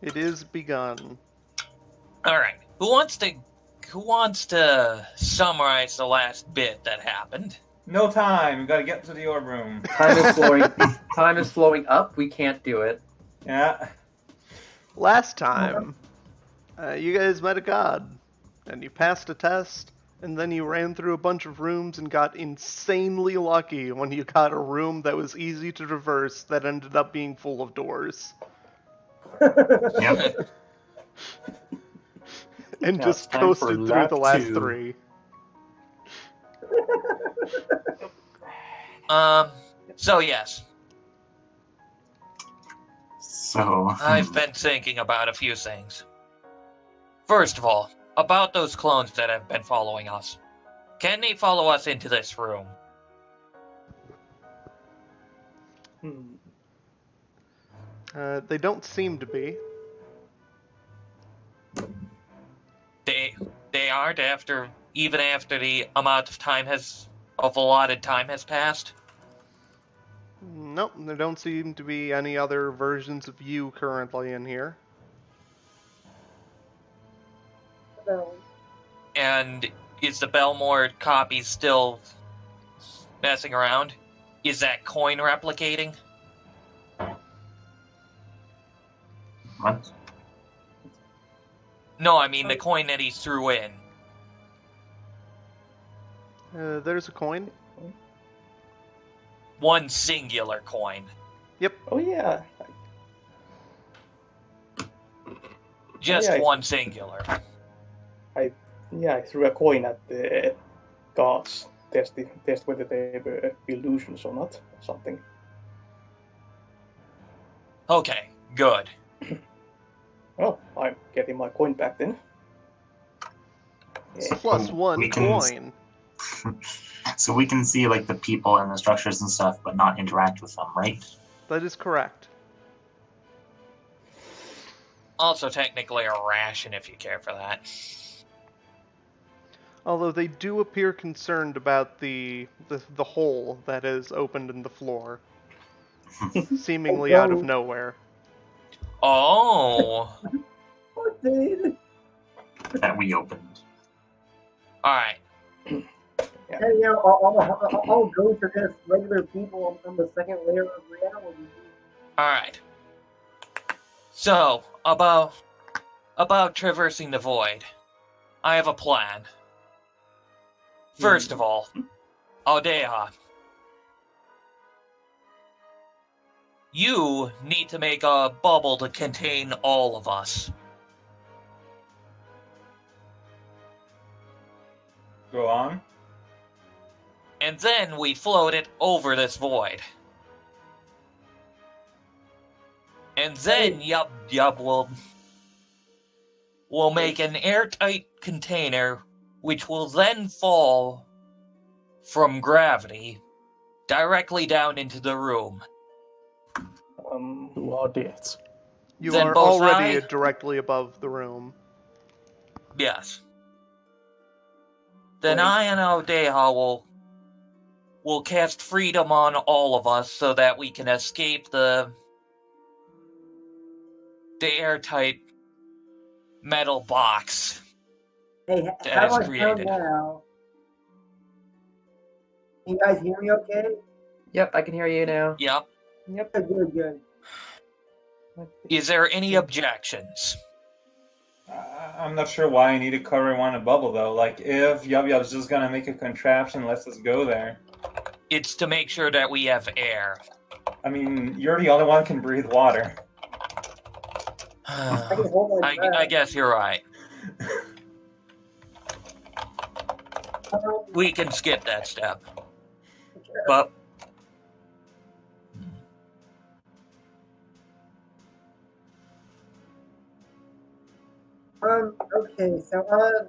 It is begun. All right. Who wants to summarize the last bit that happened? No time. We gotta get to the orb room. Time is flowing. Time is flowing up. We can't do it. Yeah. Last time, you guys met a god, and you passed a test, and then you ran through a bunch of rooms and got insanely lucky when you got a room that was easy to traverse that ended up being full of doors. Yep. And Now just it's time coasted for through lap the last 2. 3. So yes, So I've been thinking about a few things. First of all, about those clones that have been following us. Can they follow us into this room? They don't seem to be. They aren't even after the amount of allotted time has passed. Nope, there don't seem to be any other versions of you currently in here. And is the Belmore copy still messing around? Is that coin replicating? what? No, I mean the coin that he threw in. There's a coin. One singular coin. Yep. Oh yeah. Just Yeah. one singular. I threw a coin at the gods. Test whether they were illusions or not. Or something. Okay, good. Well, I'm getting my coin back then. It's plus one we can- coin. So we can see like the people and the structures and stuff, but not interact with them, right? That is correct. Also technically a ration if you care for that. Although they do appear concerned about the hole that is opened in the floor, seemingly out of nowhere. Oh. What, dude? That we opened. Alright. Hey, you know, all ghosts are just regular people on the second layer of reality. Alright. So, about traversing the void. I have a plan. First of all, Aldea. You need to make a bubble to contain all of us. Go on. And then we float it over this void. And then, we'll make an airtight container which will then fall from gravity directly down into the room. Who are this? You Then are both already I- directly above the room. Yes. Then I and Aldea will cast freedom on all of us so that we can escape the airtight metal box. Hey, That how is do I sound created. now? Can you guys hear me okay? Yep, I can hear you now. Yep. Yep. Good. Is there any objections? I'm not sure why I need to cover one a bubble though. Like if Yub Yub's just gonna make a contraption, let's just go there. It's to make sure that we have air. I mean, you're the only one who can breathe water. I can hold my breath. I guess you're right. We can skip that step. But Okay, so,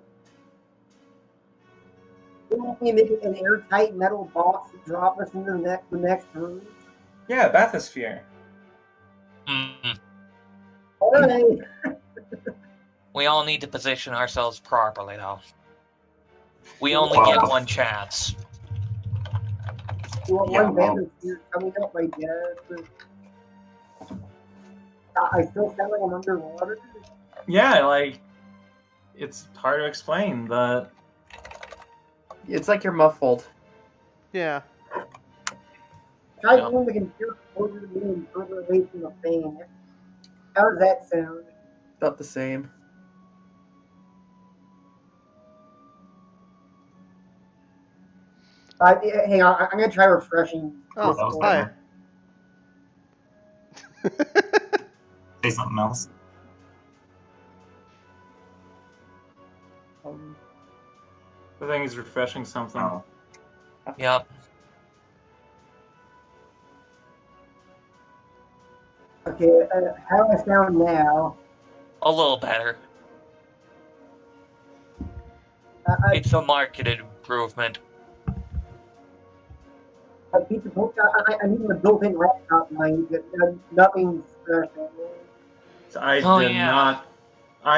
we want me to make an airtight metal box to drop us into the next room? Yeah, bathysphere. Alright! we all need to position ourselves properly, though. We only Wow. get one chance. You want Yeah, one well- bandit here coming up, I guess. I still sound like I'm underwater. Yeah, like it's hard to explain, but It's like you're muffled. Yeah. Try Yeah. moving the computer closer to me and further away from the fan. How does that sound? About the same. Hang on, I'm gonna try refreshing. Oh, that was hi. better. Say something else. the thing is refreshing something. Oh. Yep. Okay, how do I sound now? A little better. It's a marketed improvement. I'm using a built-in laptop mic. Nothing special. I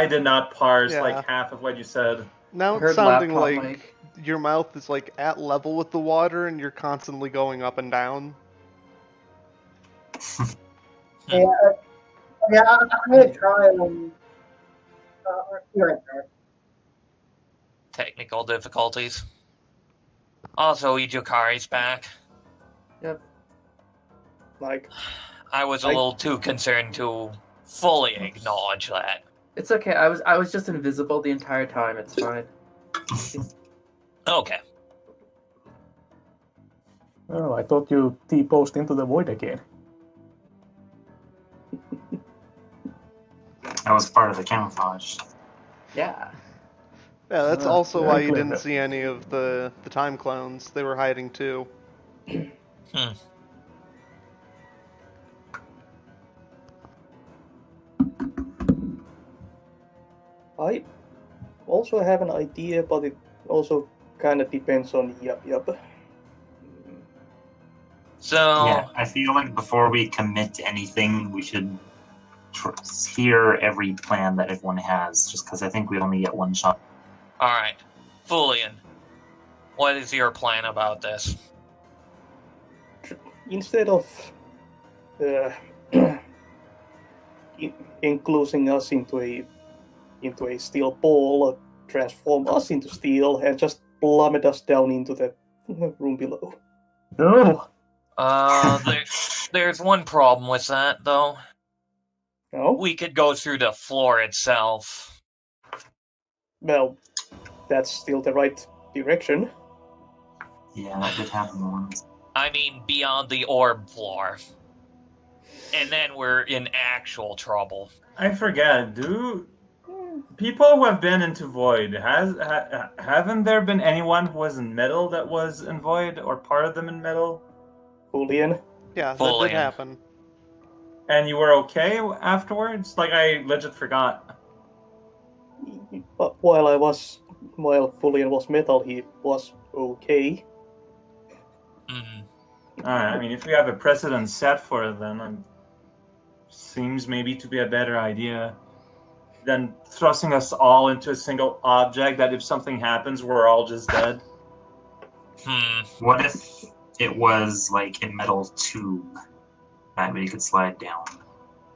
did not parse Yeah. like half of what you said. Now I it's heard sounding laptop like mic. your mouth is like at level with the water and you're constantly going up and down. Yeah, I'm gonna try. You're right there. Technical difficulties. Also, Ijokari's back. Yep. Like, I was a little too concerned to fully acknowledge that. It's okay. I was just invisible the entire time. It's fine. Okay. Oh, I thought you T-posed into the void again. That was part of the camouflage. Yeah. Yeah, that's Ah, also very why you clever. didn't see any of the time clones. They were hiding too. I also have an idea, but it also kind of depends on Yup. So, Yeah, I feel like before we commit to anything, we should hear every plan that everyone has, just because I think we only get one shot. alright. Fulian, what is your plan about this? Instead of enclosing us into a steel ball, transform us into steel, and just plummet us down into the room below. No! There's one problem with that, though. No? We could go through the floor itself. Well, that's still the right direction. Yeah, that did happen once. I mean, beyond the orb floor. And then we're in actual trouble. I forget. Do people who have been into Void haven't there been anyone who was in Metal that was in Void or part of them in Metal? Fulian. Yeah, that Fulian. did happen. And you were okay afterwards? Like I legit forgot. But while Fulian was metal, he was okay. Mhm. Alright, I mean, if we have a precedent set for it, then it seems maybe to be a better idea than thrusting us all into a single object that if something happens, we're all just dead. What if it was like a metal tube that we could slide down?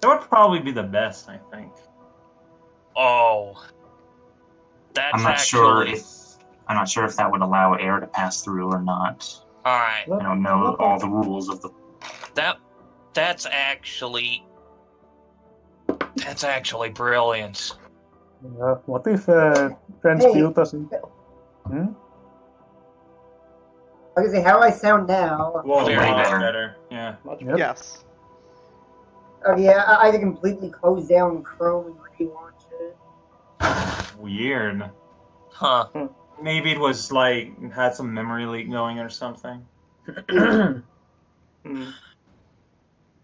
That would probably be the best, I think. Oh. That's I'm not sure if that would allow air to pass through or not. Alright. I don't know all the rules of the. That's actually brilliant. What if transmute us in... Hmm? I was gonna say, how do I sound now? Whoa, Very way better. better. Yeah. Much Yep. Yes. Oh yeah, I either completely close down Chrome and relaunch it. Weird. Huh. Maybe it was like had some memory leak going or something.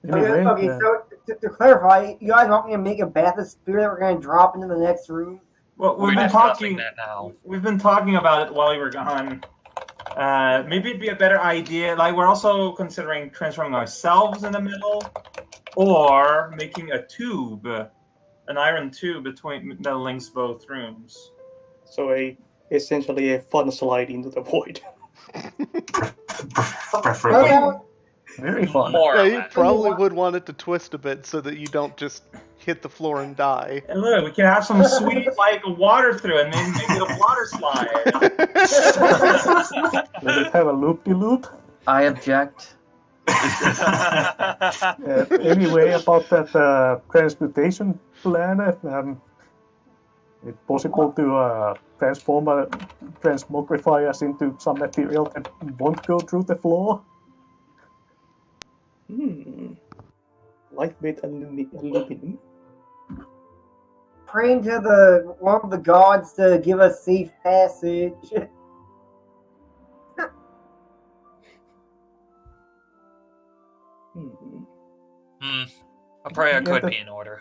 Anyway, Okay, so to clarify, you guys want me to make a bathysphere that we're gonna drop into the next room? Well, We're we've been discussing talking. that now. We've been talking about it while you were gone. Maybe it'd be a better idea. Like we're also considering transforming ourselves in the middle, or making a tube, an iron tube that links both rooms. So essentially a fun slide into the void. Preferably. Very fun. More Yeah, or you less. probably would want it to twist a bit so that you don't just hit the floor and die. And look, we can have some sweet like water through it, and maybe make it a water slide. Does it have a loop-de-loop? I object. Anyway, about that transmutation plan, it's possible to transmogrify us into some material that won't go through the floor. Lightweight aluminum. Praying to one of the gods to give us safe passage. A prayer could be in order.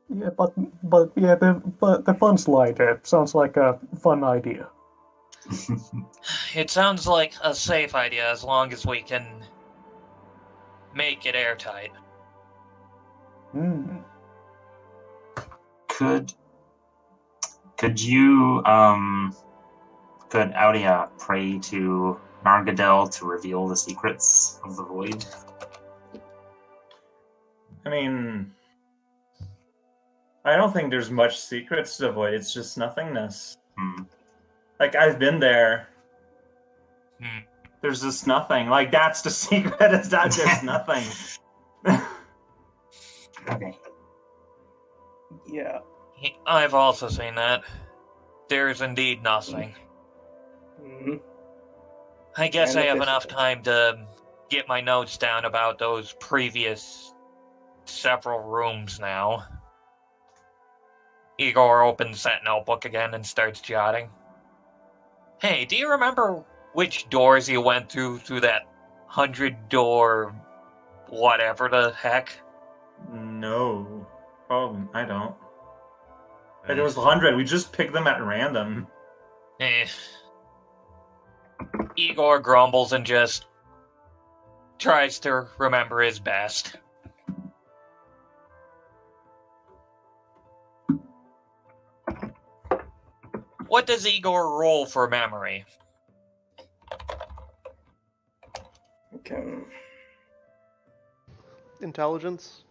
Yeah, but the fun slide sounds like a fun idea. It sounds like a safe idea as long as we can make it airtight. Could you could Audia pray to Nargadel to reveal the secrets of the void? I mean, I don't think there's much secrets to the void. It's just nothingness. Like, I've been there. There's just nothing. Like, that's the secret, is that there's nothing. Okay. Yeah. I've also seen that. There is indeed nothing. I guess I have enough time to get my notes down about those previous several rooms now. Igor opens that notebook again and starts jotting. Hey, do you remember which doors you went through that 100-door whatever the heck? No. Oh, I don't. There was 100. We just picked them at random. Igor grumbles and just tries to remember his best. What does Igor roll for memory? Okay. Intelligence?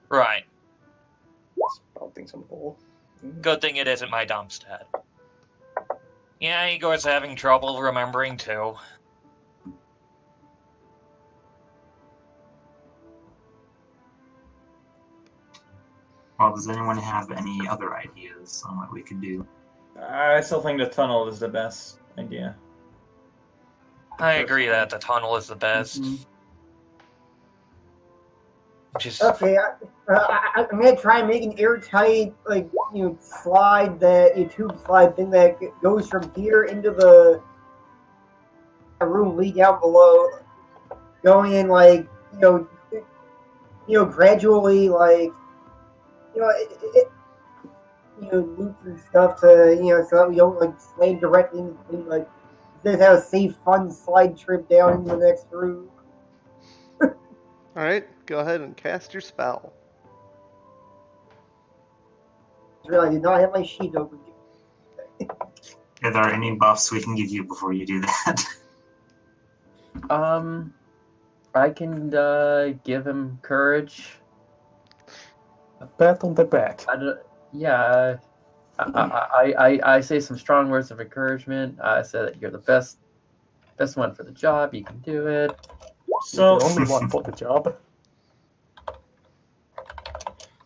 Right. Spouting some ball. Good thing it isn't my dump stat. Yeah, Igor's having trouble remembering too. Well, does anyone have any other ideas on what we could do? I still think the tunnel is the best idea. I agree that the tunnel is the best. Just Okay, I'm gonna try and make an airtight, slide tube slide thing that goes from here into the room leading down below, going in gradually, loops and stuff to, so that we don't slam directly into the thing. Just have a safe, fun slide trip down into the next room. Alright, go ahead and cast your spell. I did not have my sheet open. Are there any buffs we can give you before you do that? I can give him courage. A pat on the back. I say some strong words of encouragement. I say that you're the best one for the job. You can do it. So The only one for the job.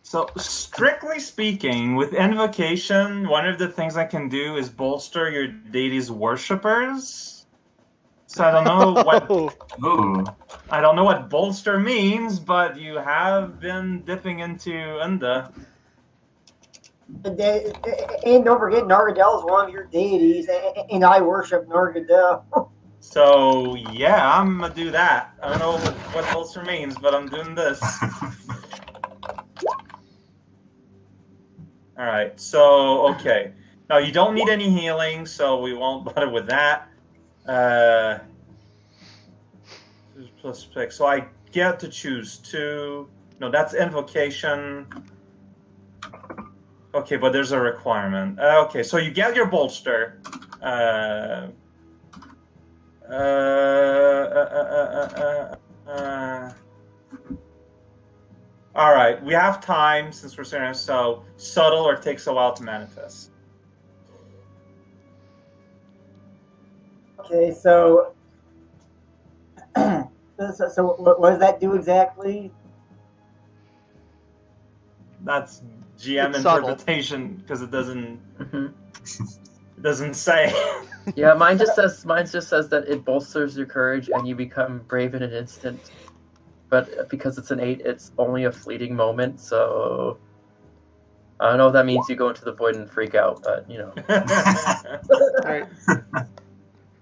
So, strictly speaking, with invocation, one of the things I can do is bolster your deity's worshippers. So I don't know what I don't know what bolster means, but you have been dipping into Unda. And don't forget, Nargadel is one of your deities, and I worship Nargadel. So yeah, I'm gonna do that. I don't know what bolster means, but I'm doing this. All right. So okay. Now you don't need any healing, so we won't bother with that. Plus pick. So I get to choose 2. No, that's invocation. Okay, but there's a requirement. Okay, so you get your bolster. All right, we have time since we're saying so subtle or takes a while to manifest. Okay, so what does that do exactly? That's GM It's subtle. interpretation because it doesn't Mhm. it doesn't say. Yeah, mine just says that it bolsters your courage and you become brave in an instant. But because it's an 8, it's only a fleeting moment. So I don't know if that means you go into the void and freak out, but you know. Alright.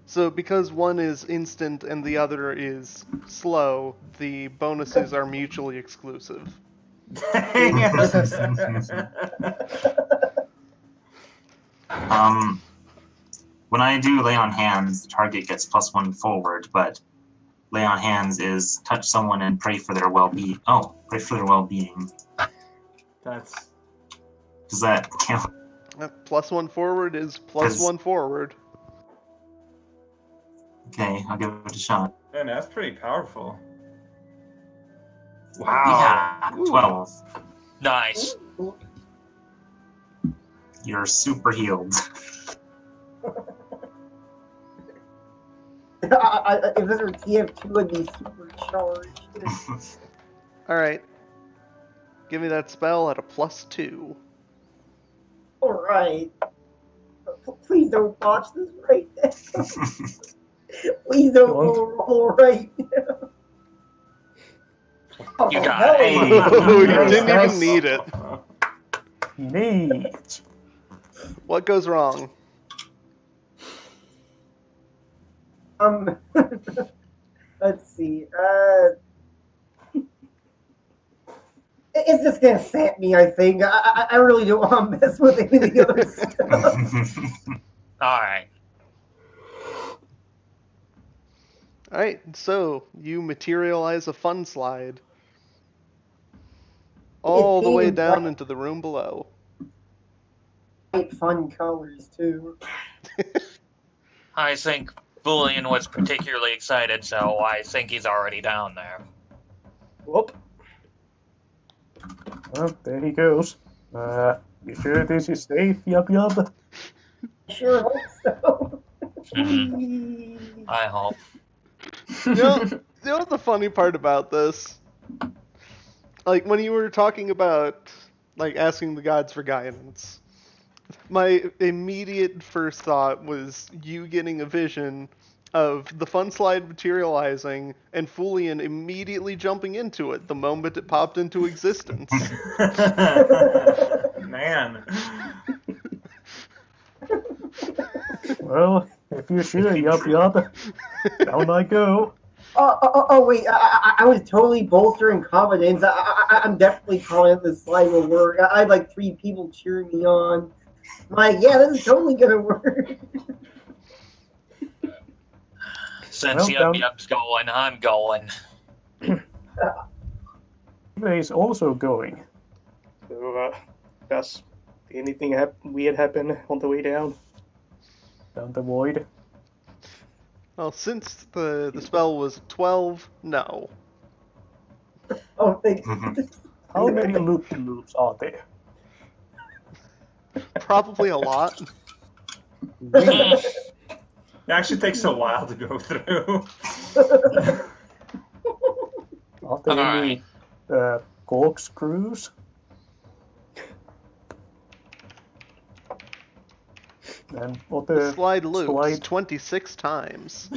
So because one is instant and the other is slow, the bonuses are mutually exclusive. When I do lay on hands, the target gets +1 forward, but lay on hands is touch someone and pray for their well-being. Oh, pray for their well-being. That's Does that count? +1 forward is +1 forward. Okay, I'll give it a shot. man, that's pretty powerful. Wow. Yeah, 12. Nice. You're super healed. If this were TF2, I'd be supercharged. Alright. Give me that spell at a +2. Alright. Please don't watch this right now. Please don't roll right now. Oh, You got hell it. yeah. Oh, you Nice, didn't nice. even need it. Neat. What goes wrong? Let's see. It's just gonna sap me, I think. I really don't want to mess with any of the other stuff. All right. Alright, so you materialize a fun slide all the way down into the room below. Fun colors, too. I think Bullion was particularly excited, so I think he's already down there. Whoop. Well, there he goes. You sure this is safe, Yub Yub? Sure hope so. I hope. You know the funny part about this? Like, when you were talking about, like, asking the gods for guidance, my immediate first thought was you getting a vision of the fun slide materializing and Fulian immediately jumping into it the moment it popped into existence. Man. Well, if you're sure, Yub Yub, down I go. Oh, wait. I was totally bolstering confidence. I'm definitely calling this slide will work. I had like 3 people cheering me on. I'm like, yeah, this is totally gonna work. Since Well, Yub's going, I'm going. He's also going. So, does anything weird happen on the way down? Down the void. Well, since the spell was 12, no. Oh, thank Mhm. you. How many loop-de-loops are there? Probably a lot. It actually takes a while to go through. Are there any corkscrews? And what The the slide loops slide- 26 times.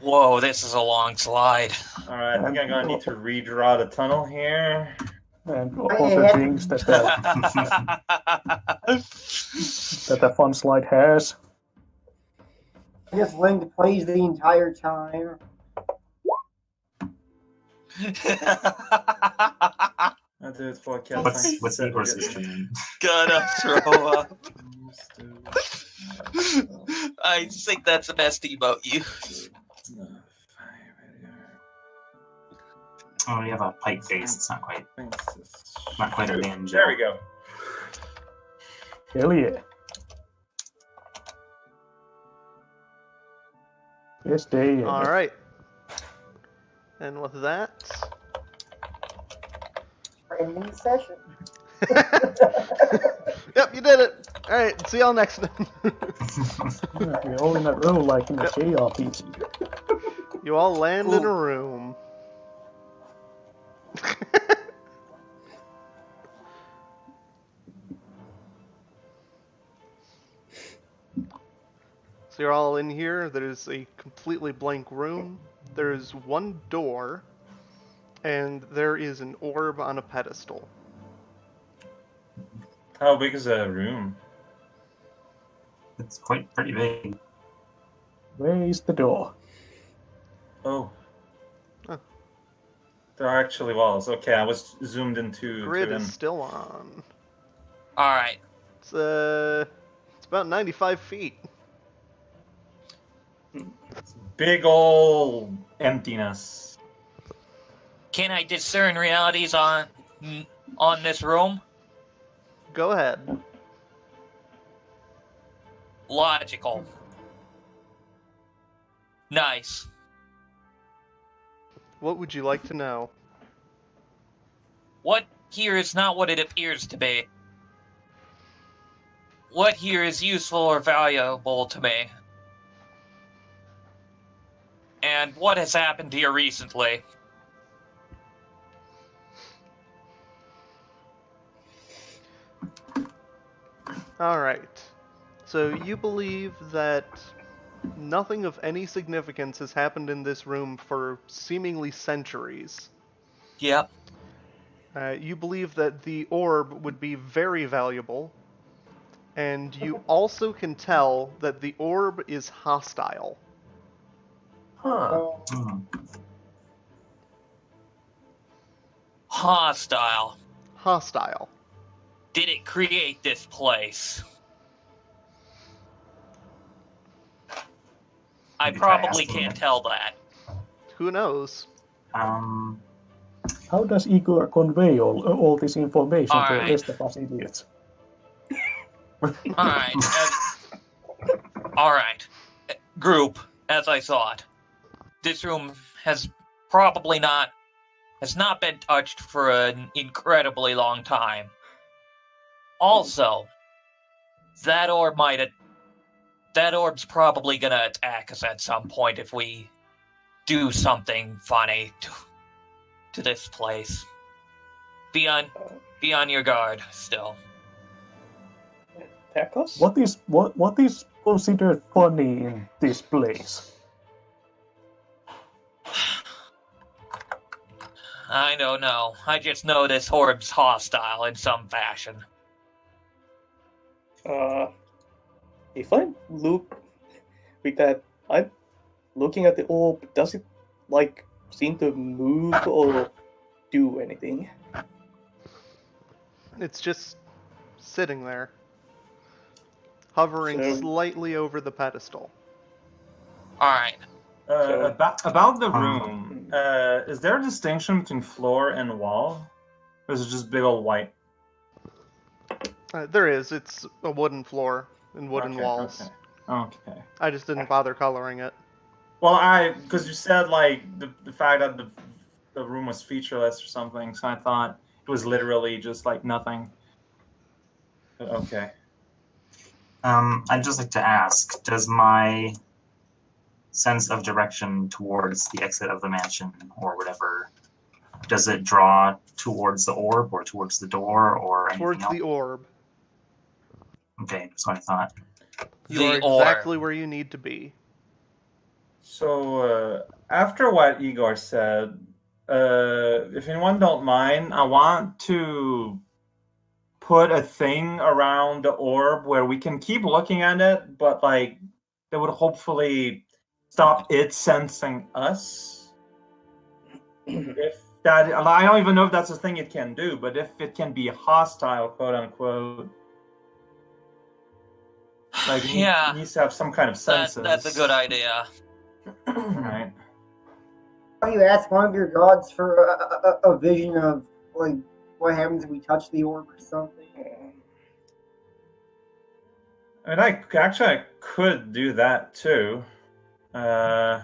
Whoa, this is a long slide. Alright, I think I'm gonna need to redraw the tunnel here. And all the things that the fun slide has. I just linked plays the entire time. That's it for What's Igor's instrument? Gonna throw up. I think that's the best emote you. Oh, you have a pipe face. It's not quite a banjo. There we go. Hell yeah. Yes, they. All right. And with that, Ending session. yep, you did it. All right, see y'all next time. We're all in a row like in a JRPG. You all land in a room. So you're all in here. There's a completely blank room. There's one door, and there is an orb on a pedestal. How big is the room? It's quite pretty big. Where is the door? Oh. Huh. There are actually walls. Okay, I was zoomed into. Grid to is them. still on. All right. It's about 95 feet. Big ol' emptiness. Can I discern realities on this room? Go ahead. Logical. Nice. What would you like to know? What here is not what it appears to be. What here is useful or valuable to me? And what has happened here recently? Alright. So you believe that nothing of any significance has happened in this room for seemingly centuries. Yep. You believe that the orb would be very valuable, and you also can tell that the orb is hostile. Huh. Hmm. Hostile. Hostile. Did it create this place? I Maybe try probably asking can't it. tell that. Who knows? How does Igor convey all this information to the Alright. rest of us idiots? Alright. Alright. Group, as I thought. This room has not been touched for an incredibly long time. Also, that orb's probably gonna attack us at some point if we do something funny to this place. Be on your guard still. Attack us? What is considered funny in this place? I don't know. I just know this orb's hostile in some fashion. If I look with that, I'm looking at the orb. Does it seem to move or do anything? It's just sitting there, hovering So- slightly over the pedestal. Alright. So- About the room, is there a distinction between floor and wall? Or is it just big old white? There is. It's a wooden floor and wooden Okay, walls. Okay. I just didn't bother coloring it. Well, because you said the fact that the room was featureless or something, so I thought it was literally just nothing. But okay. I'd just like to ask, does my sense of direction towards the exit of the mansion or whatever, does it draw towards the orb or towards the door or anything Towards else? the orb. Okay, that's what I thought. You The are orb. exactly where you need to be. So after what Igor said, if anyone don't mind, I want to put a thing around the orb where we can keep looking at it, but that would hopefully stop it sensing us. If that, I don't even know if that's a thing it can do, but if it can be hostile, quote unquote, Yeah. it needs to have some kind of senses. That's a good idea. Right. You ask one of your gods for a vision of what happens if we touch the orb or something. I mean, I could do that too. All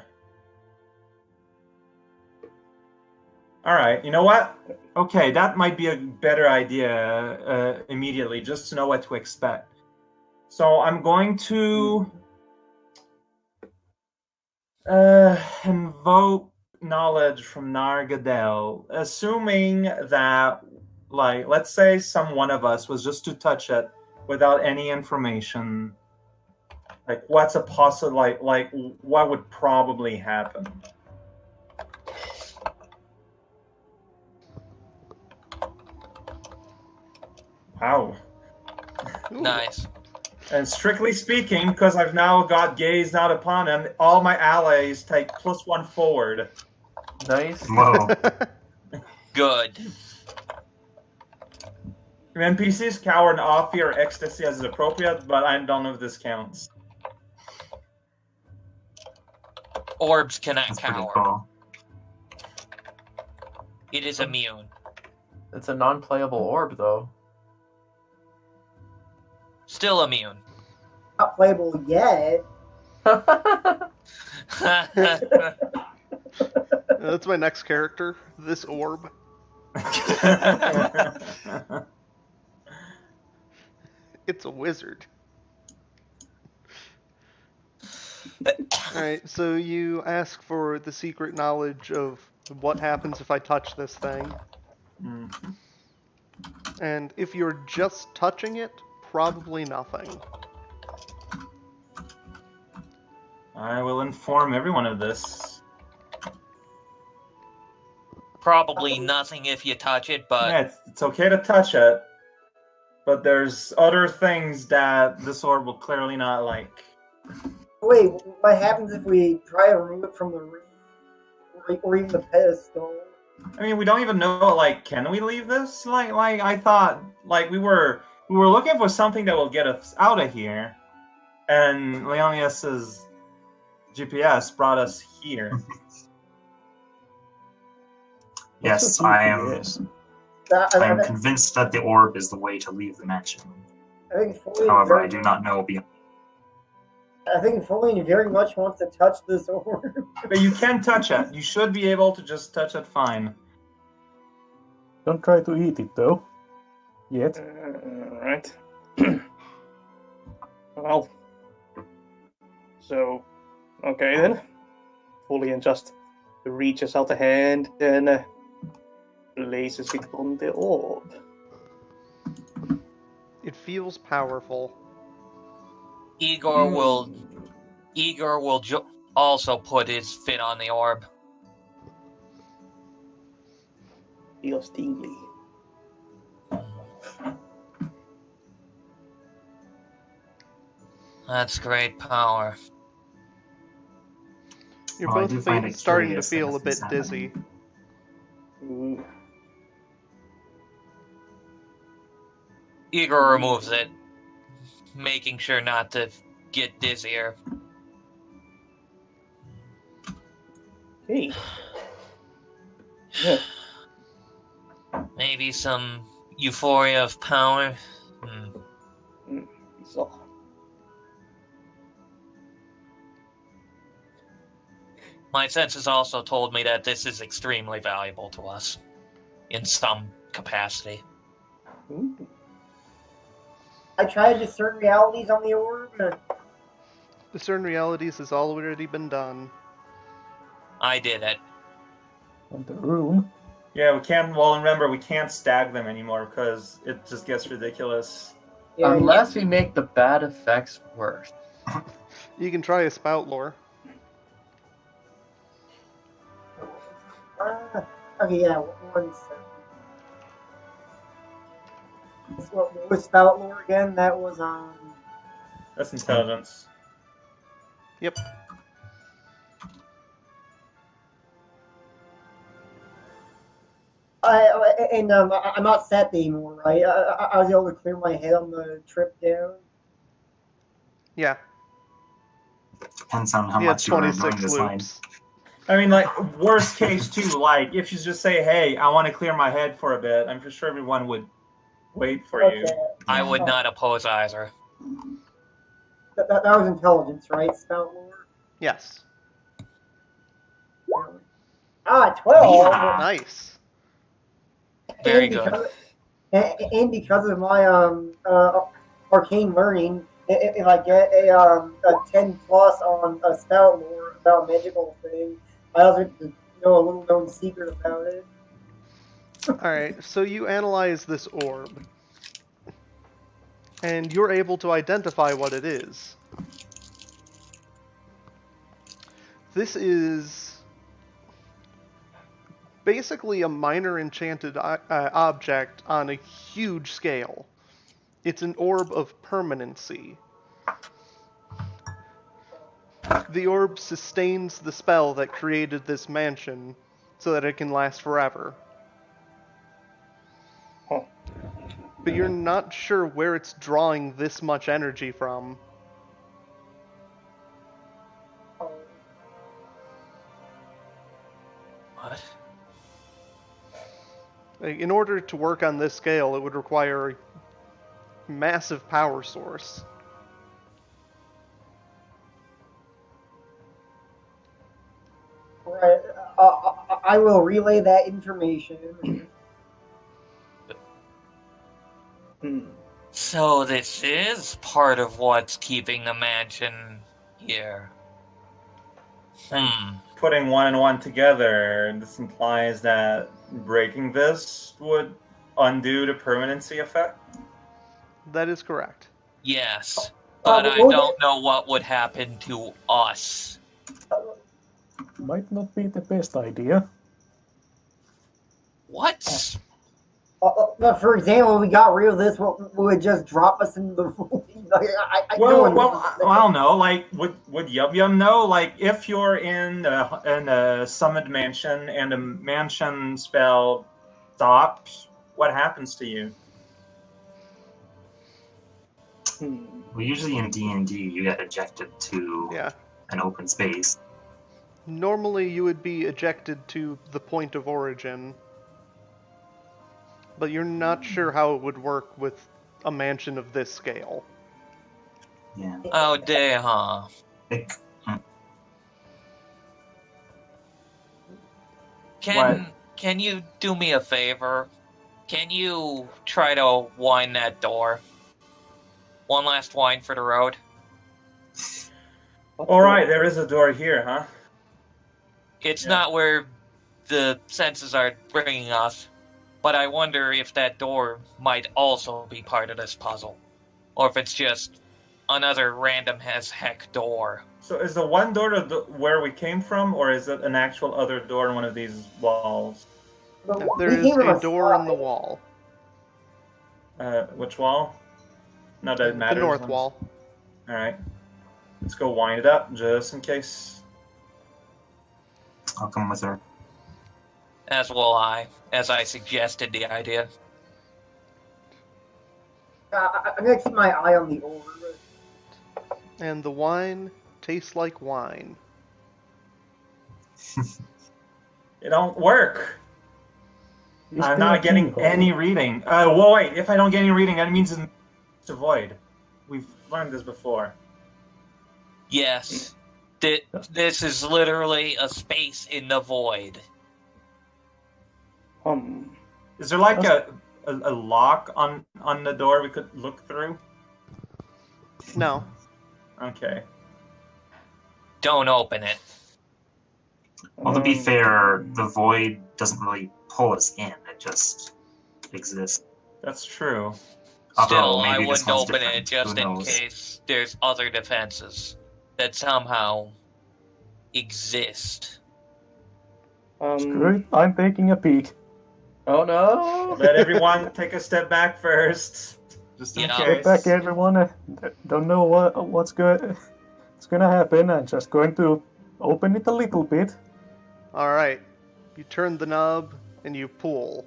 right, you know what? Okay, that might be a better idea immediately, just to know what to expect. So I'm going to invoke knowledge from Nargadel, assuming that, like, let's say some one of us was just to touch it without any information. Like, what's a possible, like, what would probably happen? Wow. Ooh. Nice. And strictly speaking, because I've now got gazed out upon him, all my allies take +1 forward. Nice. Whoa. Good. NPCs cower in awe, fear, or ecstasy as is appropriate, but I don't know if this counts. Orbs cannot That's pretty cower. cool. It is immune. It's a non-playable orb, though. Still immune. Not playable yet. That's my next character. This orb. It's a wizard. Alright, so you ask for the secret knowledge of what happens if I touch this thing. Mhm. And if you're just touching it, probably nothing. I will inform everyone of this. Probably nothing if you touch it, but Yeah, it's okay to touch it, but there's other things that this orb will clearly not like. Wait, what happens if we try to remove it from the ring? Or even the pedestal? I mean, we don't even know, like, can we leave this? Like I thought, like, we were looking for something that will get us out of here, and Leonias's GPS brought us here. Yes, I am. Yes. I am convinced that the orb is the way to leave the mansion. I think Foley However, I do not know beyond. I think Foley very much wants to touch this orb. But you can touch it. You should be able to just touch it fine. Don't try to eat it, though. Yet. Right. Well. So, okay then. Fully just reaches out a hand and places it on the orb. It feels powerful. Igor will also put his fit on the orb. Feels tingly. That's great power. You're Well, I do both find it starting to curious that feel a this bit is dizzy. happening. Ooh. Igor removes it, making sure not to get dizzier. Hey. Yeah. Maybe some euphoria of power. So. My senses also told me that this is extremely valuable to us, in some capacity. Ooh. I tried to discern realities on the orb. Discern realities has already been done. I did it. And the room. Yeah, we can't. Well, remember, we can't stag them anymore because it just gets ridiculous. Yeah, Unless we make the bad effects worse. You can try a spout lore. Okay, yeah, 1 second. What was spout lore again? That was on. That's intelligence. Yep. I'm not set anymore, right? I was able to clear my head on the trip down. Yeah. Depends on how He had much you were enjoying 26 this line. loops. I mean, like, worst case, too, like, if you just say, hey, I want to clear my head for a bit, I'm sure everyone would wait for you. I would not oppose either. That was intelligence, right? Spout lore. Yes. Ah, 12. Yeah. Nice. Very and good. because, and because of my arcane learning, if I get a 10 plus on a spell lore about magical thing, I also get to know a little known secret about it. Alright, so you analyze this orb. And you're able to identify what it is. This is basically a minor enchanted object on a huge scale. It's an orb of permanency. The orb sustains the spell that created this mansion so that it can last forever. Huh. But you're not sure where it's drawing this much energy from. What? Like, in order to work on this scale, it would require a massive power source. Right. I will relay that information. So this is part of what's keeping the mansion here. Putting one and one together, this implies that breaking this would undo the permanency effect? That is correct. Yes, but I don't know what would happen to us. Might not be the best idea. What? For example, we got rid of this, what would just drop us into the void? I don't know. Like, would Yub Yum know? Like, if you're in a summoned mansion and a mansion spell stops, what happens to you? Well, usually in D&D, you get ejected to an open space. Normally, you would be ejected to the point of origin. But you're not sure how it would work with a mansion of this scale. Yeah. Oh, dear, huh? Can you do me a favor? Can you try to wind that door? One last wind for the road. Alright, there is a door here, huh? It's not where the senses are bringing us. But I wonder if that door might also be part of this puzzle. Or if it's just another random as heck door. So is the one door where we came from, or is it an actual other door in one of these walls? There is a door in the wall. Which wall? Not that it matters. The north wall. Alright. Let's go wind it up, just in case. I'll come with her. As will I, as I suggested the idea. I'm going to keep my eye on the orb. And the wine tastes like wine. It don't work. I'm not getting any reading. Well, wait, if I don't get any reading, that means it's a void. We've learned this before. Yes. This is literally a space in the void. Is there like a lock on the door we could look through? No. Okay. Don't open it. Well, to be fair, the void doesn't really pull us in. It just exists. That's true. Still, I wouldn't open it just in case there's other defenses that somehow exist. Screw it, I'm taking a peek. Oh no! Let everyone take a step back first, just in case. Step back, everyone. Don't know what's gonna happen. I'm just going to open it a little bit. All right. You turn the knob and you pull.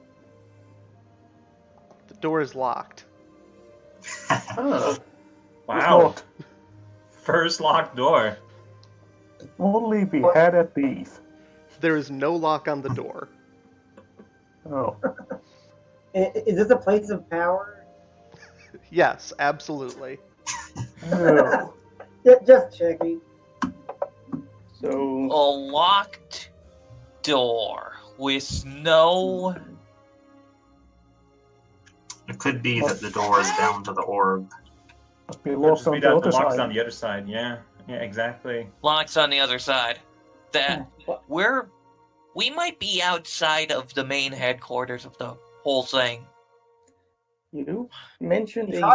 The door is locked. Oh. Wow. First locked door. Only we had a thief. There is no lock on the door. Oh. Is this a place of power? Yes, absolutely. No. Just checking. So A locked door with no... It could be that the door is bound to the orb. Must be Or locked just on be the that other the lock's side. on the other side. Yeah, exactly. locks on the other side. That we might be outside of the main headquarters of the whole thing. You mentioned Should a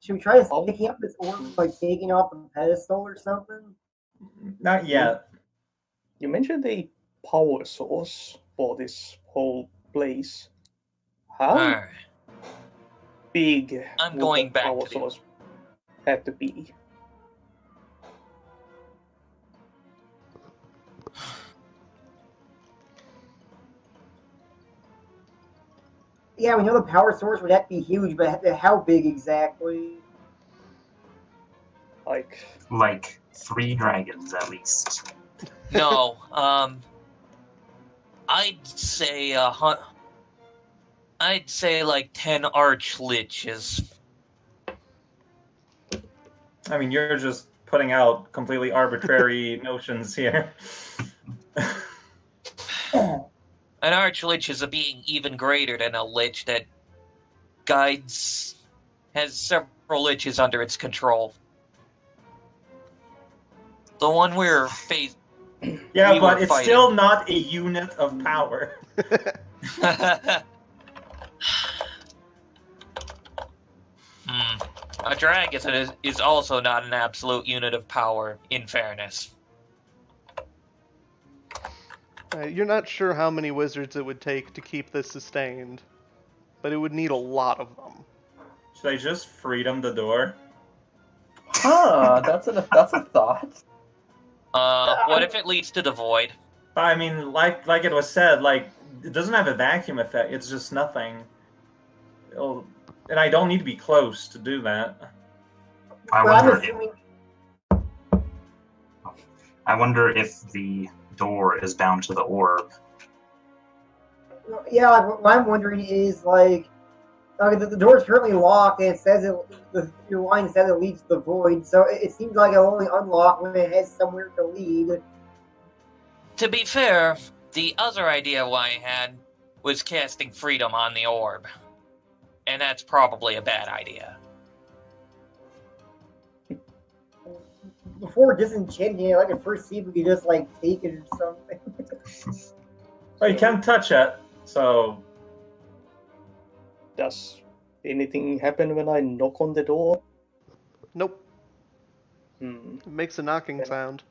we try picking up this orb by taking off the pedestal or something? Not yet. you mentioned a power source for this whole place. How Alright. big I'm would going the back power to the- source have to be? Yeah, we know the power source would have to be huge, but how big exactly? Like 3 dragons at least. No, I'd say I'd say like 10 archliches. I mean, you're just putting out completely arbitrary notions here. An archlich is a being even greater than a lich that has several liches under its control. The one we're facing. Yeah, We but were it's fighting. still not a unit of power. A dragon is also not an absolute unit of power, in fairness. You're not sure how many wizards it would take to keep this sustained, but it would need a lot of them. Should I just freedom the door? Huh, that's a thought. What if it leads to the void? I mean, like it was said, like it doesn't have a vacuum effect. It's just nothing. And I don't need to be close to do that. I Well, I'm wonder assuming I wonder if the door is bound to the orb. yeah, like, what I'm wondering is like the door is currently locked and it says your line says it leads to the void, so it seems like it'll only unlock when it has somewhere to lead. To be fair, the other idea I had was casting freedom on the orb. And that's probably a bad idea. Before disenchanting it, I'd like to first see if we could just like take it or something. But you can't touch it, so Does anything happen when I knock on the door? Nope. Hmm. It makes a knocking Yeah. sound.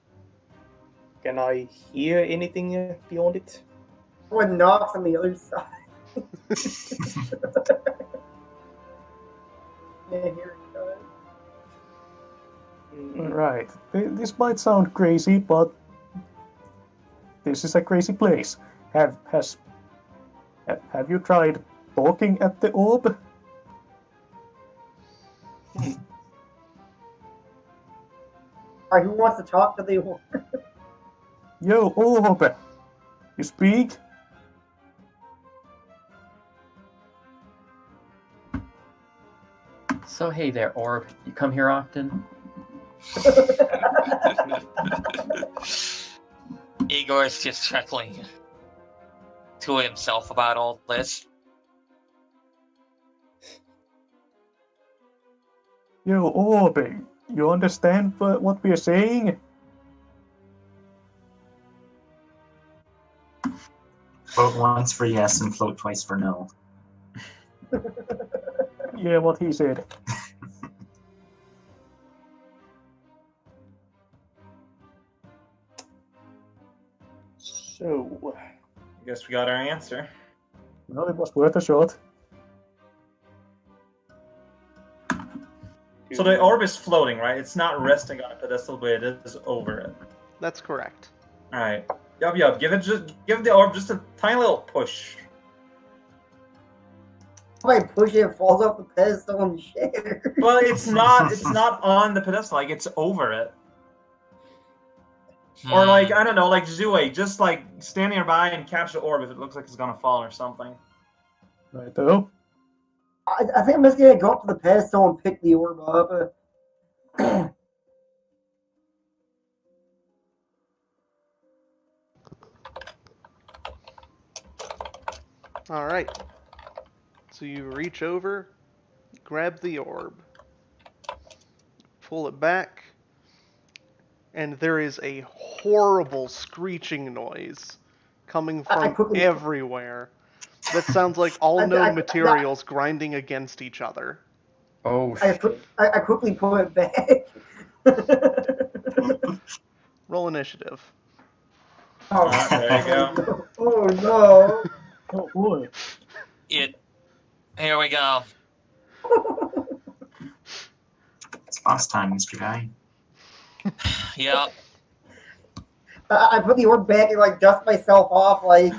Can I hear anything beyond it? Someone knocks on the other side. Yeah, here it goes. Right. This might sound crazy, but this is a crazy place. Have you tried talking at the orb? Alright, who wants to talk to the orb? Yo, orb! You speak? So hey there, orb. You come here often? Igor's just chuckling to himself about all this. Yo, orb! You understand what we are saying? Vote once for yes and float twice for no. Yeah, what he said. So, I guess we got our answer. Well, it was worth a shot. So the orb is floating, right? It's not resting on a pedestal, but it is over it. That's correct. All right, yup. Give the orb just a tiny little push. If I push it, it falls off the pedestal and shatters. Well, it's not on the pedestal. Like it's over it. Or like I don't know, like Zue, just like stand nearby and catch the orb if it looks like it's gonna fall or something. Right, though. I think I'm just gonna go up to the pedestal and pick the orb up. All right. So you reach over, grab the orb, pull it back, and there is a horrible screeching noise coming from everywhere. That sounds like all known materials grinding against each other. Oh, I quickly pull it back. Roll initiative. Oh, There you go. Oh no! Oh boy. Here we go. It's boss time, Mr. Guy. Yeah. I put the orb back and like dust myself off like.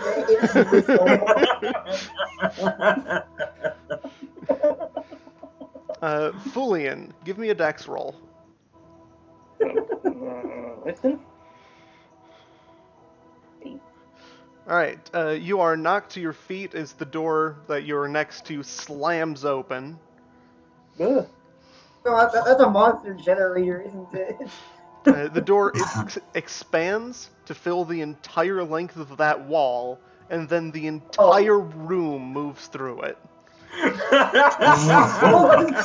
Fulian, give me a dex roll. Right then. Alright, you are knocked to your feet as the door that you're next to slams open. Ugh. No, that's a monster generator, isn't it? The door expands to fill the entire length of that wall, and then the entire room moves through it. What?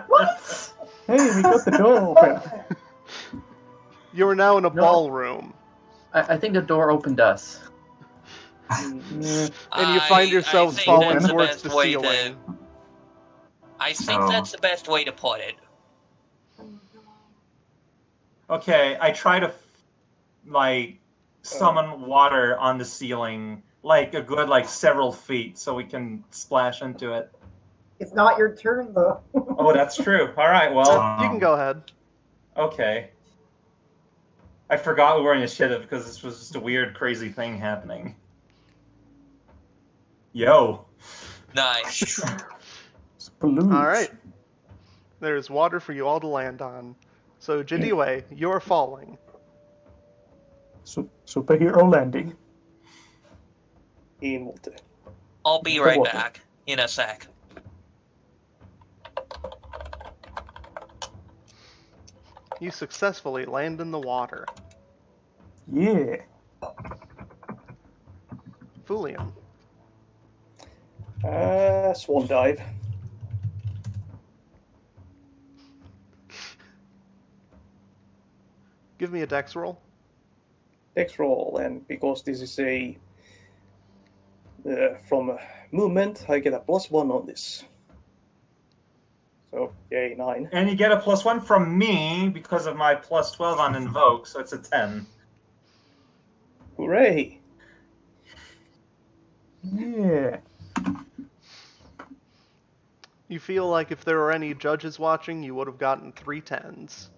What? Hey, we got the door open. You are now in a No. ballroom, I think the door opened us. and you find yourselves I think falling that's towards the best way ceiling. I think So- that's the best way to put it. Okay, I try to like summon water on the ceiling, like a good several feet, so we can splash into it. It's not your turn though. Oh, that's true. All right, well, You can go ahead. okay. I forgot we were in initiative because this was just a weird, crazy thing happening. Yo. Nice. Sploosh. Alright. There's water for you all to land on. So, Jadiwe, you're falling. Superhero landing. In water. I'll be right back in a sec. You successfully land in the water. Yeah. Fulian. Swan dive. Give me a dex roll. Dex roll, and because this is a from a movement, I get a +1 on this. So yay, 9. And you get a +1 from me because of my +12 on Invoke, so it's a 10. Hooray! Yeah. You feel like if there were any judges watching, you would have gotten 3 10s.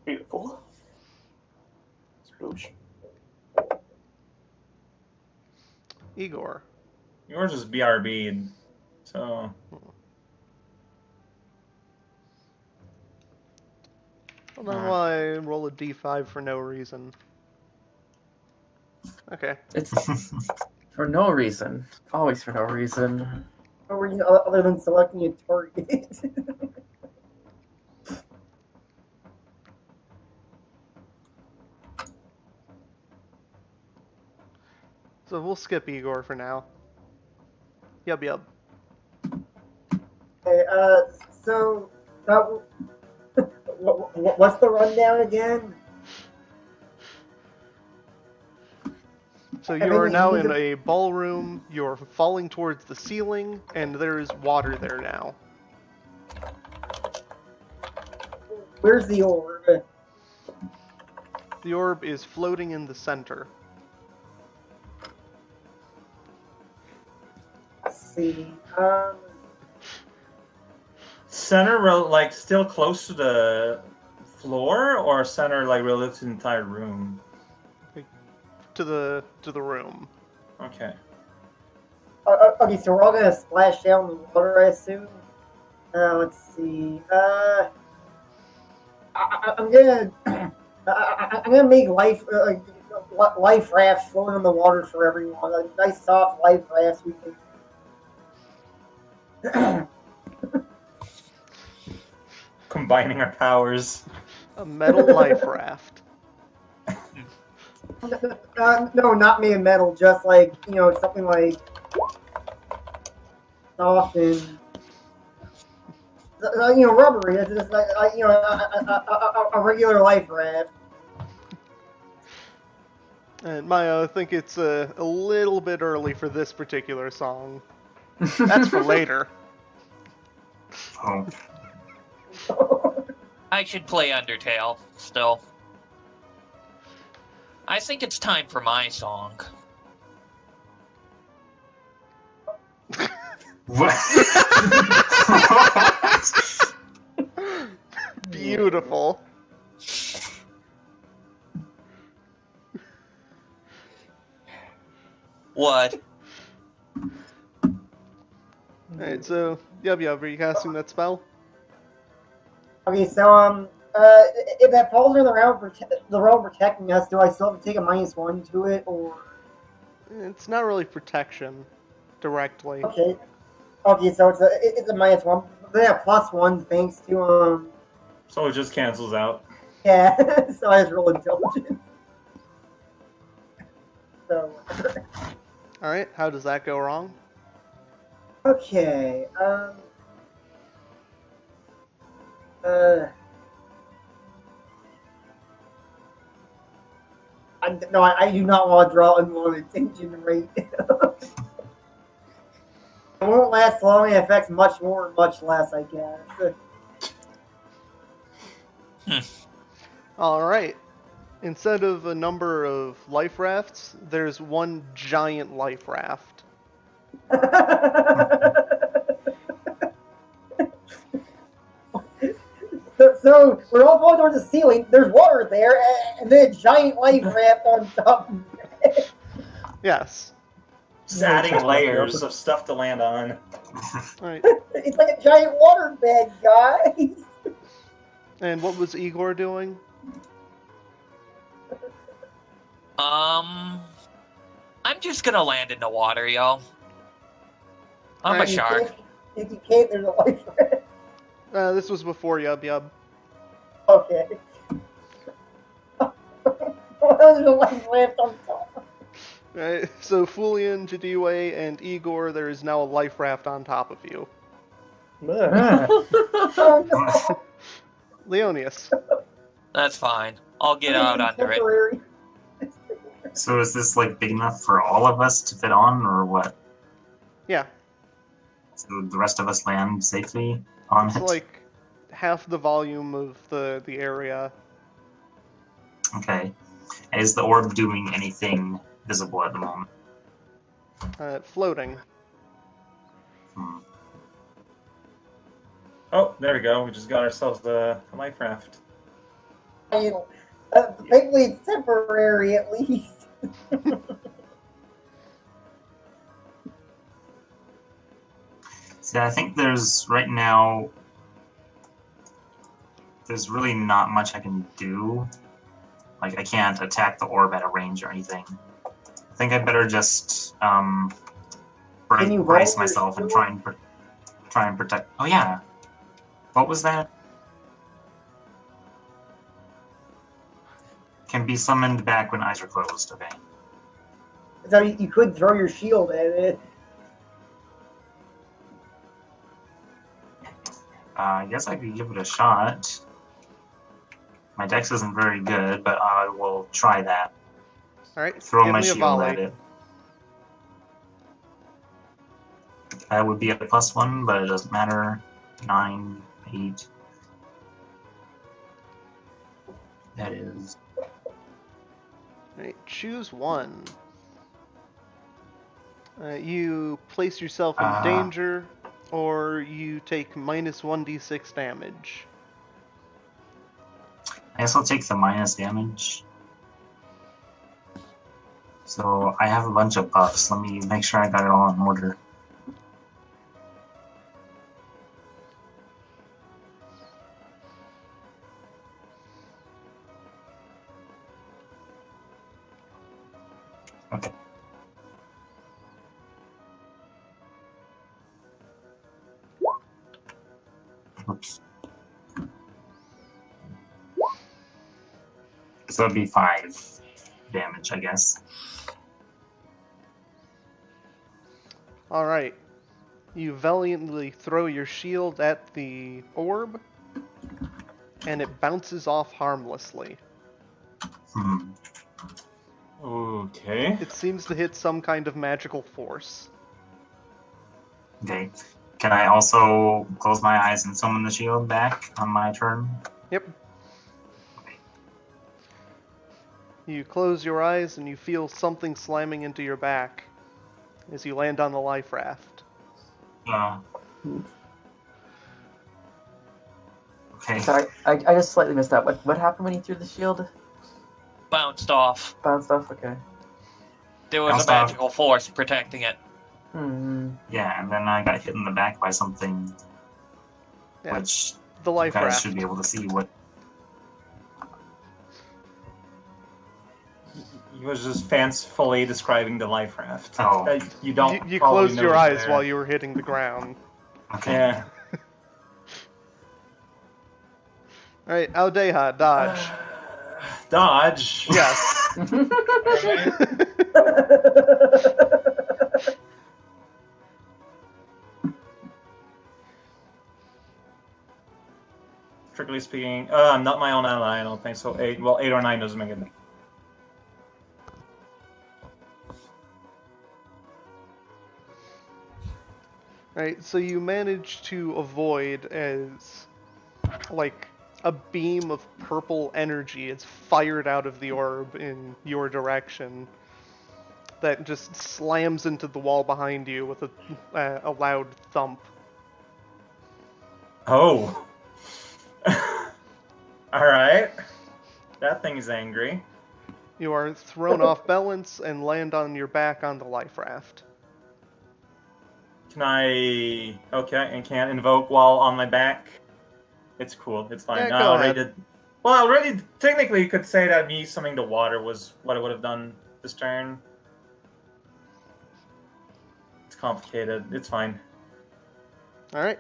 Beautiful. Sploosh. Igor. Yours is BRB, so... Well, then why roll a d5 for no reason? Okay. It's for no reason. Always for no reason. No reason other than selecting a target. So we'll skip Igor for now. Yub. Okay, so what's the rundown again? So you are now in a ballroom, you're falling towards the ceiling, and there is water there now. Where's the orb? The orb is floating in the center. Let's see. Center, still close to the floor, or center, relative to the entire room? To the room. Okay. Okay, so we're all gonna splash down the water, I assume. Let's see. I'm gonna make life rafts floating in the water for everyone. Like nice soft life rafts we can. Combining our powers. A metal life raft. No, not made of metal. Just like something like soft and rubbery. It's just like a regular life raft. And Maya, I think it's a little bit early for this particular song. That's for later. Oh, I should play Undertale still. I think it's time for my song. what? Beautiful. What? Alright, so, Yub, are you casting that spell? Okay, so if that falls in the realm protecting us, do I still have to take a -1 to it, or? It's not really protection, directly. Okay, so it's a -1. They have +1 thanks to So it just cancels out. Yeah, so I just roll intelligence. So. Alright, how does that go wrong? Okay. I do not want to draw unwanted attention right now. It won't last long. It affects much more, much less, I guess. Alright. Instead of a number of life rafts, there's one giant life raft. So we're all falling towards the ceiling. There's water there, and then a giant life raft on top of it. Yes. Just adding layers of stuff to land on. Alright. It's like a giant water bed, guys. And what was Igor doing? I'm just gonna land in the water, yo. I'm a Alright. shark. If you can't, there's a life raft. This was before Yub. Okay. There's a life raft on top. Right, so Fulian, Jadiwe, and Igor, there is now a life raft on top of you. Oh, no. Leonius. That's fine. I'll get out under it. Temporary. So is this like big enough for all of us to fit on, or what? Yeah, So the rest of us land safely on it's it? like half the volume of the area. Okay. Is the orb doing anything visible at the moment? Floating. Hmm. Oh, there we go. We just got ourselves the life raft. Thankfully, it's temporary at least. See, I think there's right now. There's really not much I can do. Like I can't attack the orb at a range or anything. I think I better just you brace roll myself your and try and protect. Oh yeah, what was that? Can be summoned back when eyes are closed. Okay. So you could throw your shield at it. I guess I could give it a shot. My dex isn't very good, but I will try that. Alright, Throw give my me a shield volley. at it. That would be a +1, but it doesn't matter. 9, 8. That is. Alright, choose one. You place yourself in danger, or you take -1d6 damage. I guess I'll take the minus damage. So I have a bunch of buffs. Let me make sure I got it all in order. Okay. Oops. So So it'd be 5 damage, I guess. All right. You valiantly throw your shield at the orb, and it bounces off harmlessly. Hmm. Okay. It seems to hit some kind of magical force. Okay. Can I also close my eyes and summon the shield back on my turn? Yep. You close your eyes and you feel something slamming into your back as you land on the life raft. Okay. Sorry, I just slightly missed that. What happened when he threw the shield? Bounced off. Bounced off? Okay. There was Bounced a off. magical force protecting it. Yeah, and then I got hit in the back by something, Yeah, which the you life guys raft. should be able to see what. He was just fancifully describing the life raft. Oh. You don't. You probably closed know your it's eyes there. while you were hitting the ground. Okay. Yeah. All right, Aldeha, dodge. Dodge. Yes. Strictly speaking, I'm not my own ally. I don't think so. 8. Well, 8 or 9 doesn't make it. Right, so you manage to avoid as, like, a beam of purple energy is fired out of the orb in your direction that just slams into the wall behind you with a loud thump. Oh. Alright. That thing is angry. You are thrown off balance and land on your back on the life raft. Can I... Okay, and can't invoke while on my back? It's cool, it's fine. Yeah, No, go I already ahead. did... Well, I already... Technically, you could say that me summoning the water was what I would have done this turn. It's complicated. It's fine. Alright.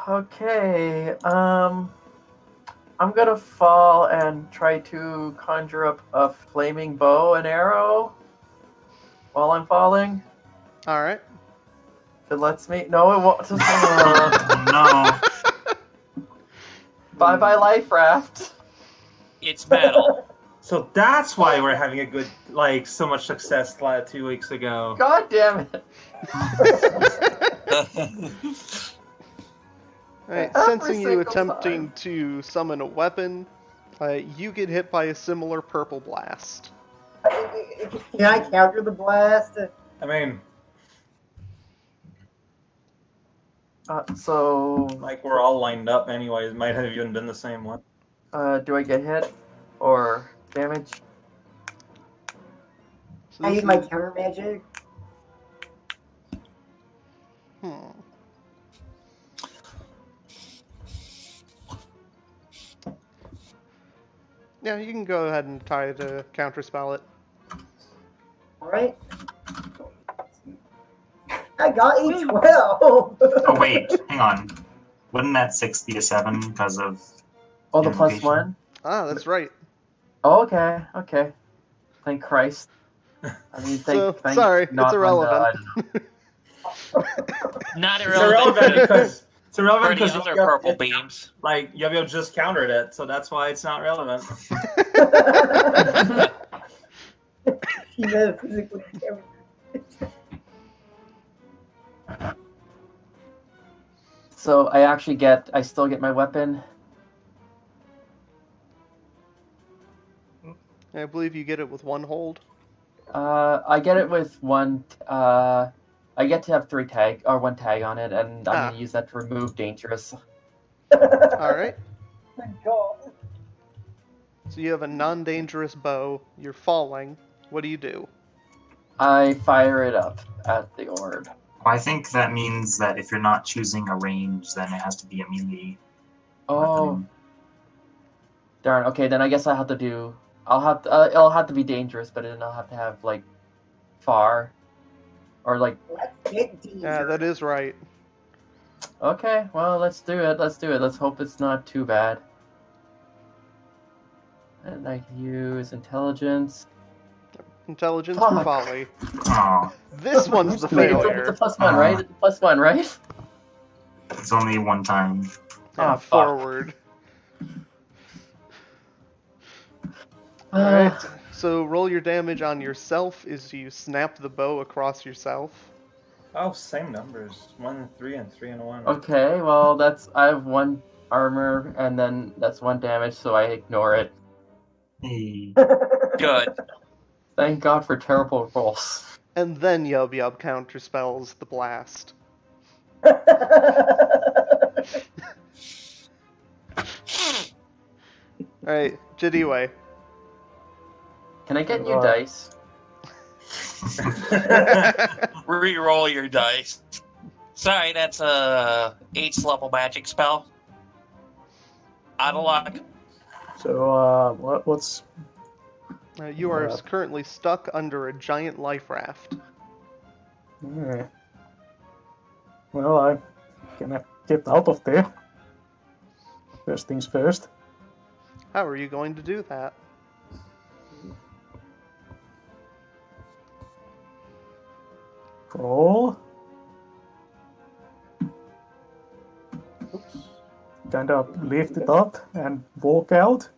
Okay. I'm gonna fall and try to conjure up a flaming bow and arrow while I'm falling. Alright. If it lets me. No, it won't. No. Bye bye, life raft. It's metal. So that's why we're having a good, like, so much success 2 weeks ago. God damn it. Alright, Every sensing you single attempting time. to summon a weapon, you get hit by a similar purple blast. Can I counter the blast? I mean, So, like, we're all lined up anyways. Might have even been the same one. do I get hit or damage? So I this use my is- counter magic. Yeah, you can go ahead and try to counterspell it. Alright. I got a 12! Oh wait, hang on. Wouldn't that 6 be a 7 because of? Oh, the plus invocation? one? Ah, that's right. Oh, okay, okay. Thank Christ. I mean, thank sorry, not it's irrelevant. Not It's irrelevant irrelevant because it's for irrelevant the because other purple beams. like Yabio just countered it, so that's why it's not relevant. He metaphysically countered. So I still get my weapon. I believe you get it with one hold. I get it with one. I get to have one tag on it, and I'm gonna use that to remove dangerous. Alright. Thank God. So you have a non-dangerous bow, you're falling. What do you do? I fire it up at the orb. I think that means that if you're not choosing a range, then it has to be a melee. Oh, weapon. darn. Okay, then I guess I have to do. It'll have to be dangerous, but then I'll have to have like far, or like. Let's get danger. Yeah, that is right. Okay, well, let's do it. Let's do it. Let's hope it's not too bad. And I can use intelligence. Intelligence for Fuck. volley. Oh, This one's the Wait, it's a failure. +1, right? It's a +1, right? it's only one time. Yeah, Oh, fuck. forward. Alright, so roll your damage on yourself as you snap the bow across yourself. Oh, same numbers. 1 and 3 and 3 and 1. Okay, well, I have 1 armor, and then that's 1 damage, so I ignore it. Hey. Good. Thank God for terrible rolls. And then Yub Yub counterspells the blast. Alright, Jadiwe. Can I get new dice? Reroll your dice. Sorry, that's a 8th level magic spell. Out of luck. So, what's... You are currently stuck under a giant life raft. Yeah. Well, I'm gonna get out of there. First things first. How are you going to do that? Roll. Kind of lift it up and walk out.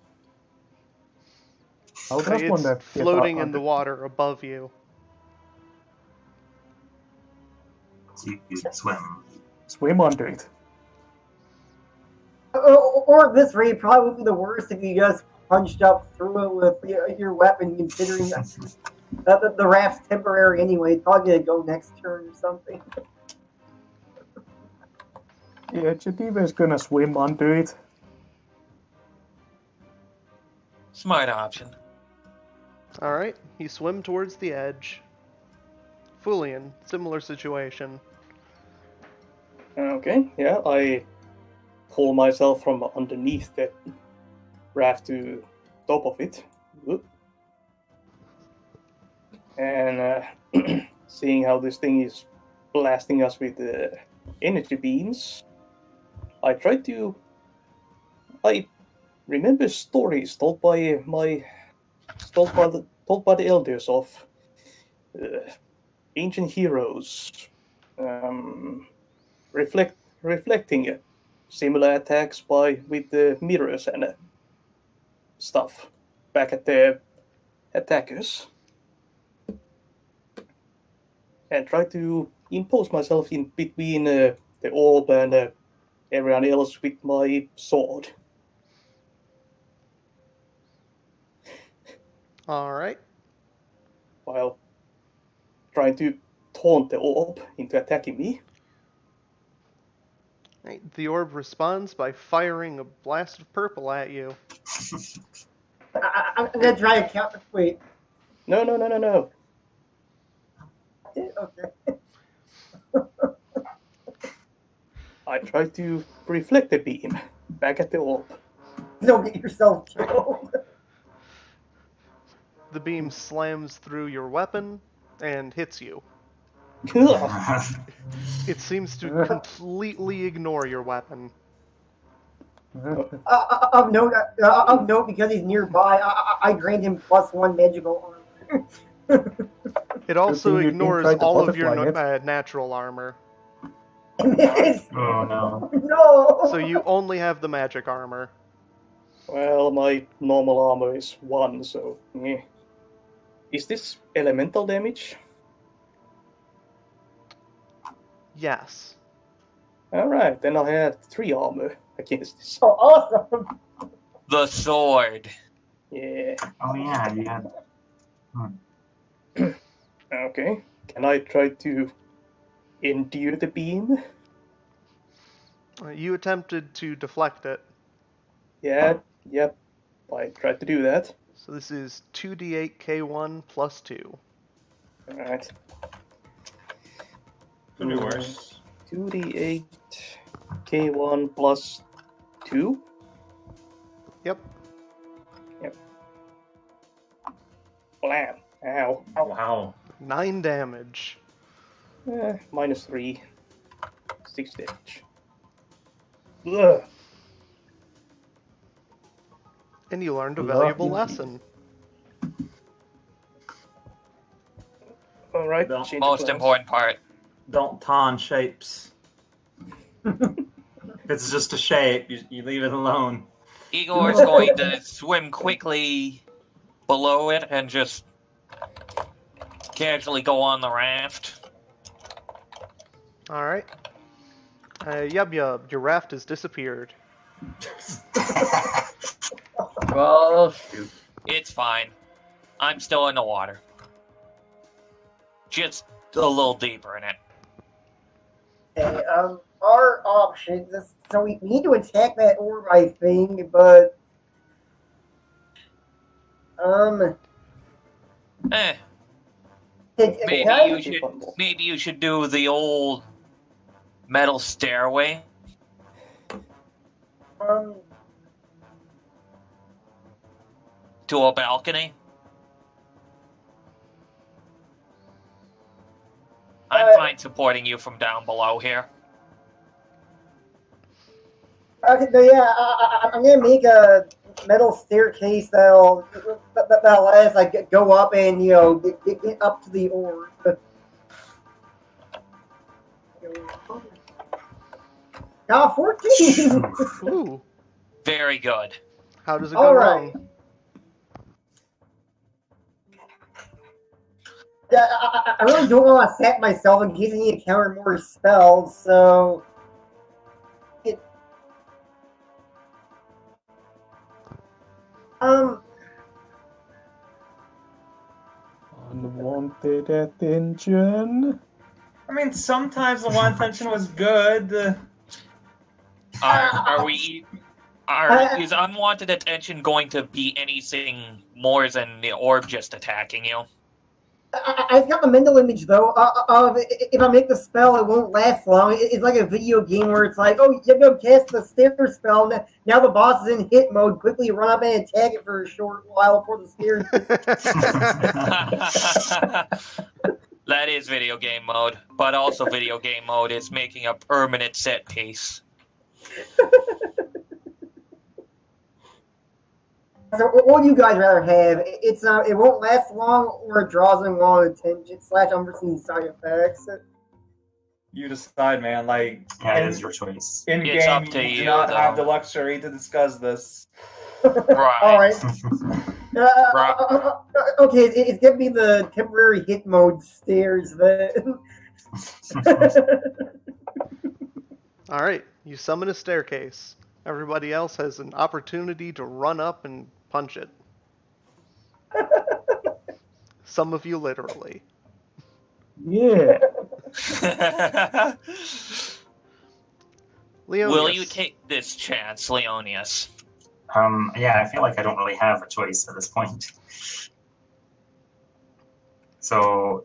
How does one It's get floating up in the water above you. So you swim. Swim under it. Or at this rate, probably would be the worst if you just punched up through it with your weapon, considering that the raft's temporary anyway. It's probably gonna go next turn or something. Yeah, Jadiva's gonna swim under it. Smart option. Alright, you swim towards the edge. Fulian, similar situation. Okay, yeah, I pull myself from underneath the raft to top of it. Whoop. And seeing how this thing is blasting us with energy beams, I remember stories told by the elders of ancient heroes, reflecting similar attacks with the mirrors and stuff back at the attackers, and try to impose myself in between the orb and everyone else with my sword. Alright. While trying to taunt the orb into attacking me. Right, the orb responds by firing a blast of purple at you. I'm gonna try to count. Wait. No. Okay. I try to reflect the beam back at the orb. Don't get yourself killed. The beam slams through your weapon and hits you. It seems to completely ignore your weapon. Of note, because he's nearby, I grant him +1 magical armor. It also you ignores tried to all of your butterfly natural armor. Oh no. No. So you only have the magic armor. Well, my normal armor is 1, so... eh. Is this elemental damage? Yes. Alright, then I have 3 armor against this. Oh, awesome. The sword. Yeah. Oh yeah, you had. Okay. Can I try to endure the beam? You attempted to deflect it. Yeah, yep. I tried to do that. So this is 2d8 k1 plus 2. Alright. Could be worse. 2d8 k1 plus 2? Yep. Blam. Ow. Oh, wow. 9 damage. -3. 6 damage. Ugh. And you learned a Lucky valuable indeed. lesson. All right. No, change Most plans. important part. Don't ton shapes. It's just a shape. You leave it alone. Igor's going to swim quickly below it and just casually go on the raft. Alright. Yub Yub, your raft has disappeared. Well, shoot. It's fine. I'm still in the water. Just a little deeper in it. Okay, our options. So we need to attack that orb, I think, but Eh, can maybe I- you should do the old metal stairway. To a balcony. I'm fine supporting you from down below here. Okay, no, yeah, I'm gonna make a metal staircase that'll let us like go up and get up to the orb. Now 14. Ooh. Very good. How does it go All right. wrong? Yeah, I really don't want to set myself in case I need to counter more spells, so Unwanted attention. I mean, sometimes the one tension was good. Is unwanted attention going to be anything more than the orb just attacking you? I've got the mental image though of if I make the spell, it won't last long. It's like a video game where it's like, oh, you go cast the stair spell. Now the boss is in hit mode. Quickly run up and attack it for a short while before the stairs. That is video game mode, but also video game mode is making a permanent set piece. So what would you guys rather have? It's it won't last long, or it draws in long attention / unforeseen side effects. You decide, man. Like, Yeah, it is your choice. in It's game, up to you do you, not have though. the luxury to discuss this. Right. All right. Right. Okay, it's gonna be the temporary hit mode stairs then. Alright, you summon a staircase. Everybody else has an opportunity to run up and punch it. Some of you literally. Yeah. Leonius. Will you take this chance, Leonius? Yeah, I feel like I don't really have a choice at this point. So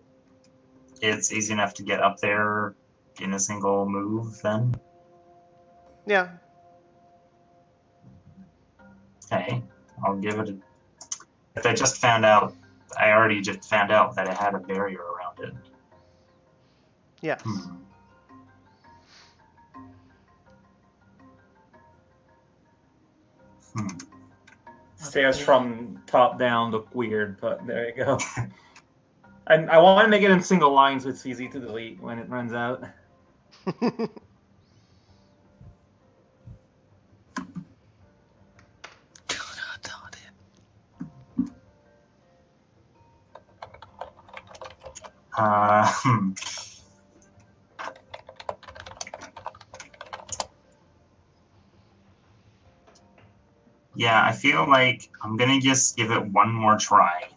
it's easy enough to get up there in a single move then? Yeah. Okay, I'll give it a... If I just found out, I already just found out that it had a barrier around it. Yes. Stairs from top down look weird, but there you go. And I want to make it in single line so it's easy to delete when it runs out. Hmm. Yeah, I feel like I'm gonna just give it one more try.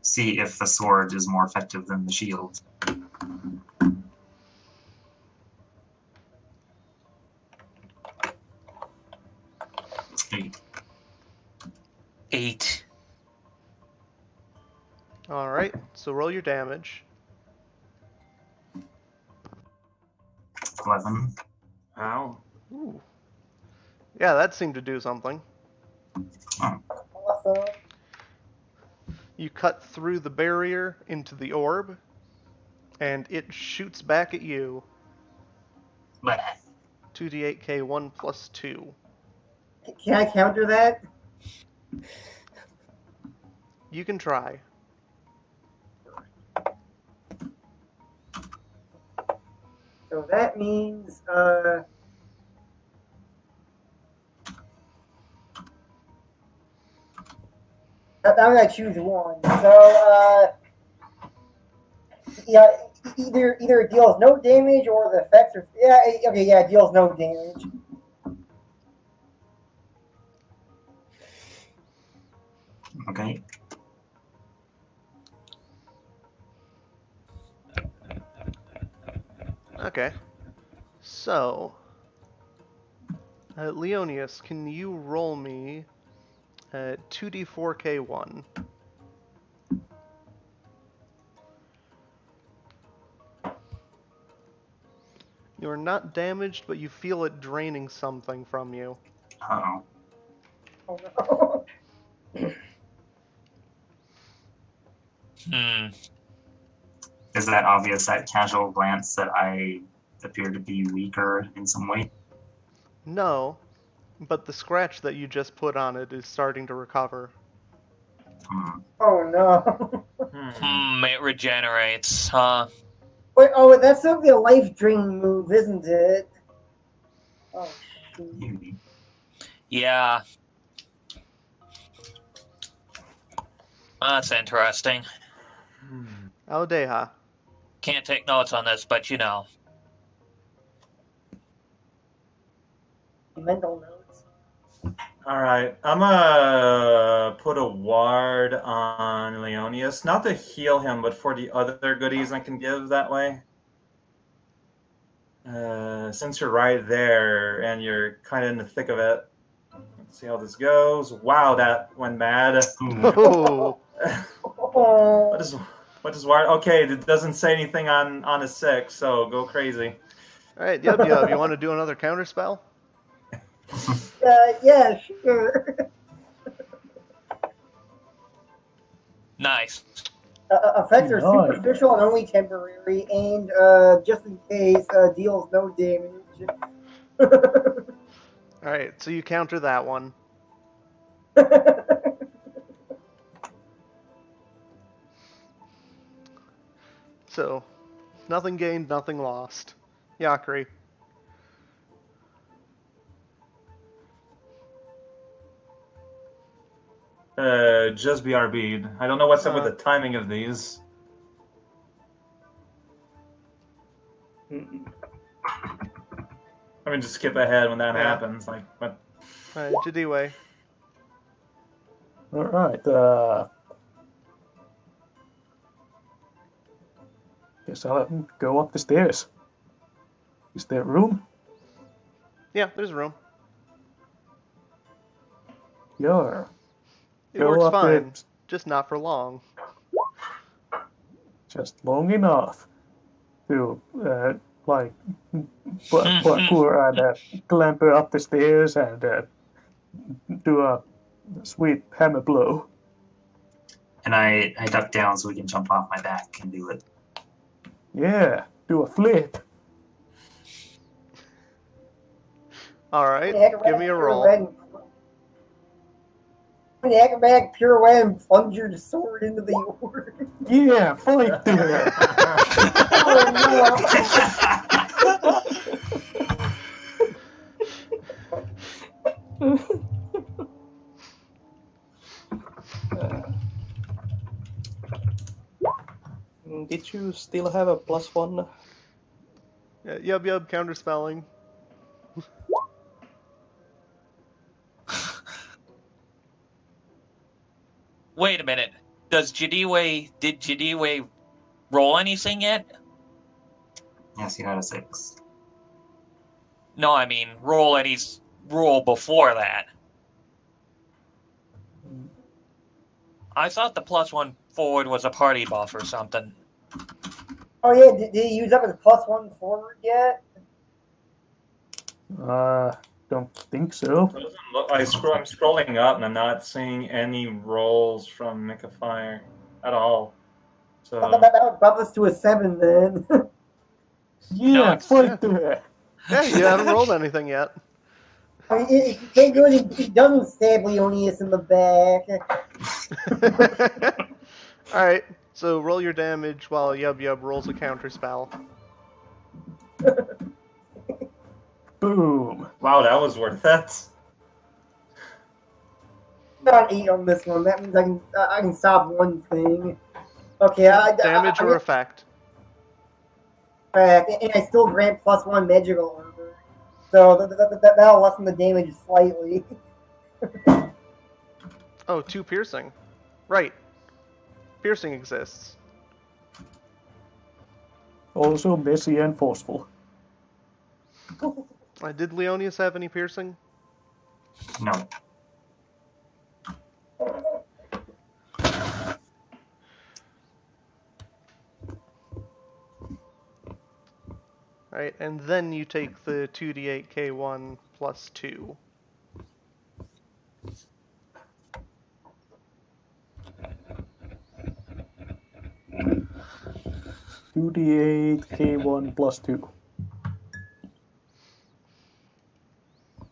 See if the sword is more effective than the shield. Eight. Alright, so roll your damage. 11. Wow. Ooh. Yeah, that seemed to do something. Awesome. You cut through the barrier into the orb, and it shoots back at you. Bleh. 2d8k 1 plus 2. Can I counter that? You can try. So that means I'm gonna choose one. So yeah, either it deals no damage or the effects are okay, yeah, it deals no damage. Okay. Okay. So, Leonius, can you roll me 2d4k1? You are not damaged, but you feel it draining something from you. Uh-oh. Oh no. Is that obvious at casual glance that I appear to be weaker in some way? No, but the scratch that you just put on it is starting to recover. Oh no. It regenerates, huh? Wait, oh, that's not the life draining move, isn't it? Oh shoot. Maybe. Yeah. That's interesting. Aldeha. Can't take notes on this, but you know. Mental notes. Alright, I'm gonna put a ward on Leonius. Not to heal him, but for the other goodies I can give that way. Since you're right there and you're kind of in the thick of it, let's see how this goes. Wow, that went bad. Oh, Oh. What is ward? Okay, it doesn't say anything on a 6, so go crazy. alright, Yub Yub, you want to do another counter spell? Yeah, sure. Nice. Effects are Nice. superficial and only temporary, and just in case, deals no damage. Alright, so you counter that one. So, nothing gained, nothing lost. Yakri. Just BRB'd. I don't know what's up with the timing of these. I mean, just skip ahead when that happens. Like, what? Alright, Jadiwe. Alright, guess I'll go up the stairs. Is there room? Yeah, there's room. Yeah. It Go works up there. fine, just not for long. Just long enough to, like, parkour and clamber up the stairs and do a sweet hammer blow. And I duck down so we can jump off my back and do it. Yeah, do a flip. Alright, give me a roll. The acrobatic pirouette and plunge your sword into the orb. Yeah, fight there. Did you still have a +1? Yeah, Yub Yub counterspelling. Wait a minute. Did Jadiwe roll anything yet? Yes, you had a 6. No, I mean roll before that. I thought the +1 forward was a party buff or something. Oh yeah, did he use up his +1 forward yet? Don't think so. It doesn't look, I'm scrolling up and I'm not seeing any rolls from Micafire at all. So That would bump us to a 7 then. Yeah, No, fight there. Yeah, you haven't rolled anything yet. I mean, thank goodness he doesn't stab Leonidas in the back. Alright, so roll your damage while Yub Yub rolls a counter spell. Boom. Wow, that was worth it. Got 8 on this one. That means I can stop one thing. Okay, Damage or effect? and I still grant +1 magical armor. So that'll lessen the damage slightly. Oh, 2 piercing. Right. Piercing exists. Also messy and forceful. Did Leonius have any piercing? No. Alright, and then you take the 2d8 K1 plus 2. Two D8 K1 plus 2.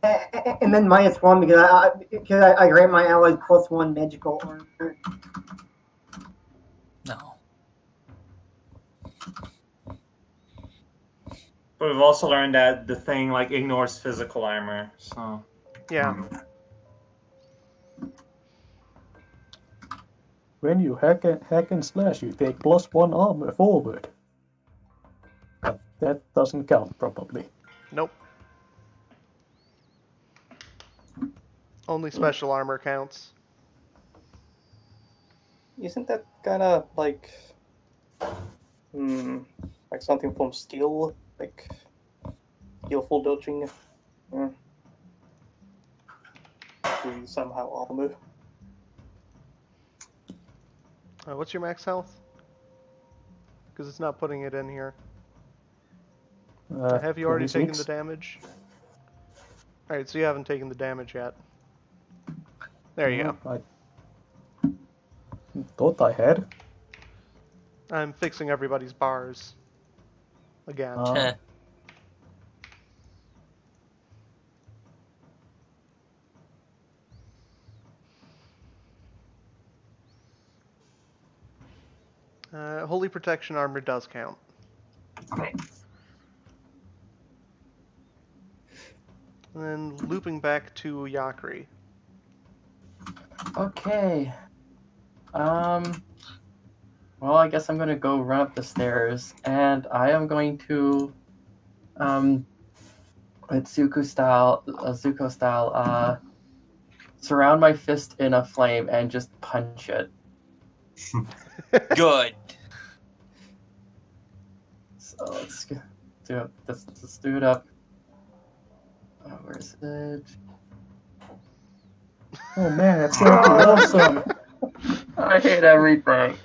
And then -1 because I grant my allies +1 magical armor. No. But we've also learned that the thing ignores physical armor, so Yeah. When you hack and slash, you take +1 armor forward. But that doesn't count, probably. Nope. Only special armor counts. Isn't that kind of like something from skill, like skillful dodging? We somehow armor. What's your max health? Because it's not putting it in here. Have you already 26. taken the damage? Alright, so you haven't taken the damage yet. There you go. I thought I had. I'm fixing everybody's bars. Again. Heh. Holy Protection armor does count. Okay. And then looping back to Yakri. Okay. Well, I guess I'm gonna go run up the stairs, and I am going to, Zuko style, surround my fist in a flame and just punch it. Good. So let's do it. Let's do it up. Where is it? Oh man, that's gonna be awesome. I hate everything.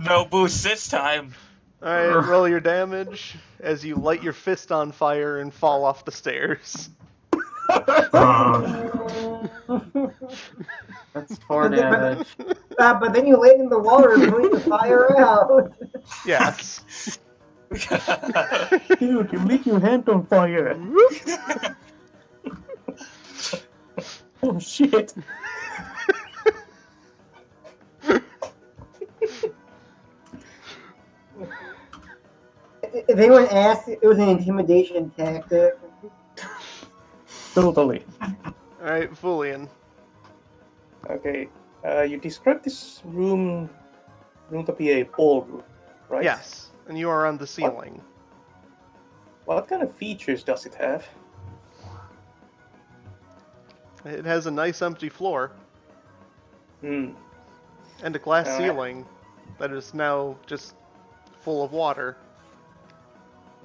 No boost this time. Alright, roll your damage as you light your fist on fire and fall off the stairs. That's 4 damage. But then you land in the water and bring the fire out. Yes. Dude, you lit your hand on fire. Oh shit. If anyone asked, it was an intimidation tactic. Totally. Alright, Fulian. Okay, you described this room to be a ballroom, right? Yes, and you are on the ceiling. What kind of features does it have? It has a nice empty floor Hmm. and a glass Alright. ceiling that is now just full of water.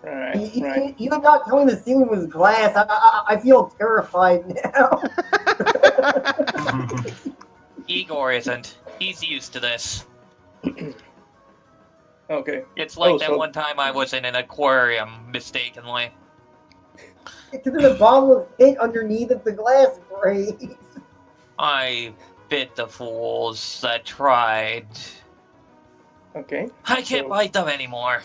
Right, You, right. you not telling the ceiling was glass. I feel terrified now. Igor isn't. He's used to this. Okay. It's like Oh, that so- one time I was in an aquarium mistakenly. Because the bomb was hit underneath of the glass breaks. I bit the fools that tried. Okay. I can't So- bite them anymore.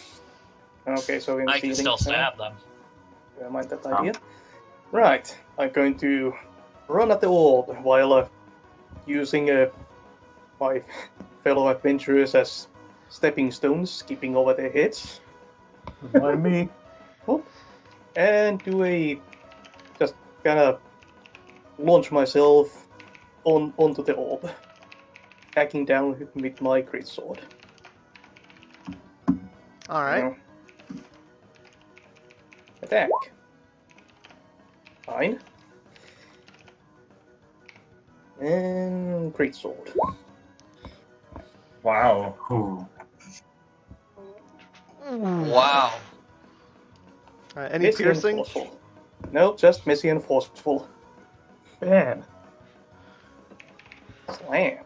Okay, so in I can ceiling, still stab them. I mind that idea. Right, I'm going to run at the orb while using my fellow adventurers as stepping stones, skipping over their heads. Remind me. Whoop. And just kind of launch myself onto the orb, hacking down with my great sword. All right. Now, attack. Fine. And great sword. Wow. Ooh. Wow. Any Messy and piercing? forceful. No, just messy and forceful. Man. Slam.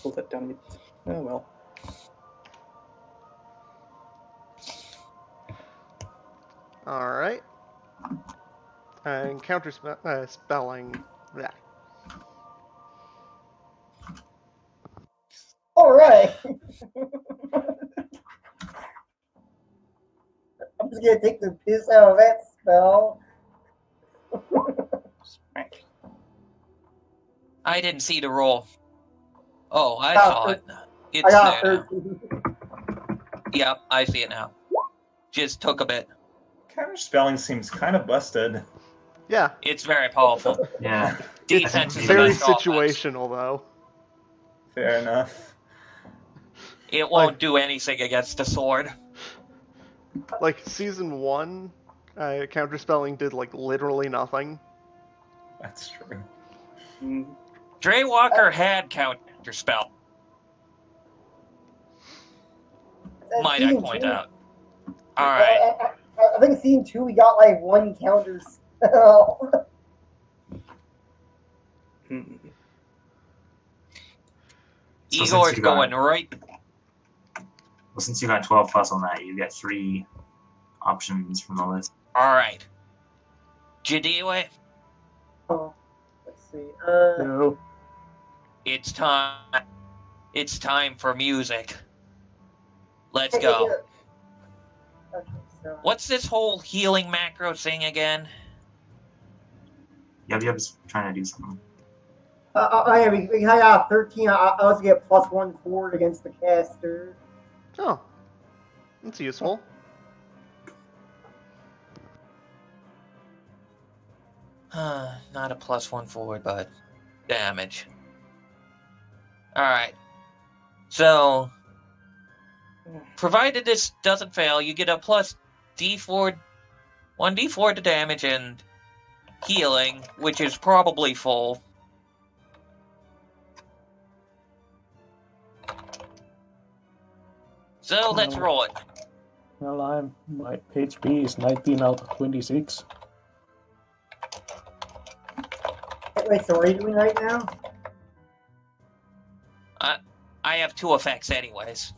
Pull that down a bit. Oh well. All right. And counter spelling that. All right. I'm just gonna take the piss out of that spell. Smack. I didn't see the roll. Oh, I Ah, saw it. I It's got there now. 13. Yep, I see it now. Just took a bit. Counterspelling seems kind of busted. Yeah. It's very powerful. Yeah. Defense is the Very best offense. situational, though. Fair enough. It won't do anything against the sword. Like, season 1, counterspelling did, like, literally nothing. That's true. Mm, Dre Walker had counterspell, might I Season point 2, out. Alright. I think season 2 we got like one counter spell. mm. So since Igor's you got- going right. Well, since you got 12 plus on that, you get 3 options from the list. Alright. Jadiwe, Oh, let's see. No. it's time. It's time for music. Let's yeah, go. yeah. Okay, so What's this whole healing macro thing again? Yub's trying to do something. yeah, we got 13. I also get +1 forward against the caster. Oh. That's useful. Not a +1 forward, but damage. Alright. So, provided this doesn't fail, you get a plus D4, 1d4 to damage and healing, which is probably full. So let's No. roll it. Well, my HP is 19 out of 26. Wait, so what are you doing right now? I have 2 effects anyways.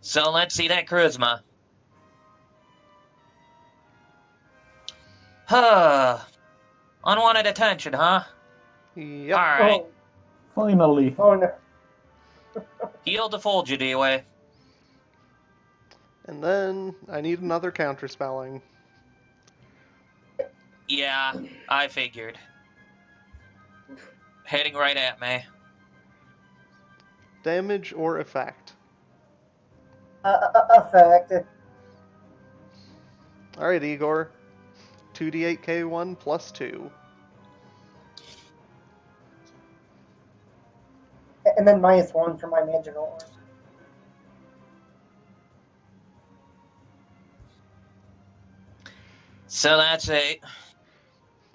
So let's see that charisma. Unwanted attention, huh? Yep. Alright. Finally. Oh no. Heal the full, Jadiwe. And then I need another counterspelling. Yeah, I figured. Heading right at me. Damage or effect. Effect. Alright, Igor. 2d8k1 plus 2. And then -1 for my magical arm. So that's 8.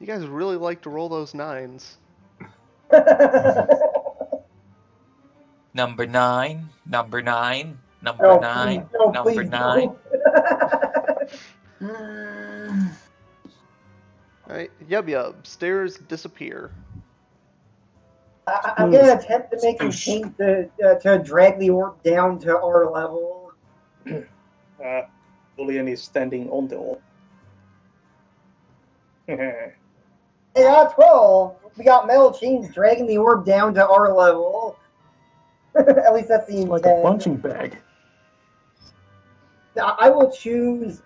You guys really like to roll those 9s. Number 9, number 9, number No, 9, please, no, number please, 9. no. Alright, Yub. Stairs disappear. I'm gonna attempt to make some change to drag the orb down to our level. Julian is standing on the orb. Hey, got 12. We got metal chains dragging the orb down to our level. At least that's the It's intent. like a punching bag. Now, I will choose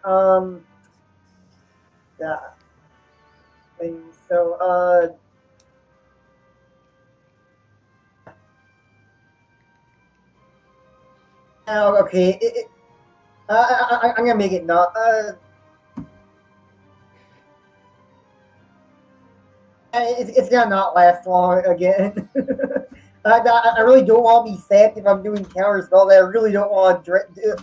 that thing. So oh, okay. I'm gonna make it not. It's gonna not last long again. I really don't want to be sacked if I'm doing counter spells. I really don't want to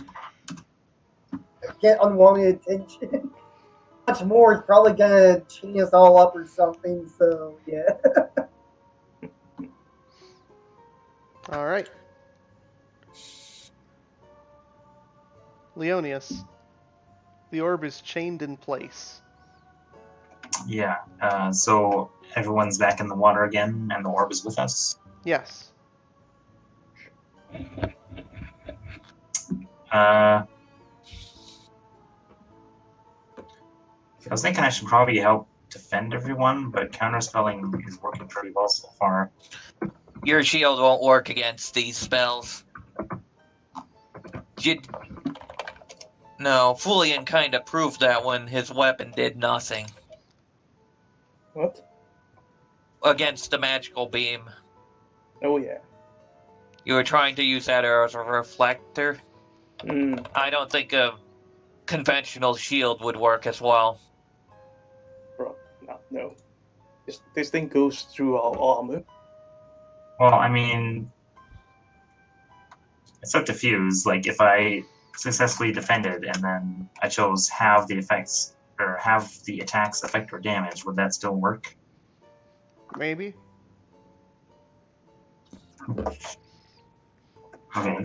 get unwanted attention. Much more is probably gonna chain us all up or something. So yeah. All right. Leonius, the orb is chained in place. Yeah. So everyone's back in the water again, and the orb is with us. Yes. I was thinking I should probably help defend everyone, but counterspelling is working pretty well so far. Your shield won't work against these spells. No, Fulian kind of proved that when his weapon did nothing. What? Against the magical beam. Oh yeah. You were trying to use that as a reflector. Mm. I don't think a conventional shield would work as well. Bro, no. This thing goes through our armor. Well, I mean, it's up to Fuse. Like, if I successfully defended and then I chose have the effects or have the attacks affect or damage, would that still work? Maybe. Okay.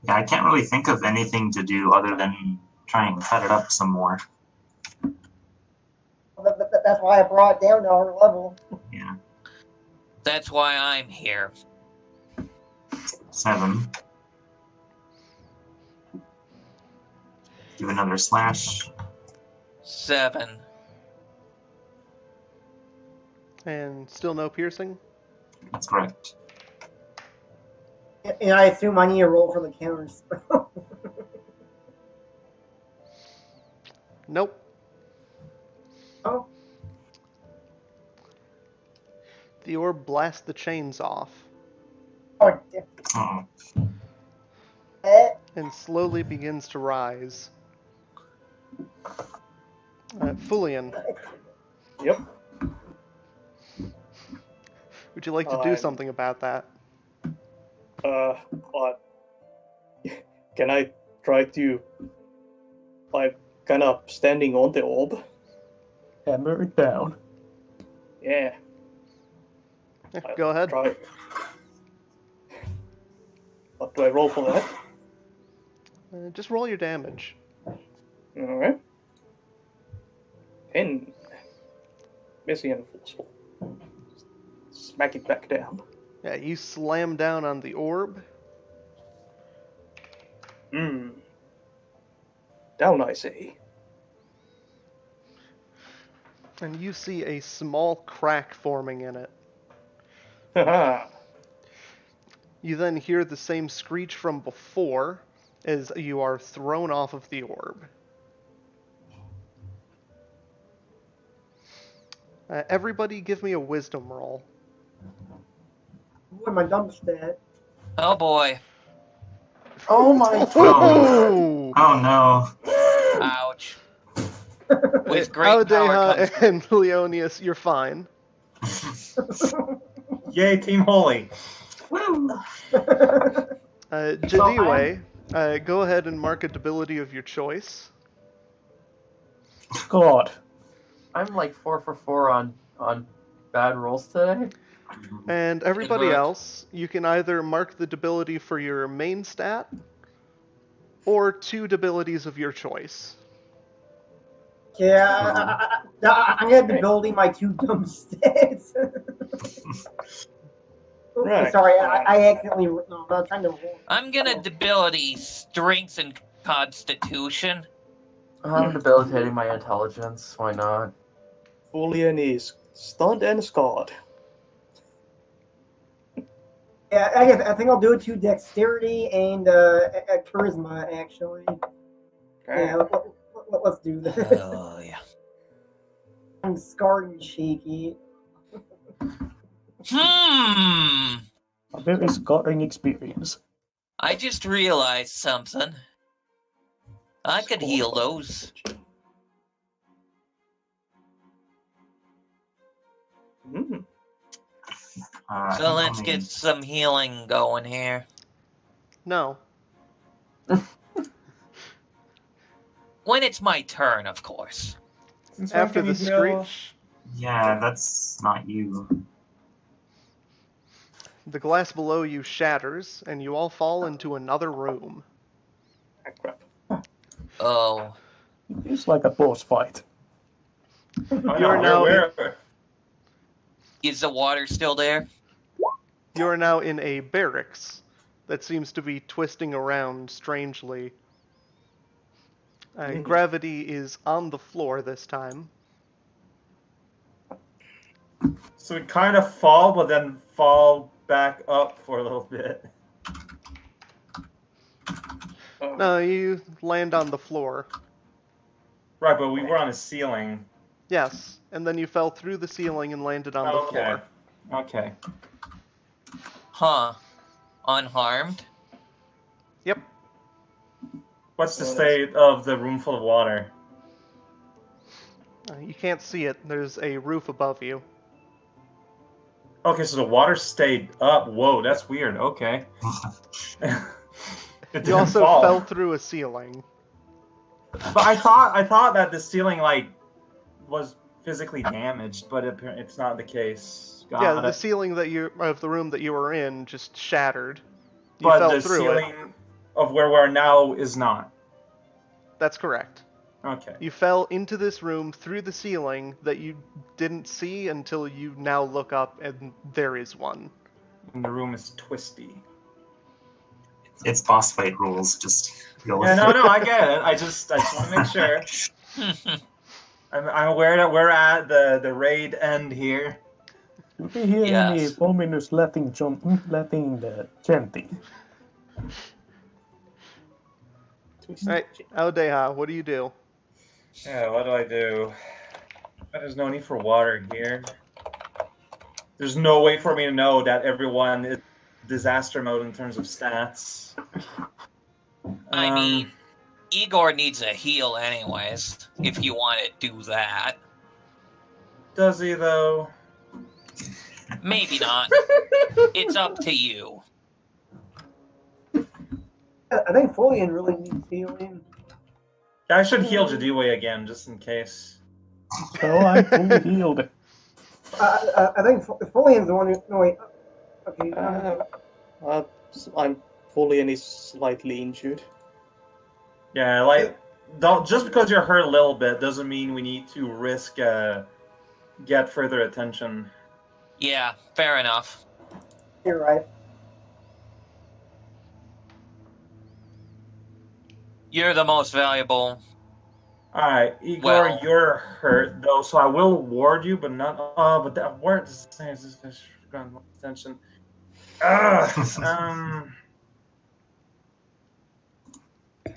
Yeah, I can't really think of anything to do other than try and cut it up some more. That's why I brought it down to our level. Yeah. That's why I'm here. 7. Do another slash. 7. And still no piercing? That's correct. And I assume I need a roll for the counter spell. Nope. Oh. The orb blasts the chains off Oh, damn. Uh-oh. and slowly begins to rise. Fulian, Yep. would you like to do something about that? What? Can I try to, like, kind of standing on the orb? Hammer it down. Yeah. Go ahead. Try. What do I roll for that? Just roll your damage. Alright. 10. Messy and forceful. Smack it back down. Yeah, you slam down on the orb. Down, I say. And you see a small crack forming in it. Haha. You then hear the same screech from before as you are thrown off of the orb. Everybody give me a wisdom roll. Boy, my dumb stat. Oh boy. Oh my Oh! Oh no. Ouch. With great power Audeha comes... and Leonius, you're fine. Yay, Team Holy. Jadiwe, go ahead and mark a debility of your choice. God. I'm like 4 for 4 on bad rolls today. And everybody Good luck. else, you can either mark the debility for your main stat, or 2 debilities of your choice. Yeah, I'm gonna be building my 2 dumb stats. Right. Sorry, I accidentally. No, I'm trying to roll. I'm gonna debility strength and constitution. I'm debilitating my intelligence. Why not? Fulian is stunned and scarred. Yeah, I think I'll do it to dexterity and charisma, actually. Yeah, let's do that. Oh, yeah. I'm scarred and shaky. A very scarring experience. I just realized something. I could heal those. Mm. So let's get some healing going here. No. When it's my turn, of course. After the screech, Yeah, that's not you. the glass below you shatters, and you all fall into another room. Ah, crap. Oh. It's like a boss fight. You're now Is the water still there? You are now in a barracks that seems to be twisting around strangely. Gravity is on the floor this time. So we kind of fall, but then fall back up for a little bit. No, you land on the floor. Right, but we were on a ceiling. Yes, and then you fell through the ceiling and landed on the floor. Okay. Huh. Unharmed? Yep. What's the state of the room full of water? You can't see it. There's a roof above you. Okay, so the water stayed up. Whoa, that's weird. Okay. It You also fall. fell through a ceiling. But I thought that the ceiling was physically damaged, but it's not the case. Yeah, the ceiling of the room that you were in just shattered. You but fell the through ceiling it. of where we're now is not. That's correct. Okay. You fell into this room through the ceiling that you didn't see until you now look up and there is one. And the room is twisty. It's boss fight rules. Just go with Yeah, it. no, I get it. I just want to make sure. I'm aware that we're at the raid end here. Do we hear any Yes. ominous Latin chanting? Alright, Aldeha, what do you do? Yeah, what do I do? There's no need for water here. There's no way for me to know that everyone is disaster mode in terms of stats. I mean, Igor needs a heal anyways, if you want to do that. Does he, though? Maybe not. It's up to you. I think Fulian really needs healing. Yeah, I should heal Jadue again, just in case. So I'm fully healed. I think Fulian's the one who. No, wait. Okay. I'm Fulian is slightly injured. Yeah, just because you're hurt a little bit doesn't mean we need to risk get further attention. Yeah, fair enough. You're right. You're the most valuable. Alright, Igor, Well- you're hurt though, so I will ward you, but not. But that ward is this gone attention.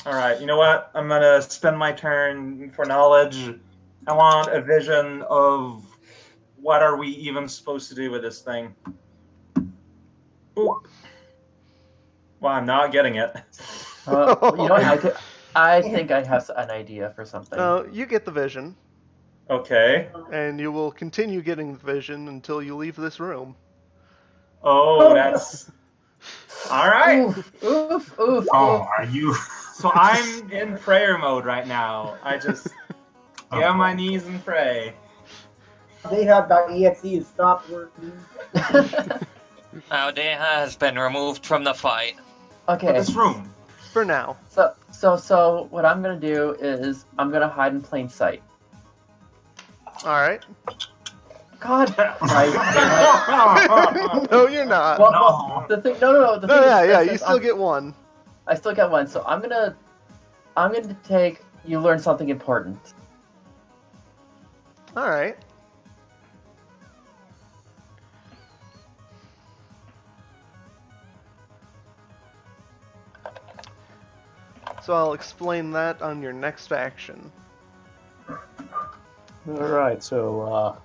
Alright, you know what? I'm gonna spend my turn for knowledge. I want a vision of what are we even supposed to do with this thing. Oop. Well, I'm not getting it. You know what? I think I have an idea for something. You get the vision, Okay. and you will continue getting the vision until you leave this room. Oh, that's... Alright. Oof. Oh, are you? So I'm in prayer mode right now. I just get on my knees and pray. Dayhub.exe has stopped working. Aldeha has been removed from the fight. Okay. This room. For now. So what I'm gonna do is I'm gonna hide in plain sight. Alright. God. Right. No, you're not. Well, the thing. No. The thing Yeah, is, you still get one. I still get one. So I'm gonna take. You learn something important. All right. So I'll explain that on your next action. Alright, so,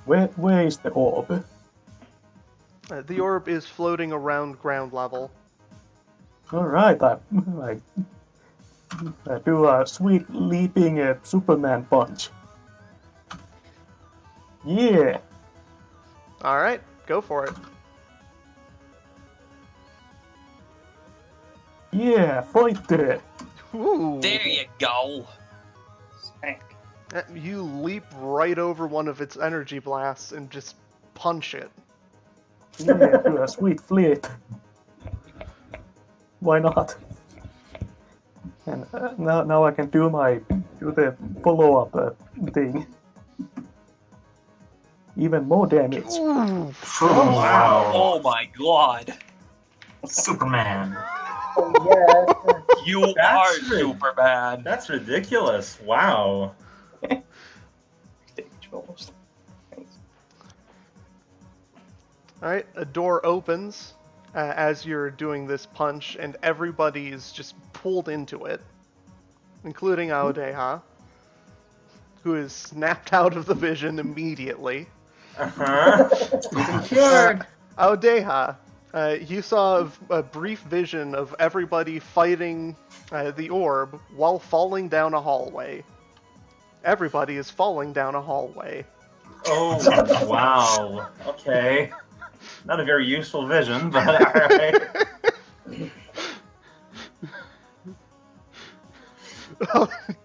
where is the orb? The orb is floating around ground level. Alright, I do a sweet leaping Superman punch. Yeah! All right, go for it. Yeah, fight there! Ooh. There you go. Smack. You leap right over one of its energy blasts and just punch it. Yeah, do a sweet flip. Why not? And now I can do the follow-up thing. Even more damage. Ooh. Wow. Oh my god. Superman. Oh yeah. You are That's Superman. That's ridiculous. Wow. Damage almost. Thanks. Alright, a door opens as you're doing this punch, and everybody is just pulled into it, including Aodeha, who is snapped out of the vision immediately. Uh-huh. Aodeha, you saw a brief vision of everybody fighting the orb while falling down a hallway. Everybody is falling down a hallway. Oh, wow. Okay. Not a very useful vision, but alright.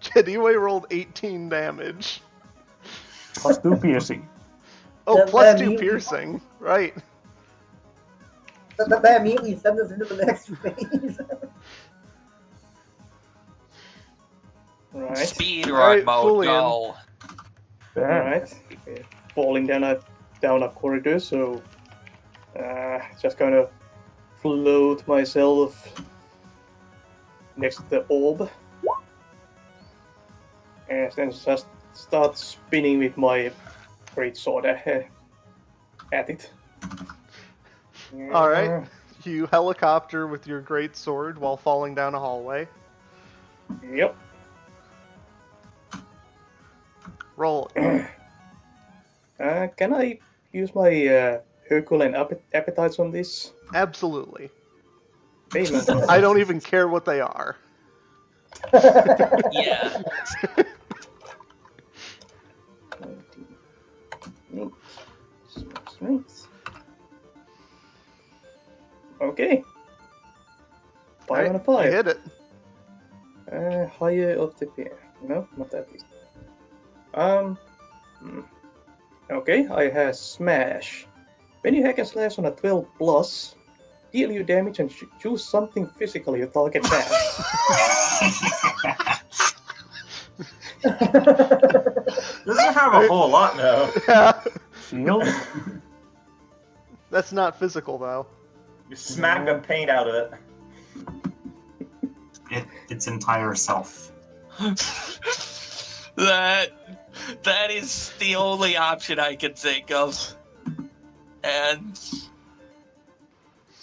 Jediwe rolled 18 damage. Plus 2 piercing. Oh, That- plus that 2 means- piercing. Right. That immediately sends us into the next phase. Right. Speed Alright, run mode, Fulian. go. Bam. Alright. We're falling down a corridor, so just kind of float myself next to the orb. And then just start spinning with my great sword at it. Alright. You helicopter with your great sword while falling down a hallway. Yep. Roll. Can I use my Herculean appetites on this? Absolutely. Payment. I don't even care what they are. Yeah. Strength. Okay. 5 out of You 5. hit it. Higher of the pair. No, not that least. Okay, I have Smash. When you hack and slash on a 12 plus, deal you damage and choose something physical your target has. Doesn't have a whole lot, though. Yeah. Shield? That's not physical, though. You smack the paint out of it. Its entire self. That is the only option I can think of. And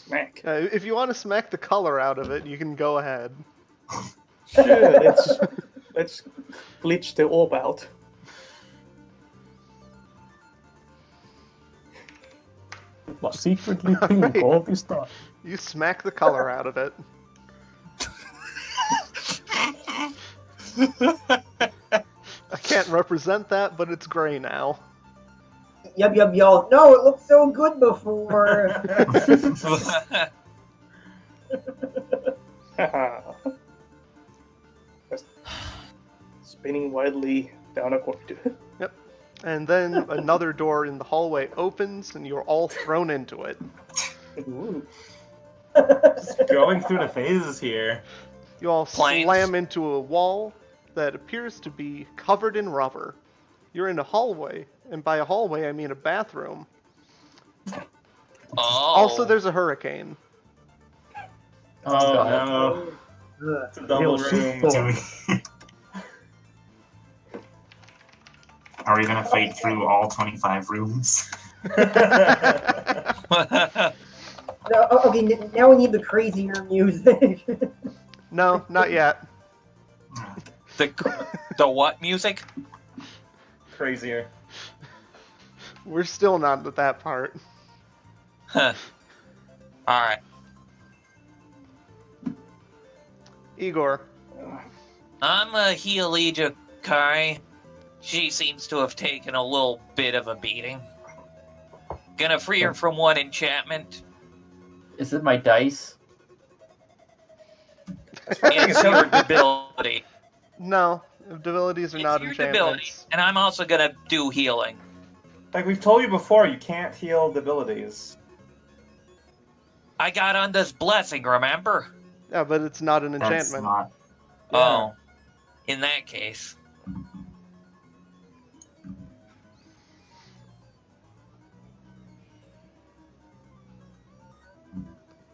Smack. If you want to smack the color out of it, you can go ahead. Sure, let's glitch the orb out. It was secretly pink all this time. You smack the color out of it. I can't represent that, but it's gray now. Yup, y'all. No, it looked so good before. Just spinning wildly down a corridor. And then another door in the hallway opens, and you're all thrown into it. Ooh. Just going through the phases here. You all Planks. slam into a wall that appears to be covered in rubber. You're in a hallway, and by a hallway I mean a bathroom. Oh. Also, there's a hurricane. Oh, God. no. Ugh. It's a double Real room. shitstorm. Are we gonna fight through all 25 rooms? No, okay, now we need the crazier music. No, not yet. The what music? Crazier. We're still not at that part. Huh. Alright. Igor. I'm a Healija Kai. She seems to have taken a little bit of a beating. Gonna free her from one enchantment. Is it my dice? It's your ability. No, abilities are It's not your enchantments. ability. And I'm also gonna do healing. Like we've told you before, you can't heal the abilities. I got Unda's blessing, remember? Yeah, but it's not an That's enchantment. not. Oh. In that case.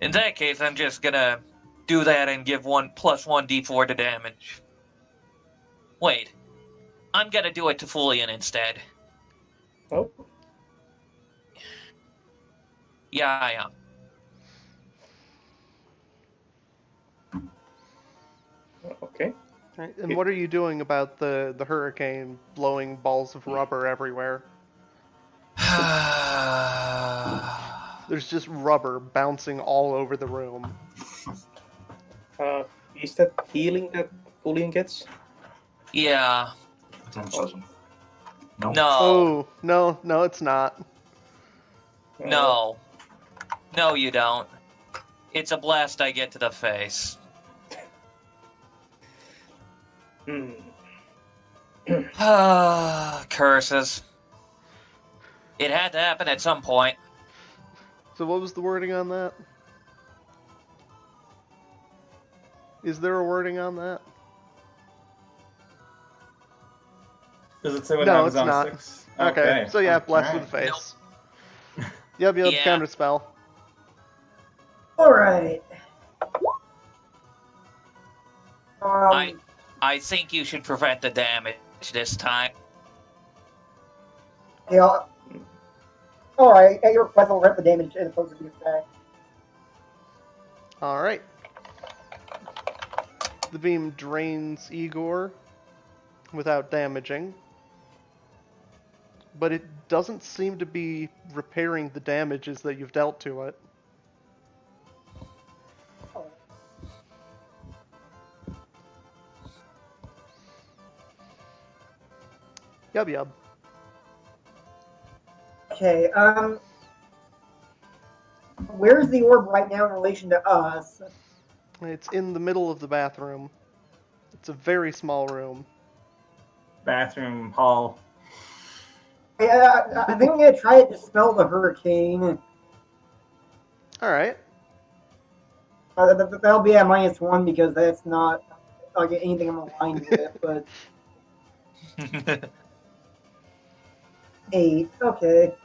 In that case, I'm just gonna do that and give one plus 1d4 to damage. Wait. I'm gonna do it to Fulian instead. Oh, Yeah, I am. okay. Right, and what are you doing about the hurricane blowing balls of rubber everywhere? There's just rubber bouncing all over the room. Is that healing that Fulian gets? Yeah. Potentially. Nope. No. Oh, no, it's not. No. No, you don't. It's a blast I get to the face. Hmm. Curses. It had to happen at some point. So what was the wording on that? Is there a wording on that? Does it say what No, happens it's on not. 6? Okay, so yeah, blast to the Alright. face. Yep, Yeah. counter spell. Alright. Um, I think you should prevent the damage this time. yeah. Alright, at your request, I'll rep the damage as opposed to the attack. Alright. The beam drains Igor without damaging. But it doesn't seem to be repairing the damages that you've dealt to it. Yub. Okay, where's the orb right now in relation to us? It's in the middle of the bathroom. It's a very small room. Bathroom, hall. I think I'm gonna try to dispel the hurricane. Alright. That'll be at -1 because that's not like anything I'm aligned with, but 8. Okay.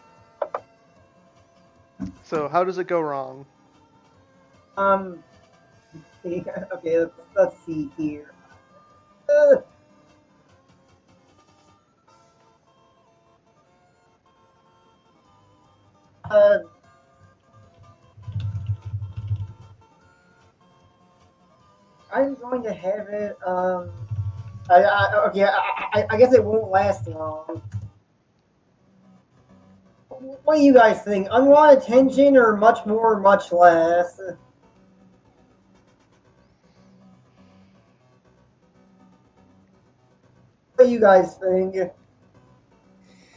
So how does it go wrong? Okay, let's see here. I'm going to have it. I guess it won't last long. What do you guys think? Unwanted attention or much more, much less? What do you guys think?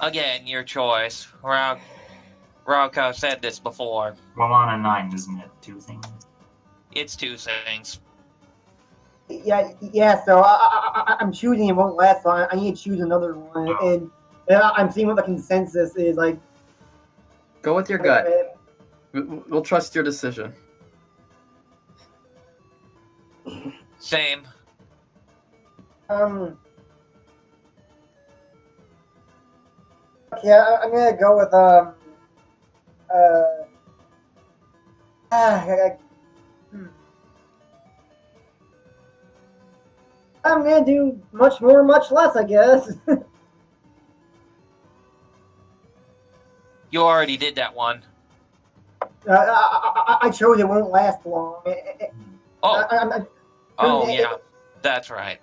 Again, your choice. Raocow said this before. Well, on a 9, isn't it? 2 things. It's 2 things. Yeah. So I'm choosing it won't last long. I need to choose another one, and I'm seeing what the consensus is. Like, Go with your gut. We'll trust your decision. Same. Yeah, I'm gonna go with I'm gonna do much more, much less, I guess. You already did that one. I chose it won't last long. Oh, yeah. That's right.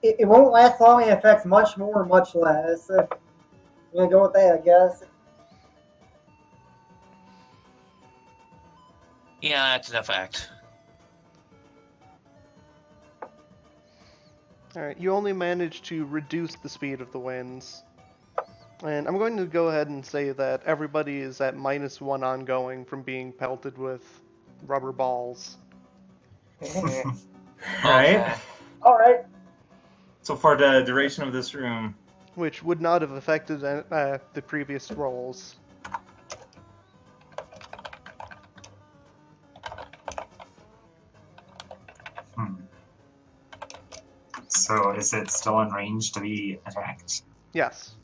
It won't last long and affects much more, much less. I'm gonna go with that, I guess. Yeah, that's an effect. Alright, you only managed to reduce the speed of the winds. And I'm going to go ahead and say that everybody is at -1 ongoing from being pelted with rubber balls. Right? Alright. So for the duration of this room. Which would not have affected the previous rolls. So is it still in range to be attacked? Yes.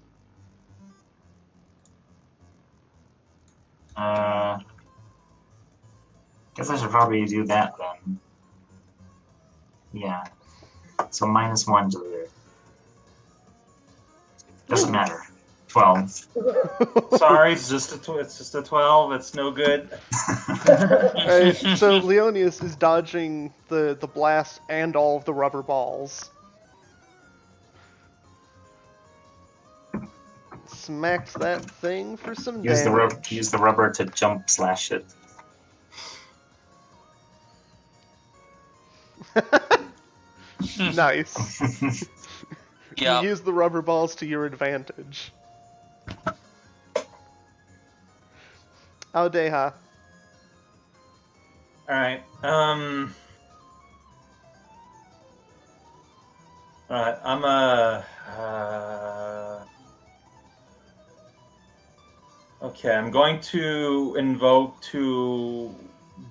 Guess I should probably do that then. Yeah. So -1 to the... Doesn't matter. 12. Sorry, it's just a 12. It's no good. Alright, so Leonius is dodging the blast and all of the rubber balls. Smacks that thing for some damage. Use the rubber to jump slash it. Nice. Yeah. You use the rubber balls to your advantage. Audeha. Alright, Alright, I'm okay, I'm going to invoke to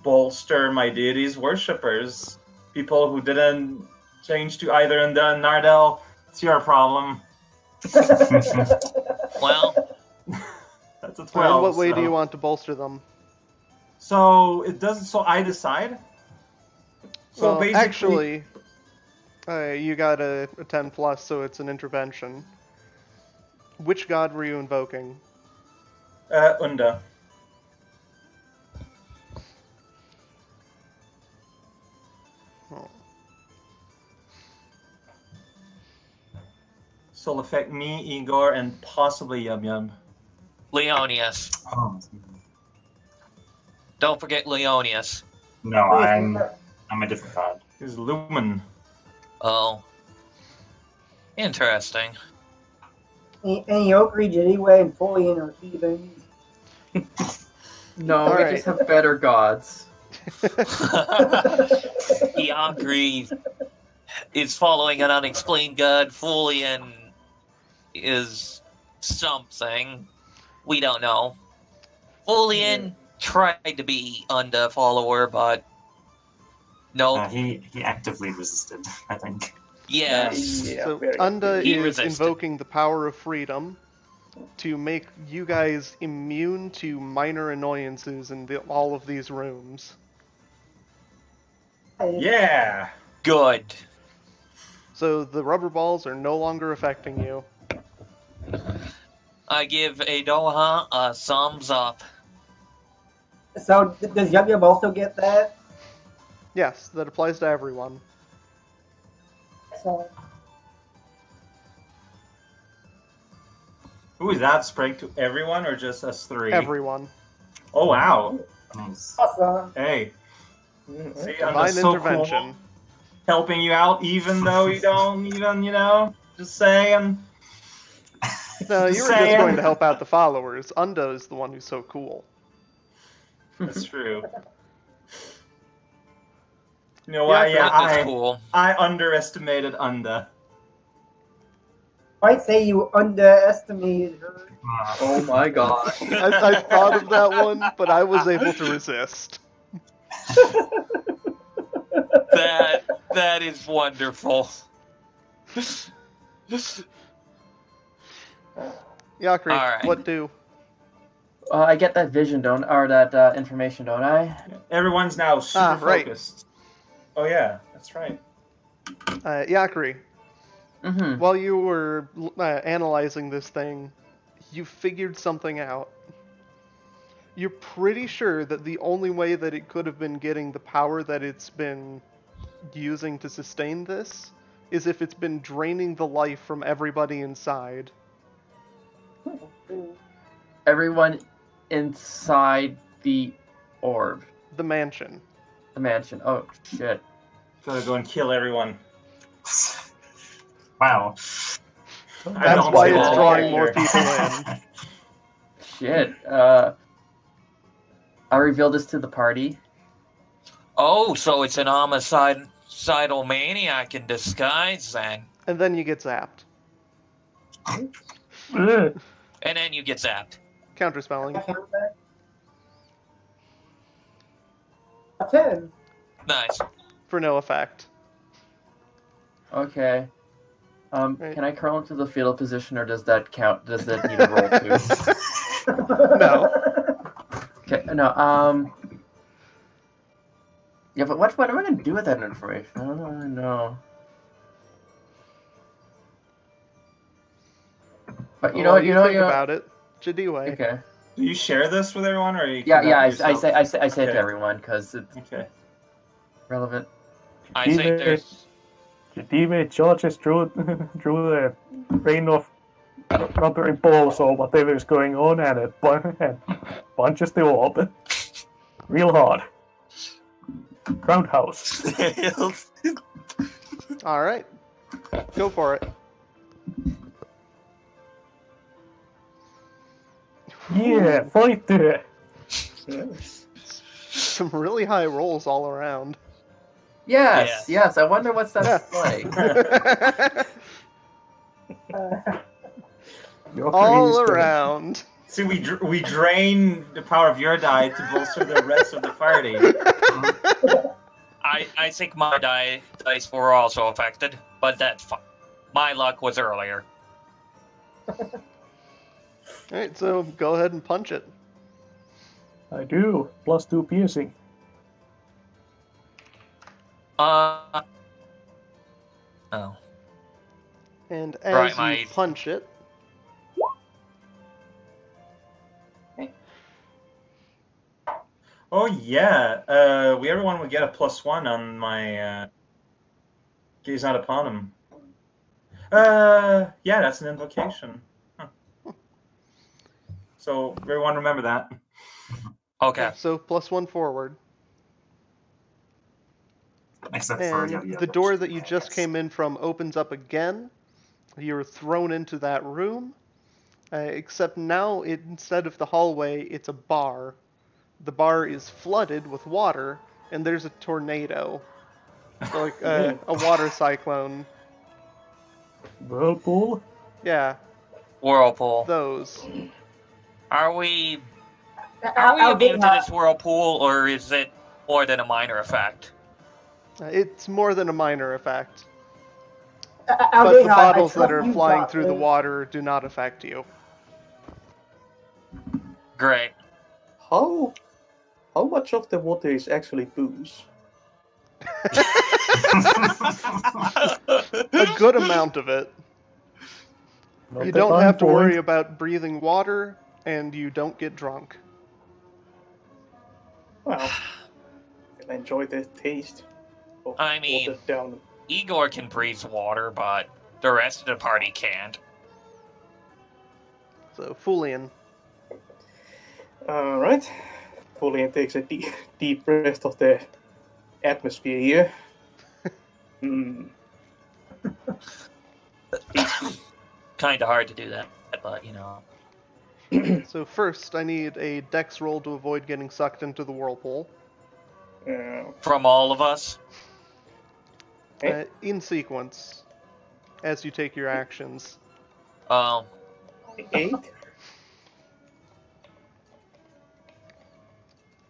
bolster my deity's worshippers. People who didn't change to either in the Nardel, it's your problem. Well, that's a 12. In what way so. do you want to bolster them? So it doesn't. So I decide. So Well, basically, actually, you got a 10 plus, so it's an intervention. Which god were you invoking? Unda. Oh. So it'll affect me, Igor, and possibly Yum Yum. Leonius. Oh. Don't forget Leonius. No, I'm a different god. He's Lumen. Oh. Interesting. Any oak region anyway, and fully in our heathens. No, we Alright. just have better gods. Iagri is following an unexplained god. Fulian is something. We don't know. Fulian tried to be Unda follower, but no. He actively resisted, I think. Yes. Yeah, So very Unda He is resisted. invoking the power of freedom to make you guys immune to minor annoyances in all of these rooms. Yeah. Good. So the rubber balls are no longer affecting you. I give Adoha a thumbs up. So does Yum Yum also get that? Yes, that applies to everyone. Excellent. Who is that? Spraying to everyone or just us three? Everyone. Oh wow. Nice. Awesome. Hey. Mhm. See, Divine I'm so intervention. cool. Helping you out, even though you don't even, just saying. No, Just you were just saying. going to help out the followers. Unda is the one who's so cool. That's true. You know Yeah, what? Yeah, That's cool. I underestimated Unda. Might say you underestimated her. Oh my god. I thought of that one, but I was able to resist. That is wonderful. Yakri, Alright. what do? I get that vision, or that information, don't I? Everyone's now super right. focused. Oh yeah, that's right. Yakri, Mm-hmm. while you were analyzing this thing, you figured something out. You're pretty sure that the only way that it could have been getting the power that it's been using to sustain this is if it's been draining the life from everybody inside. Everyone inside the orb. The mansion. The mansion. Oh, shit. Gotta go and kill everyone. Wow. I That's don't why see it's that drawing more either. people in. Shit. I reveal this to the party. Oh, so it's an homicidal maniac in disguise, then. And then you get zapped. Ugh. And then you get zapped. Counterspelling. A 10. Nice. For no effect. Okay. Right. Can I curl into the fetal position, or does that count? Does that need a roll too? No. Okay. No. Yeah, but what am I gonna do with that information? I don't really know. But you know Well, what? You know. think about it. Jadiwe. Okay. Do you share this with everyone, or are you Yeah. keep Yeah. that I to say yourself? it to Okay. everyone because it's Okay. relevant. I think there's... The teammate charges through the rain of rubber balls or whatever is going on and punches the orb. Real hard. Roundhouse. Alright. Go for it. Yeah, fight there. Some really high rolls all around. Yes. Yes. Yes. I wonder what's that like. Your all priest, around. See, we drain the power of your die to bolster the rest of the party. I think my dice were also affected, but that's fine. My luck was earlier. Alright, so go ahead and punch it. I do. +2 piercing. Oh. And as Right, you my- punch it, Oh yeah, everyone would get a +1 on my gaze out upon him. Yeah, that's an invocation. Huh. So everyone remember that. Okay. so +1 forward. Except for And Yo-Yo. the door that you just came in from opens up again. You're thrown into that room. Except now, instead of the hallway, it's a bar. The bar is flooded with water, and there's a tornado. So like a water cyclone. Whirlpool? Yeah, Whirlpool. those. Are we immune to this whirlpool, or is it more than a minor effect? It's more than a minor effect. But the bottles that are flying through the water do not affect you. Great. How much of the water is actually booze? A good amount of it. Not You the don't fun have to worry point. about breathing water, and you don't get drunk. Well, I enjoy the taste of I mean- watered down. Igor can breathe water, but the rest of the party can't. So, Fulian. Alright. Fulian takes a deep breath of the atmosphere here. Kind of hard to do that, but you know. So first, I need a dex roll to avoid getting sucked into the whirlpool. From all of us. In sequence, as you take your actions. 8?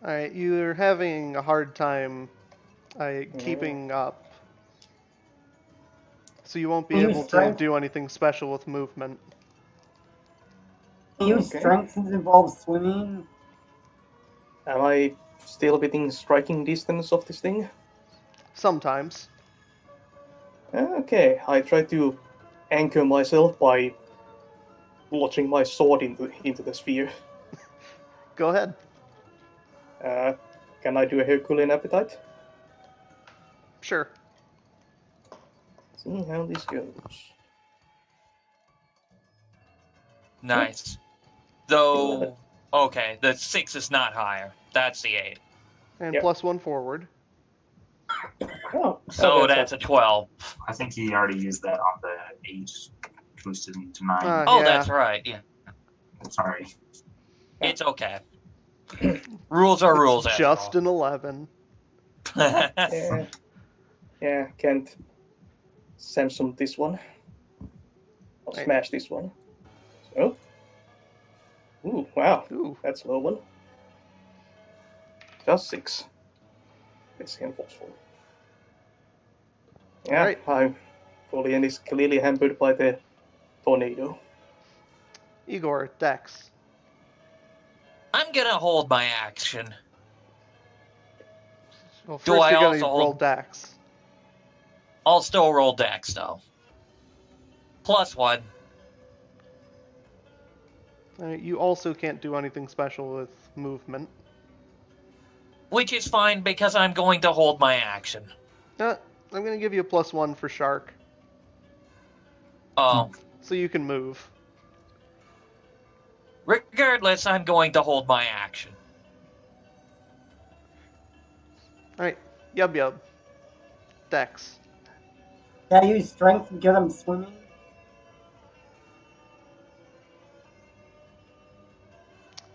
Alright, you're having a hard time keeping up. So you won't be Use able to strength. do anything special with movement. Use Okay. strength since it involves swimming. Am I still within striking distance of this thing? Sometimes. Okay, I try to anchor myself by lodging my sword into the sphere. Go ahead. Can I do a Herculean appetite? Sure. See how this goes. Nice. 11. Though, okay, the 6 is not higher. That's the 8. And Yep. +1 forward. Oh, So that's a 12. I think he already used that on the 8, boosted him to 9. Oh, Yeah. that's right. Yeah, Sorry. it's okay. Rules are rules. It's After just all. an 11. Yeah, can't Samsung this one. I'll Right. smash this one. So. Ooh, wow. Ooh. That's a low one. Just 6. This and forceful. Yeah, Alright. I'm fully and is clearly hampered by the tornado. Igor, Dex. I'm gonna hold my action. Well, first Do I you're gonna also roll hold- Dex. I'll still roll Dex though. +1. You also can't do anything special with movement. Which is fine because I'm going to hold my action. I'm gonna give you a +1 for Shark, Oh. so you can move. Regardless, I'm going to hold my action. Alright, Yub. Dex. Can I use strength because I'm swimming?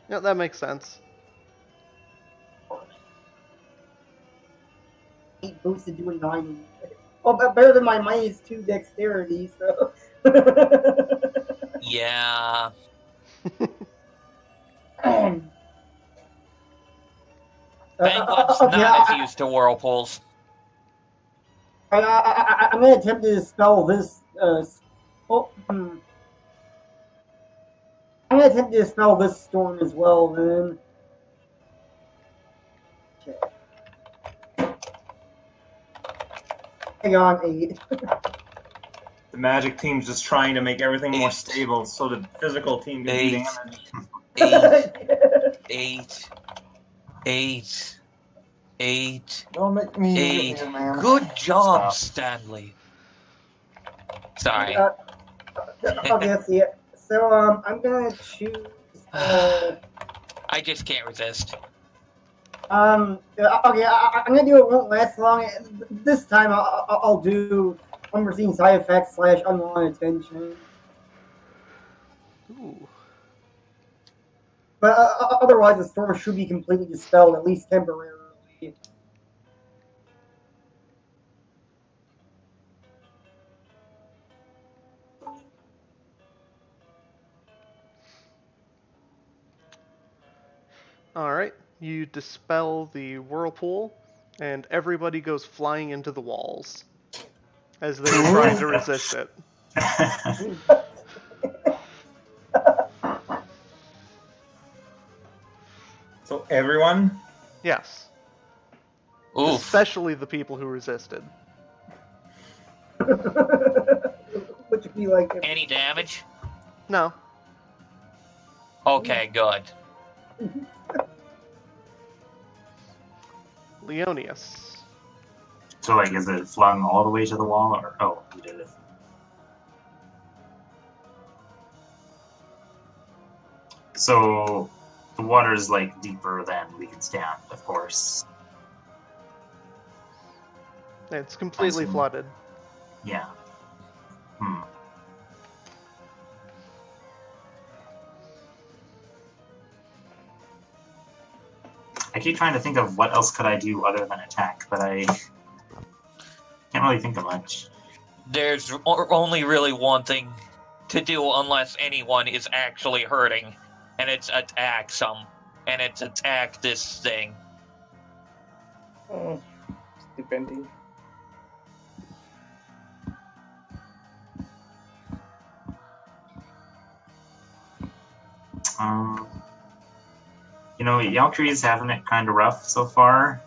Yeah, that makes sense. 8 boosted to a 9. Oh, but better than my -2 dexterity, so. Yeah. Banquet's Okay, not as used to whirlpools. I'm going to attempt to dispel this. I'm going to attempt to dispel this storm as well, then. Okay. Hang on, 8. The magic team's just trying to make everything more 8. stable so the physical team can do 8. damage. 8. 8. 8. Don't make me 8. here, man. Good job, Stop. Stanley. Sorry. Okay, let's see it. So, I'm going to choose. I just can't resist. Okay, I'm gonna do it. Won't last long. This time, I'll do unforeseen side effects / unwanted attention. Ooh. But otherwise, the storm should be completely dispelled, at least temporarily. Alright, you dispel the whirlpool, and everybody goes flying into the walls as they try to resist it. So everyone? Yes. Oof. Especially the people who resisted. Which would be like. Any damage? No. Okay, good. Leonius. So, like, is it flung all the way to the wall, or you did it? So, the water is like deeper than we can stand, of course. It's completely Awesome. flooded. Yeah. I keep trying to think of what else could I do other than attack, but I can't really think of much. There's only really one thing to do unless anyone is actually hurting, and it's attack and it's attack this thing. Depending. Yalkiri's having it kind of rough so far.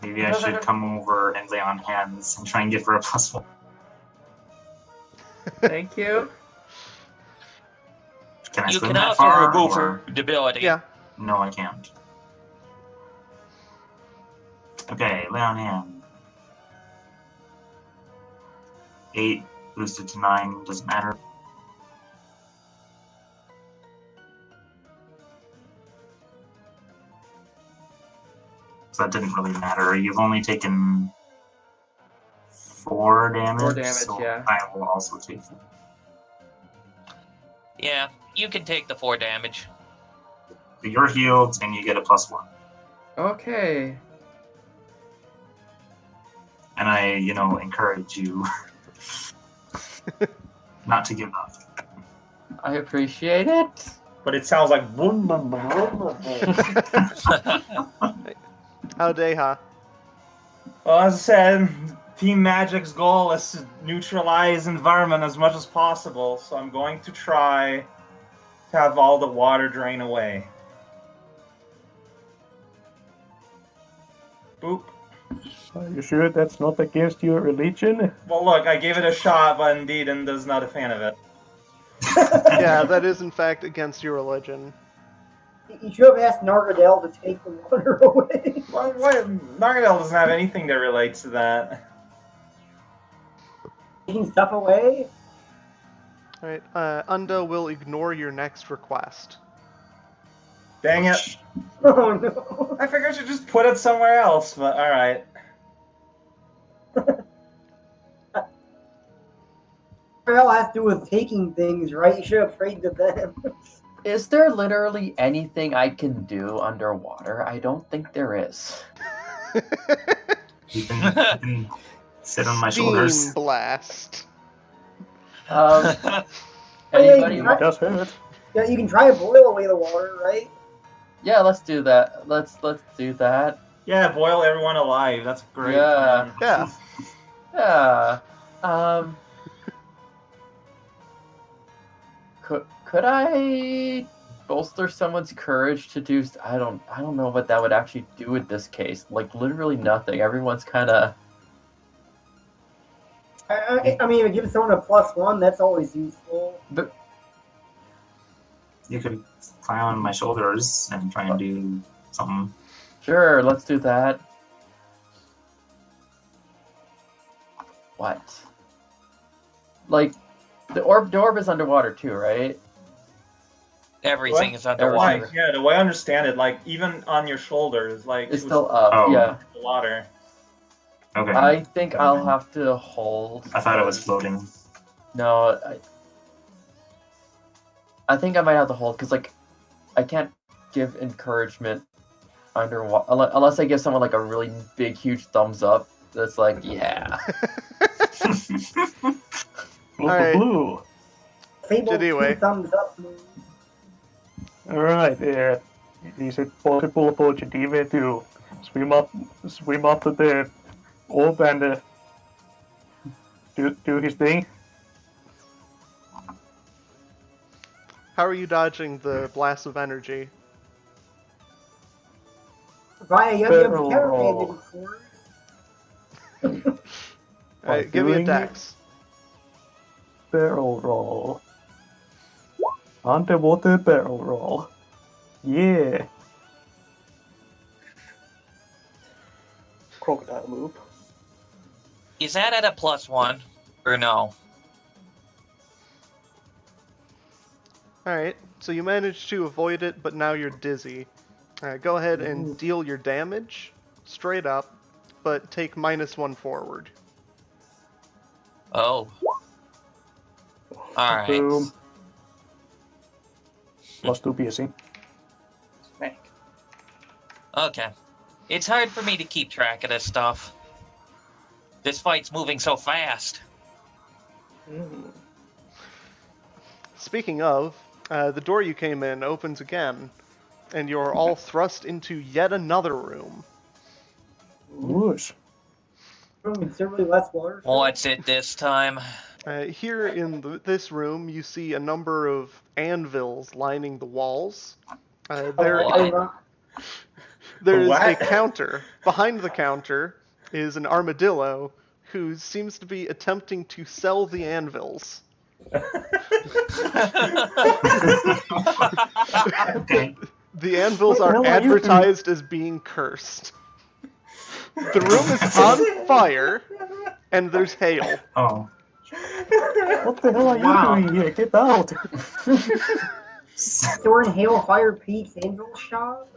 Maybe I should come over and lay on hands and try and give her a +1. Thank you. Can I You swim can that also far? remove or- her ability. Yeah. No, I can't. Okay, lay on hand. 8 boosted to 9, doesn't matter. So that didn't really matter. You've only taken 4 damage. 4 damage, so yeah. I will also take 4. Yeah, you can take the 4 damage. So you're healed and you get a +1. Okay. And I, encourage you not to give up. I appreciate it. But it sounds like. How Deha? Well, as I said, Team Magic's goal is to neutralize environment as much as possible, so I'm going to try to have all the water drain away. Boop. Are you sure that's not against your religion? Well, look, I gave it a shot, but indeed, and is not a fan of it. Yeah, that is in fact against your religion. You should have asked Nargadel to take the water away. What? Nargadel doesn't have anything that relates to that. Taking stuff away? Alright, Undo will ignore your next request. Dang it. Oh no. I figured I should just put it somewhere else, but alright. It all has to do with taking things, right? You should have prayed to them. Is there literally anything I can do underwater? I don't think there is. You can sit on my Steam shoulders. blast. Anybody? Hey, It does hurt. Yeah, you can try to boil away the water, right? Yeah, let's do that. Let's do that. Yeah, boil everyone alive. That's great. Yeah. Man. Yeah. Yeah. Could I bolster someone's courage to do? I don't know what that would actually do in this case. Like literally nothing. Everyone's kind of. I mean, if you give someone a +1, that's always useful. But You could climb on my shoulders and try and do something. sure, let's do that. What? Like, the orb is underwater too, right? Everything What? is underwater. Like, yeah, the way I understand it, like, even on your shoulders, like, It's it still was up. Oh. Yeah. the water. Okay. I think I'll have to hold. I thought it was floating. No, I think I might have to hold because like I can't give encouragement underwater unless I give someone like a really big, huge thumbs up. That's like, yeah. Blue, Alright. blue. Fable Anyway. 2 thumbs up. Alright, is it possible for Jedive to swim up to the orb and do his thing? How are you dodging the blast of energy? Via Barrel Yum roll. before. Alright, give me a doing dex. Barrel roll. Underwater barrel roll. Yeah. Crocodile move. Is that at a +1 or no? Alright, so you managed to avoid it, but now you're dizzy. Alright, go ahead and deal your damage straight up, but take -1 forward. Oh. Alright. Boom. +2 piercing. Smack. Okay. It's hard for me to keep track of this stuff. This fight's moving so fast. Speaking of, the door you came in opens again, and you're all thrust into yet another room. Whoosh. Considerably less water. What's it this time? Here in this room, you see a number of anvils lining the walls. There is a What? counter. Behind the counter is an armadillo who seems to be attempting to sell the anvils. Okay. The anvils What the are hell are you advertised as being cursed. The room is on fire, and there's hail. Oh. What the hell are Wow. you doing here? Get out! So we're in Hail Fire Pete's Anvil shop?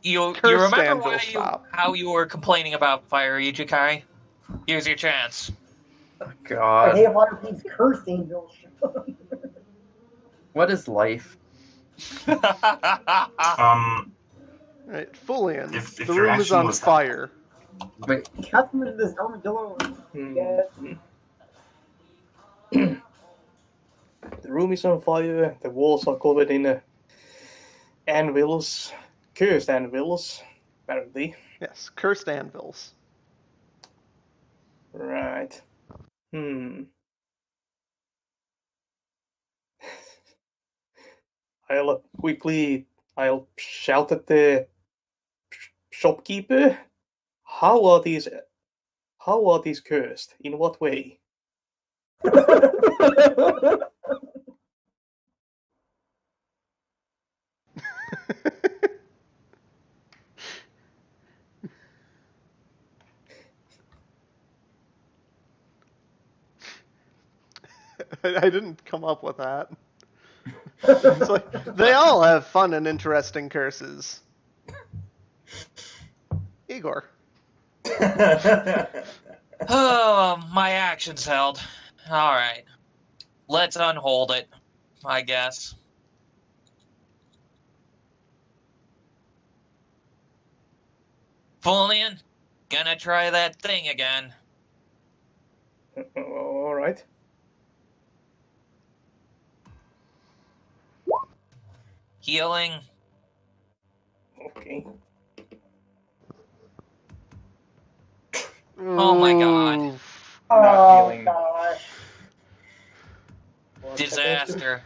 You Cursed remember anvil why shop. how you were complaining about fire, Ichikai? Here's your chance. Or God. Hail Fire Pete's Cursed Anvil shop? What is life? Right, Fulian, If the your room is action on was that- fire. Wait, Customer to this armadillo. Yeah. The room is on fire. The walls are covered in anvils, cursed anvils, apparently. Yes, cursed anvils. Right. I'll shout at the shopkeeper. How are these cursed? In what way? I didn't come up with that. It's like, they all have fun and interesting curses. Igor. Oh, my action's held. Alright. Let's unhold it, I guess. Fulian, gonna try that thing again. All right. Healing. Okay. Oh my god. Ooh. Not Oh healing. gosh. Disaster.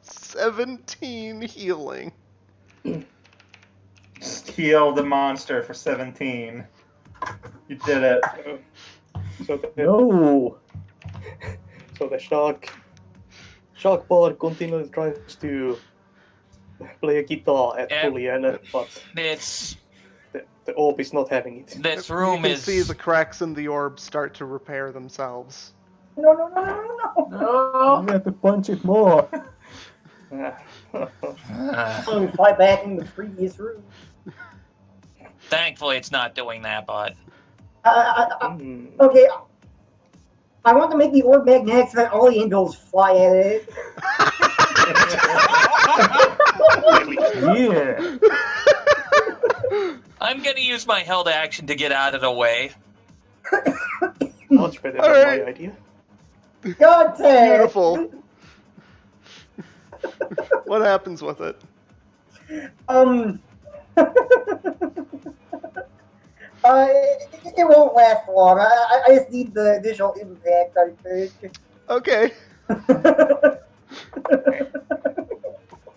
17 healing. Just heal the monster for 17. You did it. So the, No! so the shark bard continually tries to play a guitar at Yep. Juliana, but It's the orb is not having it. this You room can is see the cracks in the orb start to repair themselves. No, no, no, no, no, no. no. You have to punch it more. So we fly back in the previous room. Thankfully it's not doing that, but Okay. I want to make the orb magnetic so that all the angels fly at it. Yeah. I'm gonna use my held action to get out of the way. Much better than Alright. my idea. God damn. Beautiful. What happens with it? It won't last long. I just need the initial impact, I think. Okay.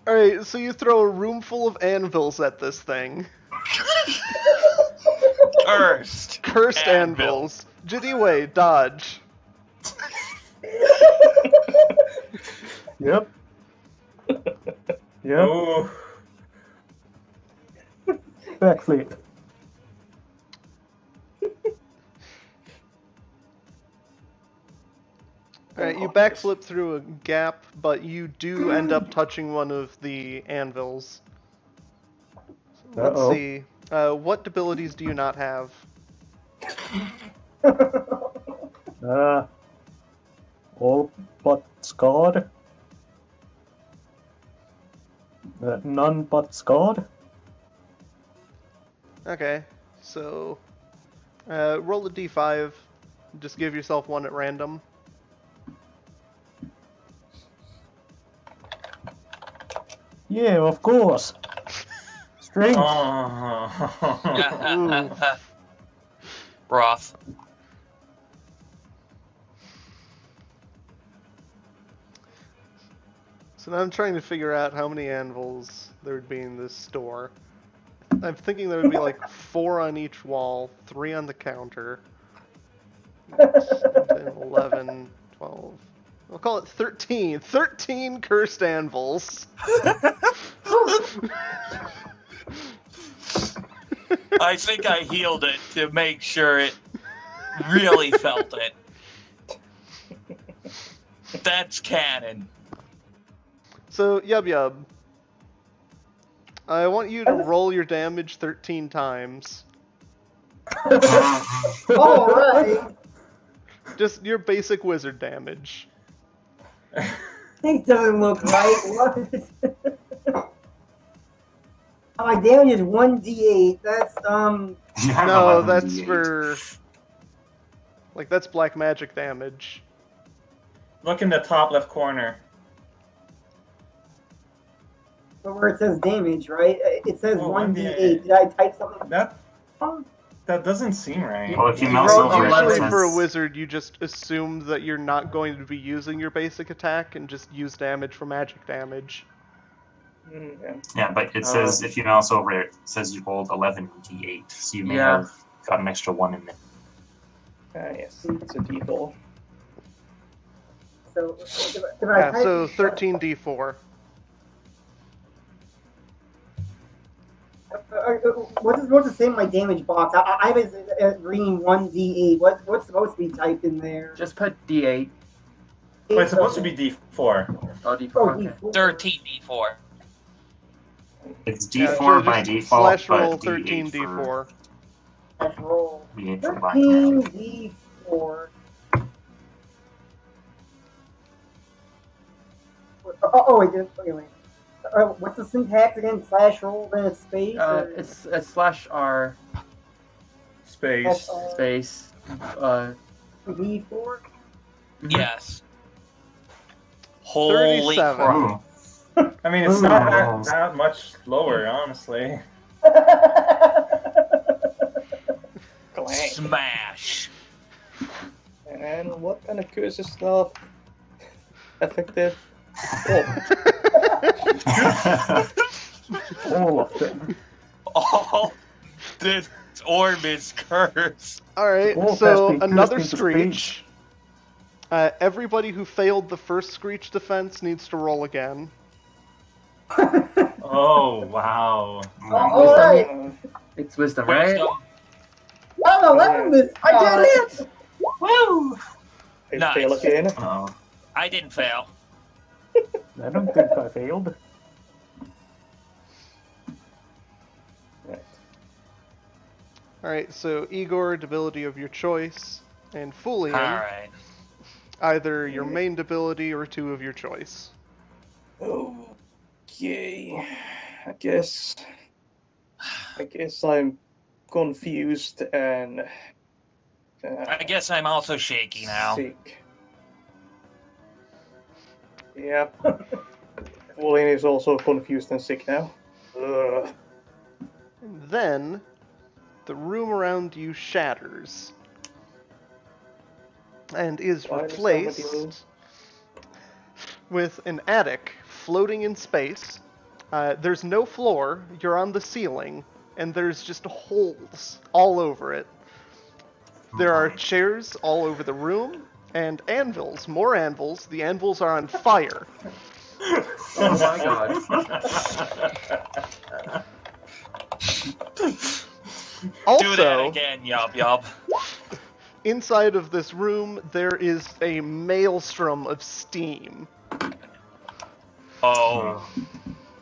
Alright, so you throw a room full of anvils at this thing. Cursed. Cursed anvils. Jidiwei, dodge. Yep. Yep. Oh, Backflip. Alright, you backflip through a gap, but you do end up touching one of the anvils. Let's Uh-oh. see. What abilities do you not have? All but scarred. None but scarred. Okay, so roll a d5. Just give yourself one at random. Yeah, of course. Strength. oh. Ooh. Roth. So now I'm trying to figure out how many anvils there would be in this store. I'm thinking there would be like 4 on each wall, 3 on the counter. 10, 11, 12. I'll call it 13. 13 cursed anvils. I think I healed it to make sure it really felt it. That's canon. So, Yub Yub, I want you to roll your damage 13 times. Alright. Just your basic wizard damage. Things doesn't look right. What? My damage is 1d8. That's You have No, 11 that's D8. for... Like, that's black magic damage. Look in the top left corner. where it says damage, right? It says Oh, 1d8. Did I type something? That doesn't seem right. Well, if you You mouse roll- over it, it usually says... for a wizard, you just assume that you're not going to be using your basic attack and just use damage for magic damage. Yeah. Yeah, but it says if you mouse over it, it says you rolled 11 d8, so you may Yeah. have got an extra 1 in there. Yes, it's a default. So, if I Yeah, type- so 13d4. What's the same in my damage box? I have it reading 1d8. What's supposed to be typed in there? Just put D8. But it's supposed to be D4. Oh, D4. Oh, Okay. D4. 13d4. It's Yeah, d4 so by just default, slash roll but d8 13d4. Let's roll. D8 for black magic. 13d4. Oh, wait, wait. What's the syntax again? Slash roll, then it's space? or- It's slash R Space. space. D4? Yes. Holy 37. crap. Ooh. I mean, it's not that much lower, honestly. Clang. Smash. And what kind of curses are effective? Oh, All of them. All this orb is cursed. Alright, Wolf so has been another cursed into screech. Everybody who failed the first screech defense needs to roll again. Oh, wow. All right. It's wisdom, right? Wisdom. Oh, 11 this I time. did it! Woo! I Nice. fail again. Oh. I didn't fail. I don't think I failed. Right. Alright, so Igor, ability of your choice, and Fulian, Alright. either your main ability or 2 of your choice. Okay. I guess I'm confused and I guess I'm also shaky now. sick. Yeah. Wolin is also confused and sick now. Ugh. And then, the room around you shatters. And is Why does somebody move? replaced with an attic floating in space. There's no floor, you're on the ceiling, and there's just holes all over it. There are chairs all over the room, and anvils, more anvils. The anvils are on fire. Oh my god. Do Also, that again, Yub Yub. inside of this room, there is a maelstrom of steam. Oh.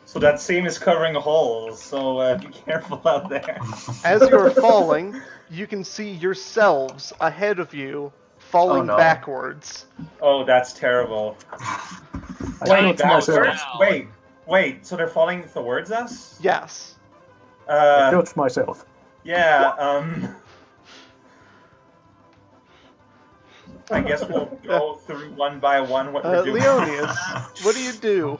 So that seam is covering holes, so be careful out there. As you're falling, you can see yourselves ahead of you falling Oh, no. backwards. Oh, that's terrible. I Wait, killed myself. wait, so they're falling towards us? Yes. I killed myself. Yeah, I guess we'll go through one by one what we're doing. Leonius, what do you do?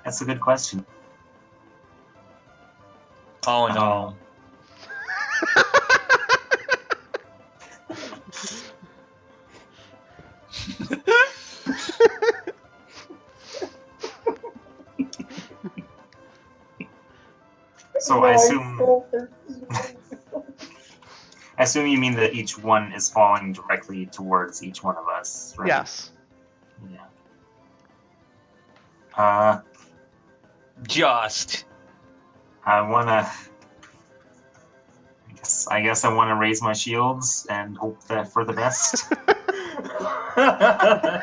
That's a good question. Oh no. So I assume you mean that each one is falling directly towards each one of us, right? Yes. Yeah. Just. I wanna. I guess I want to raise my shields and hope that for the best. I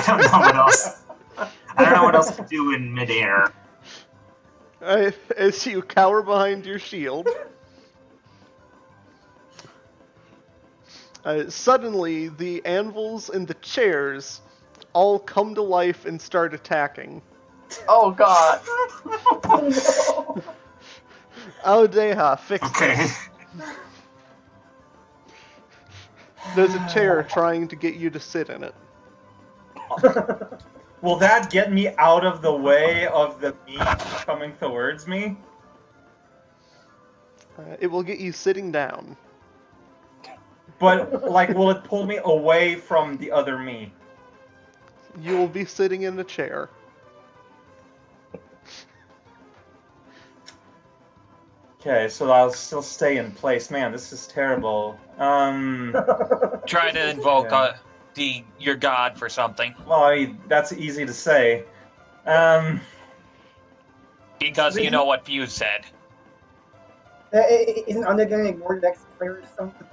don't know what else. I don't know what else to do in midair. As you cower behind your shield, suddenly the anvils and the chairs all come to life and start attacking. Oh god. Aldeha, fix Okay. this. There's a chair trying to get you to sit in it. Will that get me out of the way of the meat coming towards me? It will get you sitting down. But, like, will it pull me away from the other me? You will be sitting in a chair. Okay, so I'll still stay in place. Man, this is terrible. Try to invoke Yeah. your god for something. Well, I mean, that's easy to say. Because you know what Fuse said. Isn't Under gonna ignore the next player or something?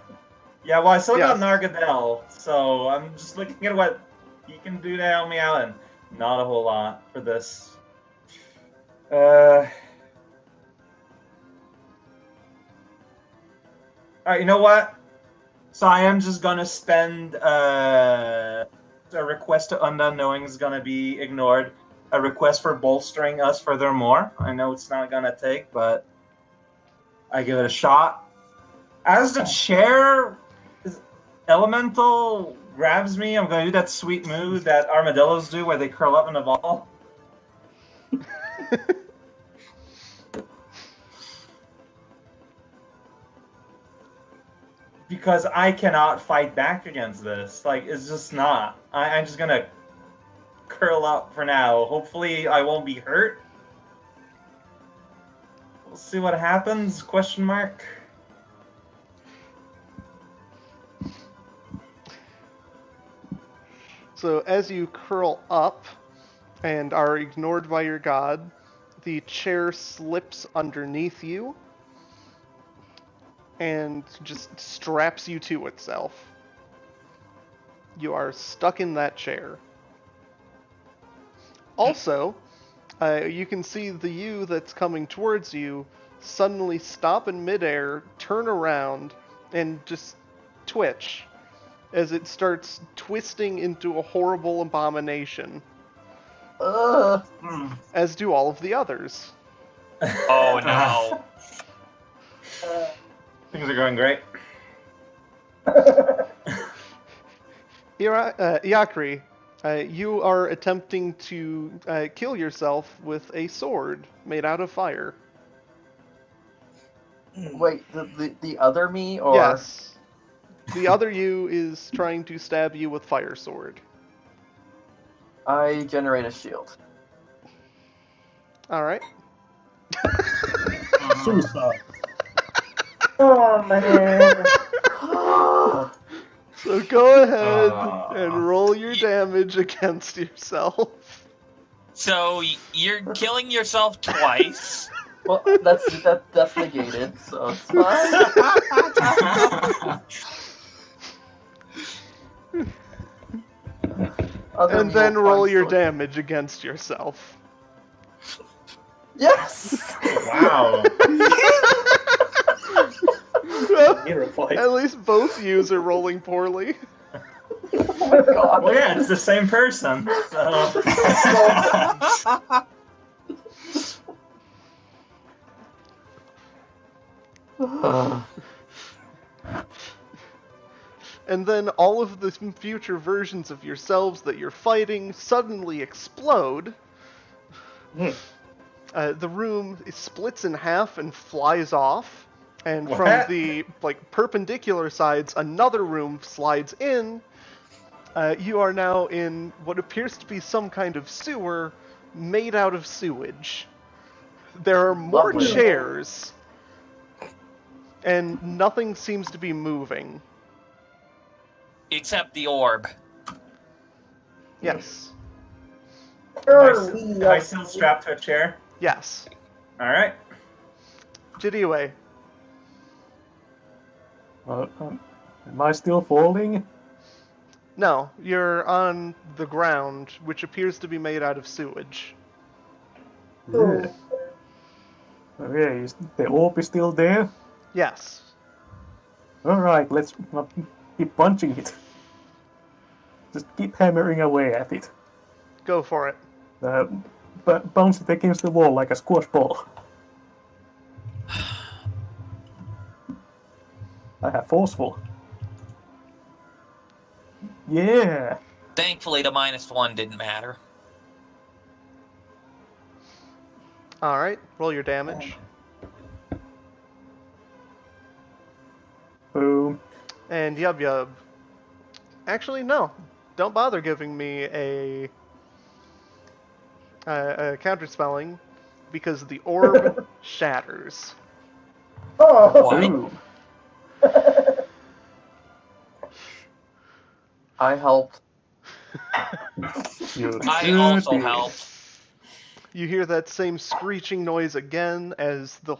Yeah, well, I still got Yes. Nargadel, so I'm just looking at what he can do to help me out, and not a whole lot for this. Alright, you know what? So I am just gonna spend a request to Undone Knowing is gonna be ignored. A request for bolstering us furthermore. I know it's not gonna take, but I give it a shot. As the chair elemental grabs me, I'm gonna do that sweet move that armadillos do where they curl up in a ball. Because I cannot fight back against this. Like, it's just not. I'm just gonna curl up for now. Hopefully I won't be hurt. We'll see what happens, question mark. So as you curl up and are ignored by your god, the chair slips underneath you and just straps you to itself. You are stuck in that chair. Also, you can see the you that's coming towards you suddenly stop in midair, turn around, and just twitch as it starts twisting into a horrible abomination. As do all of the others. Oh no. Things are going great. Yakri, you are attempting to kill yourself with a sword made out of fire. Wait, the other me or Yes. The other you is trying to stab you with fire sword. I generate a shield. Alright. Suicide. Oh man. So go ahead and roll your damage against yourself. So you're killing yourself twice. Well, that's negated, so it's fine. And then roll your damage against yourself. Yes! Wow. Terrified. At least both yous are rolling poorly. Oh my god. Well, yeah, it's the same person. So. And then all of the future versions of yourselves that you're fighting suddenly explode. The room splits in half and flies off. And What? from the perpendicular sides, another room slides in. You are now in what appears to be some kind of sewer made out of sewage. There are more Lovely. chairs, and nothing seems to be moving. Except the orb. Yes. Am I still strapped to a chair? Yes. All right. Jiddiway. Am I still falling? No, you're on the ground, which appears to be made out of sewage. Yeah. Okay, is the orb is still there? Yes. Alright, let's not keep punching it. Just keep hammering away at it. Go for it. Bounce it against the wall like a squash ball. I have forceful. Yeah! Thankfully, the -1 didn't matter. Alright, roll your damage. Boom. And Yub Yub. Actually, no. Don't bother giving me a counterspelling, because the orb shatters. Oh, What? Boom. I helped. You I also should. helped. You hear that same screeching noise again as the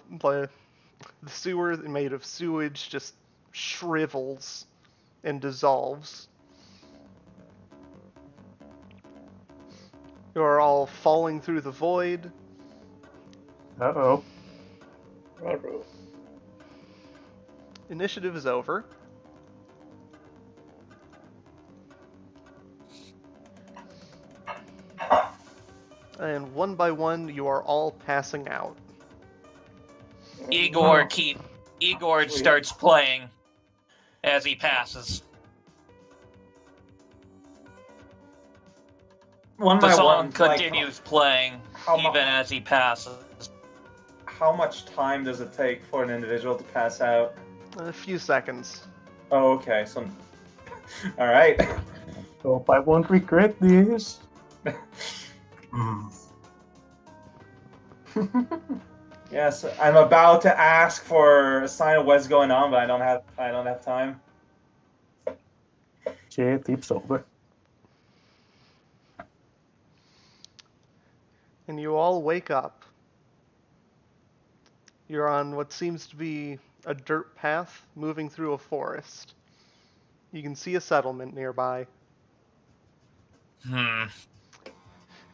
sewer made of sewage just shrivels and dissolves. You are all falling through the void. Uh-oh. Ruh-roh. Initiative is over. And one by one, you are all passing out. Igor starts playing as he passes. One The by song one, continues playing how mu- even as he passes. How much time does it take for an individual to pass out? A few seconds. Oh, okay. So, all right. Hope I won't regret this. Mm. Yes, I'm about to ask for a sign of what's going on, but I don't have time. Shit, tips over. And you all wake up. You're on what seems to be a dirt path moving through a forest. You can see a settlement nearby.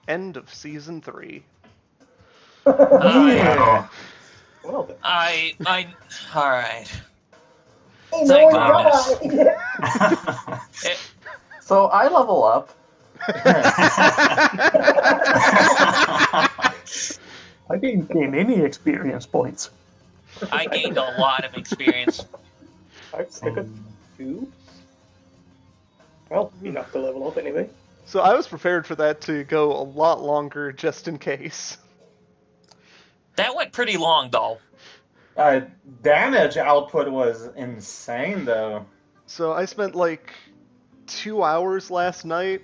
End of season 3. Yeah! Well then. All right. Hey, no Thank one goodness. died. So I level up. I didn't gain any experience points. I gained a lot of experience. I got 2. Well, enough to level up anyway. So I was prepared for that to go a lot longer just in case. That went pretty long, though. Damage output was insane, though. So I spent like 2 hours last night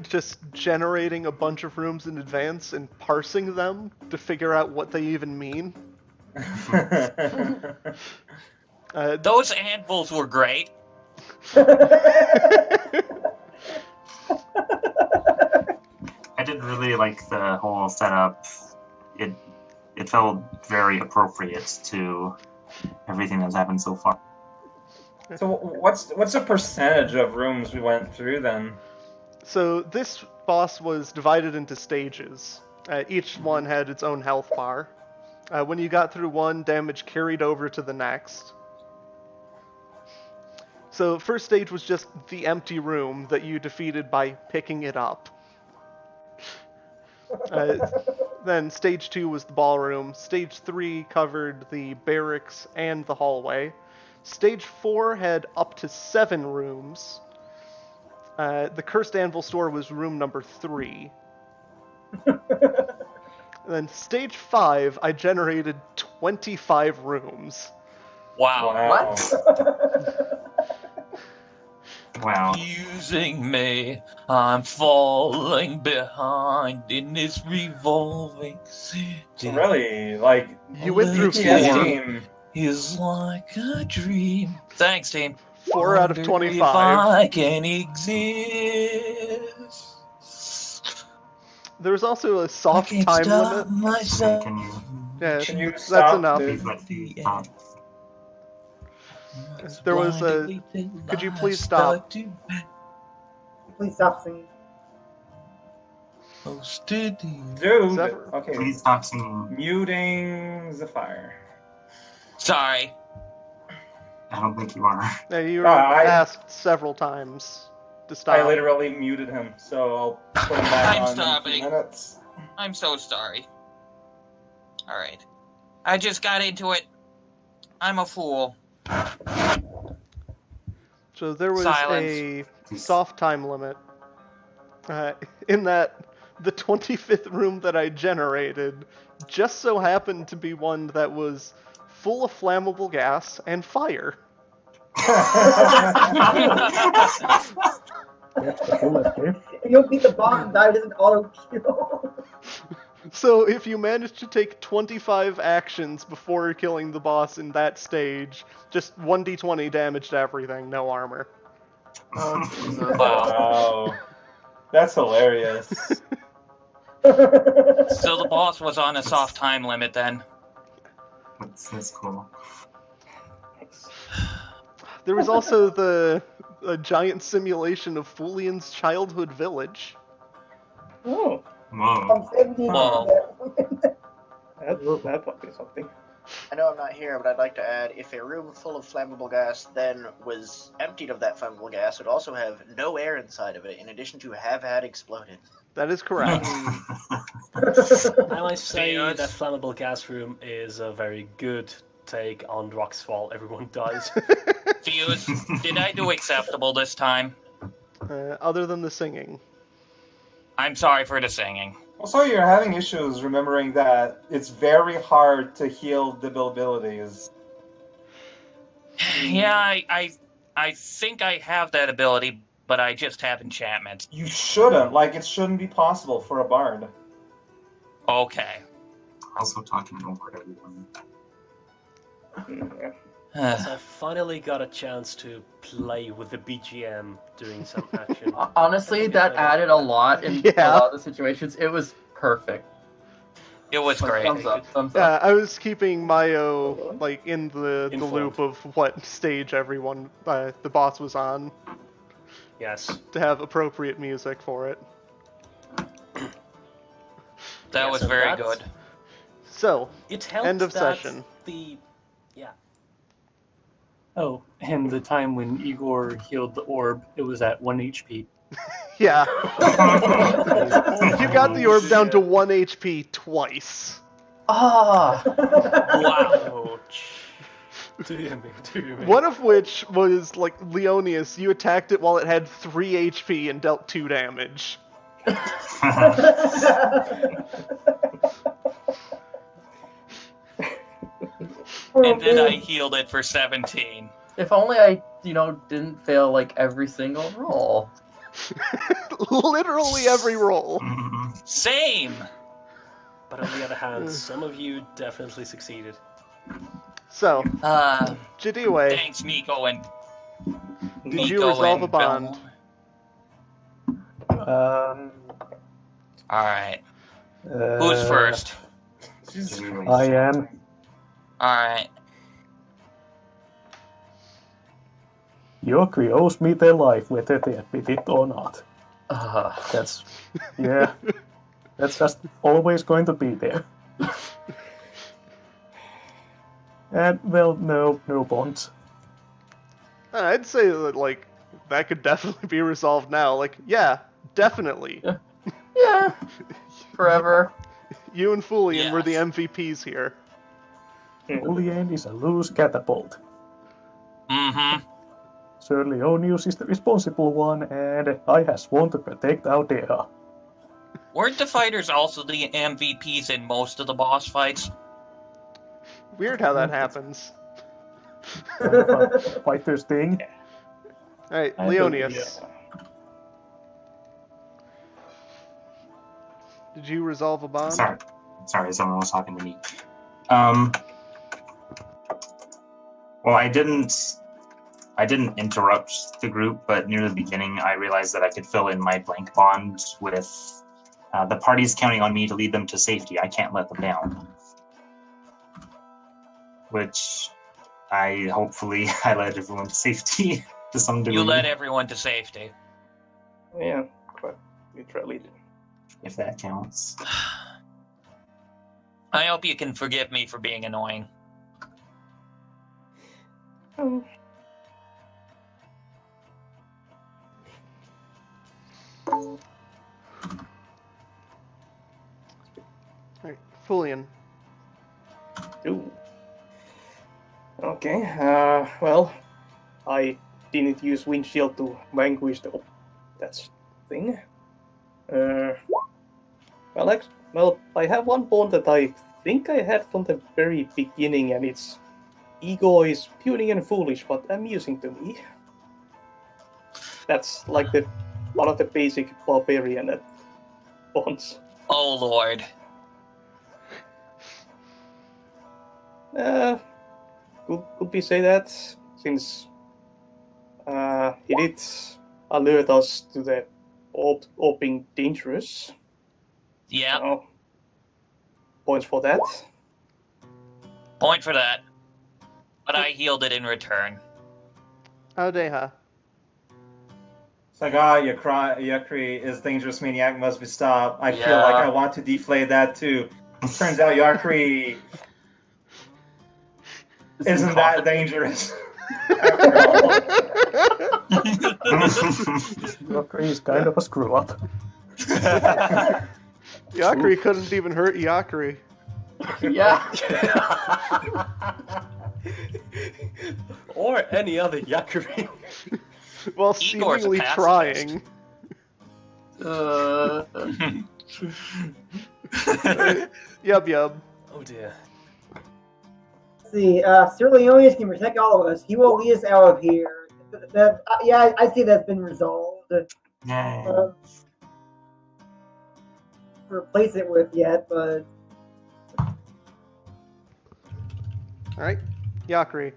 just generating a bunch of rooms in advance and parsing them to figure out what they even mean. Those anvils were great. I did really like the whole setup. It felt very appropriate to everything that's happened so far. So what's the percentage of rooms we went through then? So this boss was divided into stages. Each one had its own health bar. When you got through one, damage carried over to the next. So first stage was just the empty room that you defeated by picking it up. Then stage 2 was the ballroom. Stage 3 covered the barracks and the hallway. Stage 4 had up to 7 rooms. The Cursed Anvil store was room number 3. Then stage 5, I generated 25 rooms. Wow. Wow. What? Wow. Using me, I'm falling behind in this revolving city. Really, like You went through BTS 4. team. Is like a dream. Thanks, team. 4 out of Wonder 25. If I can exist. There's also a I soft can't time stop limit. myself. Can you- Yeah, Can you that's stop enough. the- Please let me stop. There was a- could you please stop? Please stop singing. Dude. Zephyr? Okay. Please stop singing. Muting Zephyr. Sorry. I don't think you are. Yeah, you were I- asked several times to stop. I literally muted him, so I'll put him back I'm on in a stopping. few minutes. I'm so sorry. Alright. I just got into it. I'm a fool. So there was Silence. a soft time limit. In that the 25th room that I generated just so happened to be one that was full of flammable gas and fire. That's the full escape. You'll beat the boss and die doesn't auto kill. So if you manage to take 25 actions before killing the boss in that stage, just 1d20 damage to everything, no armor. Oh, Jesus. Wow. Wow. That's hilarious. So the boss was on a soft time limit then. That's cool. There was also a giant simulation of Fulian's childhood village. Oh, Whoa. I'm 17. Whoa. that might be something. I know I'm not here, but I'd like to add, if a room full of flammable gas then was emptied of that flammable gas, it would also have no air inside of it, in addition to have had exploded. That is correct. I might say Yes. that flammable gas room is a very good take on Rock's Fall. Everyone dies. Fuse, did I do acceptable this time? Other than the singing. I'm sorry for the singing. Also, you're having issues remembering that it's very hard to heal debilitabilities. Yeah, I think I have that ability, but I just have enchantments. You shouldn't. Like, it shouldn't be possible for a bard. Okay. Also talking over everyone. So I finally got a chance to play with the BGM doing some action. Honestly, that added a lot in a Yeah. lot of the situations. It was perfect. It was great. Thumbs up. Thumbs Yeah, up. I was keeping Mayo like in the Informed. loop of what stage everyone the boss was on Yes. to have appropriate music for it. That Yeah, was so very that's- good. So, It helped End of that session. Oh, and the time when Igor healed the orb, it was at 1 HP. yeah. You got the orb down to 1 HP twice. Ah! Wow. Ouch. Dear me. One of which was like Leonius, you attacked it while it had 3 HP and dealt 2 damage. And then I healed it for 17. If only I, didn't fail like every single roll. Literally every roll. Same! But on the other hand, some of you definitely succeeded. So, Jadiwe, Thanks, Miko and did you resolve a bond? Alright. Who's first? I am. Alright. Yokri owes me their life, whether they admit it or not. That's just always going to be there. And well, no bonds. I'd say that like that could definitely be resolved now. Like, yeah, definitely. Yeah. Forever. You and Fulian were the Yes. MVPs here. Julian is a loose catapult. Mm-hmm. Sir Leonius is the responsible one, and I have sworn to protect Aldea. Weren't the fighters also the MVPs in most of the boss fights? Weird how that happens. Fighter's thing. Alright, I will be, Leonius. Did you resolve a bond? Sorry, someone was talking to me. Well, I didn't interrupt the group, but near the beginning, I realized that I could fill in my blank bond with the party's counting on me to lead them to safety. I can't let them down. Which hopefully I led everyone to safety to some degree. You led everyone to safety. Yeah, quite literally. If that counts. I hope you can forgive me for being annoying. Alright, Fulian. Ooh. Okay, well, I didn't use windshield to vanquish that's thing. Well, I have one bond that I think I had from the very beginning, and its ego is puny and foolish, but amusing to me. That's like one of the basic barbarian bonds. Oh, Lord. Could we say that, since it did alert us to the orb being dangerous? Yeah. Points for that. Point for that. But I healed it in return. Audeha. It's like, Yakri is dangerous maniac, must be stopped. I feel like I want to deflate that too. Turns out Yakri isn't that dangerous. Yakri is kind of a screw up. Yakri couldn't even hurt Yakri. Yeah. Or any other Yakari. While Igor's a seemingly trying. Yub. Oh dear. Let's see, Sir Leonius can protect all of us. He will lead us out of here. I see that's been resolved. Yay. Replace it with yet, but Alright, Yakri.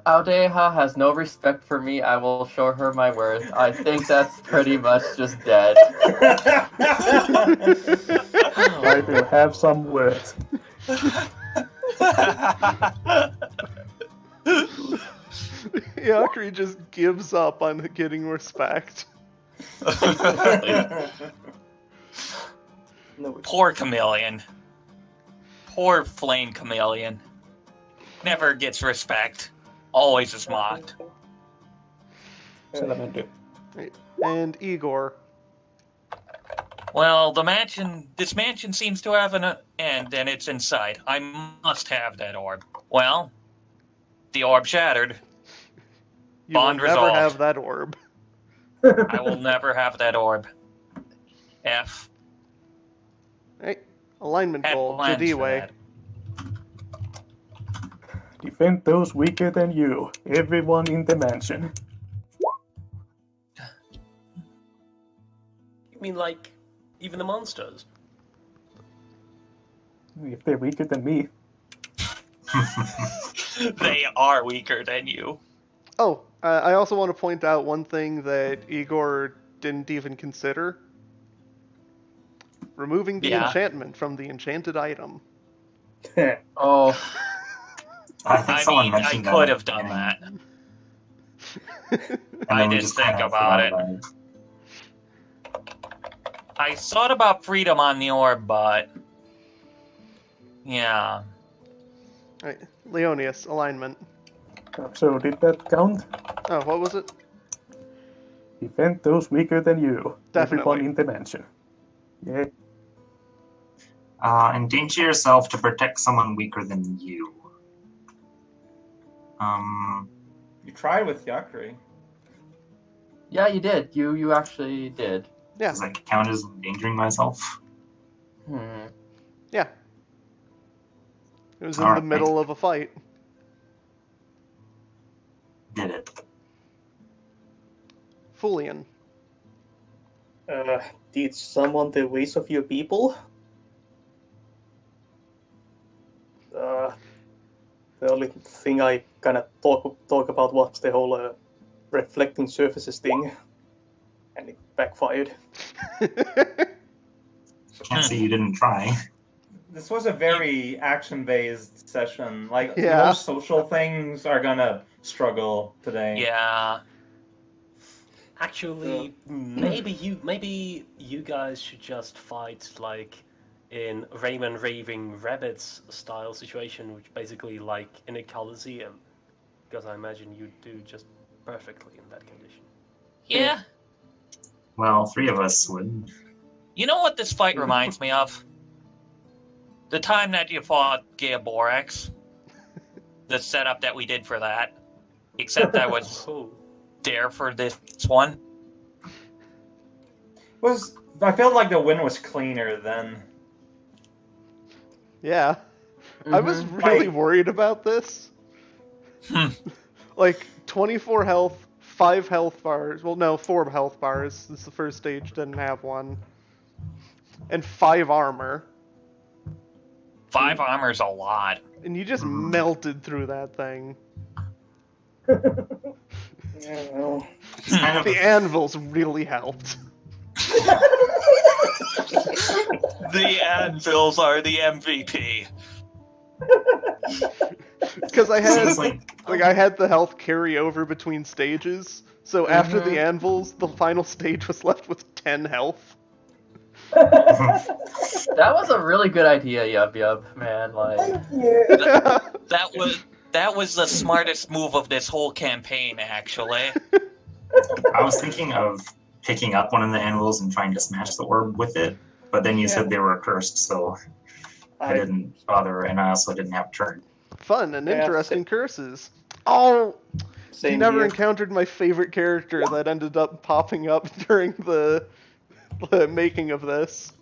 Audeha has no respect for me. I will show her my worth. I think that's pretty much just dead. I will have some words. Yakri just gives up on getting respect. Poor chameleon. Poor flame chameleon. Never gets respect. Always is mocked. Salamander. Right. And Igor. Well, this mansion seems to have an end, and it's inside. I must have that orb. Well, the orb shattered. You Bond will never resolved. have that orb. I will never have that orb. F. Right. Alignment Had goal, plans for Jadiwe. that. Defend those weaker than you. Everyone in the mansion. You mean like even the monsters? If they're weaker than me. They are weaker than you. Oh, I also want to point out one thing that Igor didn't even consider. Removing the enchantment from the enchanted item. Oh. I could have done that. I didn't think about it. I thought about freedom on the orb, but yeah. Right. Leonius, alignment. So did that count? Oh, what was it? Defend those weaker than you. Definitely. Everyone in the mansion. Yeah. Endanger yourself to protect someone weaker than you. You tried with Yakri. Yeah, you did. You actually did. Yeah. Does that count as endangering myself? Yeah. It was in All the right. middle of a fight. Did it. Fulian. Teach someone the ways of your people? The only thing I kind of talk about was the whole reflecting surfaces thing, and it backfired. Can't say you didn't try. This was a very action-based session. Like, Yeah. most social things are gonna struggle today. Yeah. Actually, maybe you guys should just fight like in Rayman Raving Rabbits style situation, which basically like in a Coliseum, because I imagine you do just perfectly in that condition. Yeah. Well, 3 of us would. You know what this fight reminds me of? The time that you fought Gaeaborax. The setup that we did for that. Except I was there for this one. I felt like the win was cleaner then. Yeah. I was really worried about this. Like, 24 health, 5 health bars. Well, no, 4 health bars, since the first stage didn't have one. And 5 armor. 5 armor's a lot. And you just melted through that thing. Yeah, well. The anvils really helped. The anvils are the MVP. Because I had like I had the health carry over between stages, so after the anvils, the final stage was left with 10 health. That was a really good idea, Yub, man. Like, That was the smartest move of this whole campaign, actually. I was thinking of picking up one of the anvils and trying to smash the orb with it, but then you said they were cursed, so I didn't bother, and I also didn't have a turn. Fun and interesting curses. Oh, you never encountered my favorite character that ended up popping up during the making of this.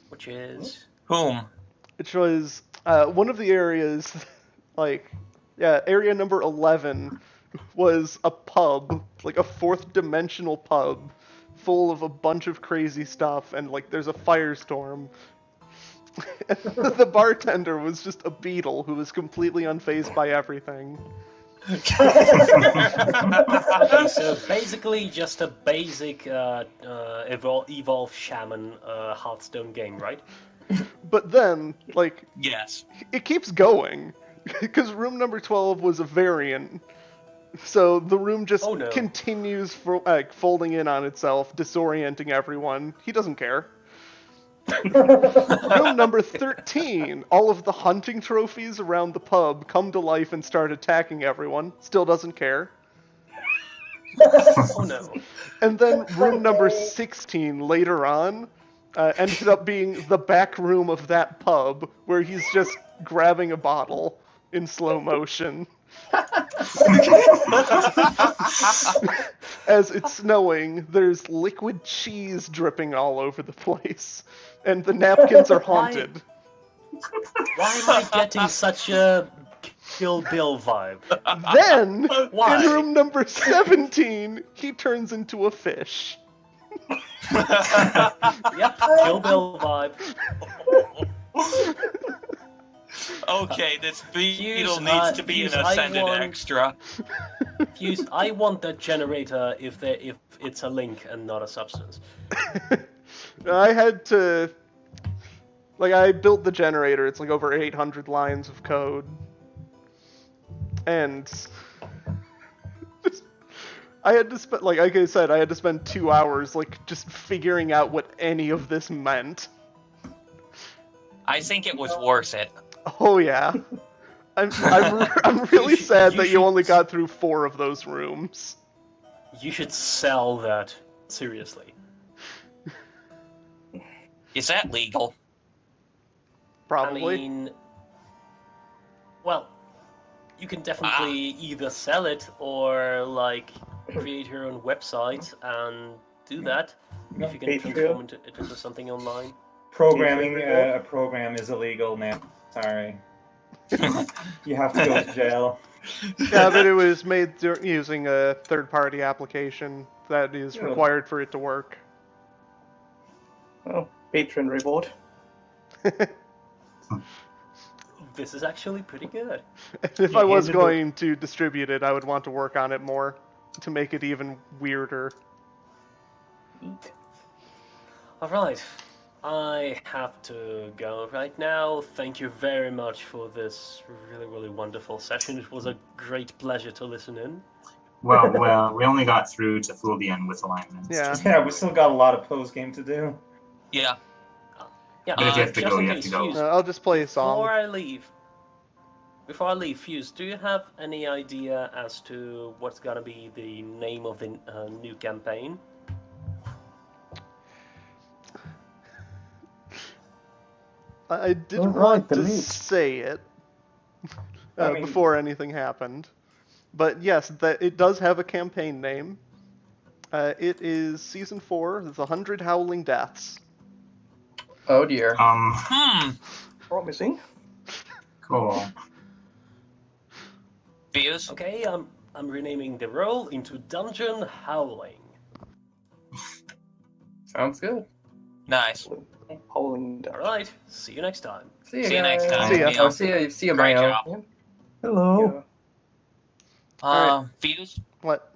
Which is Whom? Which was one of the areas, area number 11 was a pub, like a 4th dimensional pub, full of a bunch of crazy stuff, and like there's a firestorm. And the bartender was just a beetle who was completely unfazed by everything. okay, so basically just a basic evolve shaman Hearthstone game, right? But then, like, Yes. it keeps going, because room number 12 was a variant. So the room just continues folding in on itself, disorienting everyone. He doesn't care. Room number 13, all of the hunting trophies around the pub come to life and start attacking everyone. Still doesn't care. Oh no. And then room number 16 later on ended up being the back room of that pub, where he's just grabbing a bottle in slow motion. As it's snowing, there's liquid cheese dripping all over the place, and the napkins are haunted. Why am I getting such a Kill Bill vibe? Then, Why? in room number 17, he turns into a fish. Yep, Kill Bill vibe. Okay, this beetle needs to be an ascended extra. Fuse, I want that generator if it's a link and not a substance. I had to... I built the generator. It's over 800 lines of code. And... I had to spend, like I said, I had to spend 2 hours, just figuring out what any of this meant. I think it was worth it. Oh yeah. I'm really sad that you only got through 4 of those rooms. You should sell that, seriously. Is that legal? Probably. I mean, well, you can definitely either sell it or create your own website and do that if you can transform it into something online. Programming a program is illegal now. Sorry. You have to go to jail. Yeah, but it was made using a third-party application that is Yeah. required for it to work. Oh, patron reward. This is actually pretty good. If Yeah, I was handed going to distribute it, I would want to work on it more to make it even weirder. Alright, I have to go right now. Thank you very much for this really, really wonderful session. It was a great pleasure to listen in. Well, we only got through to Fulbian with alignments. Yeah. Yeah, we still got a lot of post game to do. Yeah. Yeah, But if you have to just go, in you have case, to go. Fuse, I'll just play a song. Before I leave, Fuse, do you have any idea as to what's gonna be the name of the new campaign? I didn't Alright, want to delete. say it I mean- before anything happened. But yes, it does have a campaign name. It is Season 4, The 100 Howling Deaths. Oh dear. Promising. Cool. Fuse? Okay, I'm renaming the role into Dungeon Howling. Sounds good. Nice. Howling down. Alright, see you next time. See you See you guys. next time. See ya. Neil. Oh, see you, Great Mayo. job. Hello. Fuse? What?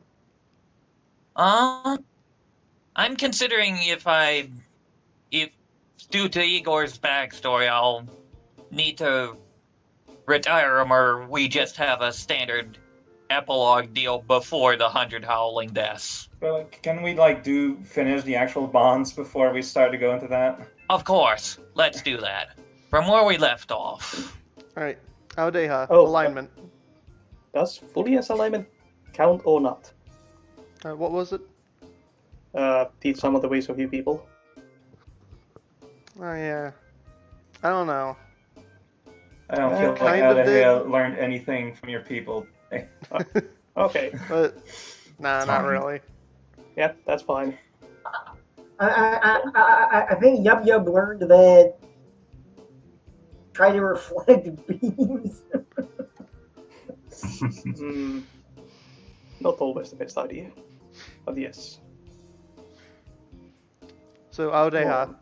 I'm considering if due to Igor's backstory, I'll need to retire him, or we just have a standard epilogue deal before the 100 Howling Deaths. Well, can we finish the actual bonds before we start to go into that? Of course, let's do that. From where we left off. Alright. Audeha, Oh, alignment. Does fully as alignment count or not? What was it? Teach some of the ways of you people. Oh, yeah. I don't know. I don't feel like kind of Adaha learned anything from your people. Okay. But, nah, not Fine. really. Yeah, that's fine. I think Yub Yub learned that try to reflect beams. Not always the best idea. But yes. So, Audeha.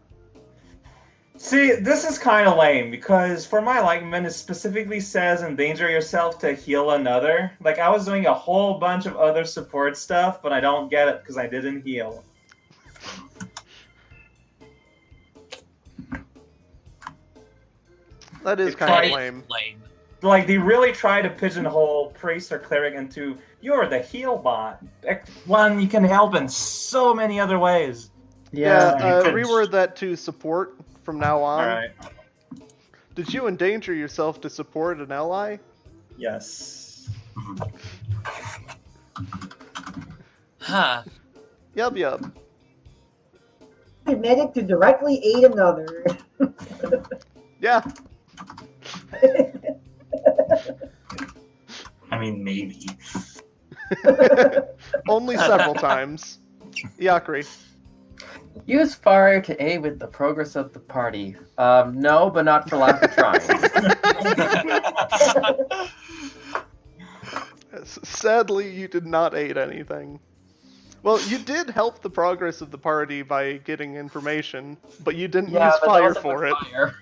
See, this is kind of lame, because for my alignment, it specifically says endanger yourself to heal another. Like, I was doing a whole bunch of other support stuff, but I don't get it because I didn't heal. That is It's kind of quite lame. Lame. Like, they really try to pigeonhole priest or cleric into, you're the heal bot. One, you can help in so many other ways. Yeah, you could- reword that to support from now on. Alright. Did you endanger yourself to support an ally? Yes. Huh. Yub yub. Medic to directly aid another. Yeah. I mean, maybe. Only several times. Yakri. Use fire to aid with the progress of the party. No, but not for lack of trying. Sadly, you did not aid anything. Well, you did help the progress of the party by getting information, but you didn't use but fire also for with it. fire.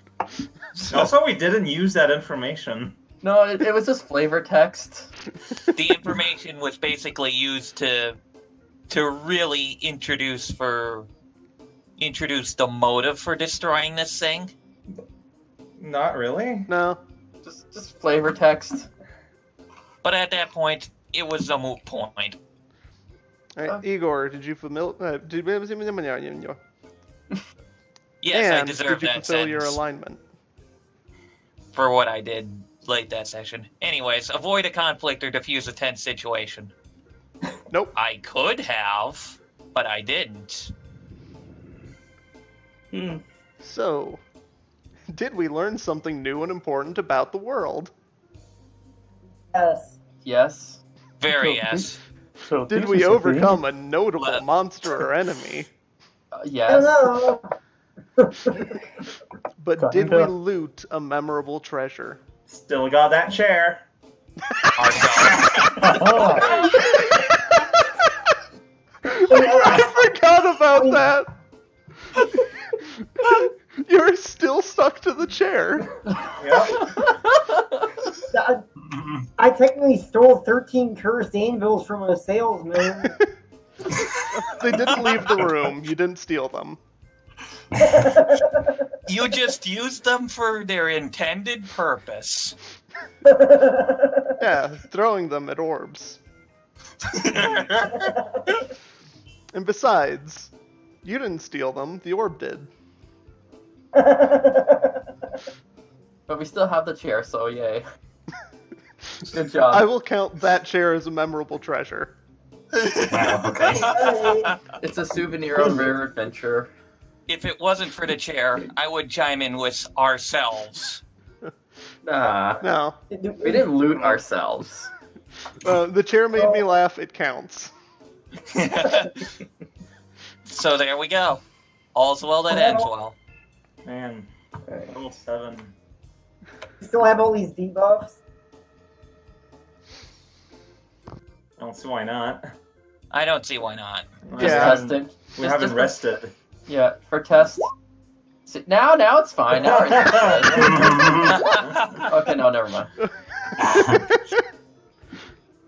Also, we didn't use that information. No, it was just flavor text. The information was basically used to really introduce the motive for destroying this thing. Not really. No. Just flavor text. But at that point, it was a moot point. Alright, Igor, did you fulfill? Yes, I and deserve did you that fulfill your sentence alignment? for what I did late that session. Anyways, avoid a conflict or diffuse a tense situation. Nope. I could have, but I didn't. So, did we learn something new and important about the world? Yes. Yes. Very So yes. So Did this we is a overcome a notable What? monster or enemy? Yes. Hello. But did we Kinda. loot a memorable treasure? Still got that chair. Ourselves. Oh, I forgot about that. You're still stuck to the chair. Yep. I technically stole 13 cursed anvils from a salesman. They didn't leave the room. You didn't steal them. You just used them for their intended purpose. Yeah, throwing them at orbs. And besides, you didn't steal them. The orb did. But we still have the chair, so yay. Good job. I will count that chair as a memorable treasure. Wow, okay. It's a souvenir of rare adventure. If it wasn't for the chair, I would chime in with ourselves. Nah, No. we didn't loot ourselves. The chair made me laugh. It counts. So there we go. All's well that ends well. Man, level 7. You still have all these debuffs? I don't see why not. I don't see why not. Just Yeah. testing. We Just- haven't just- rested. Yeah, for test. Now it's fine. Now it's okay, no, never mind.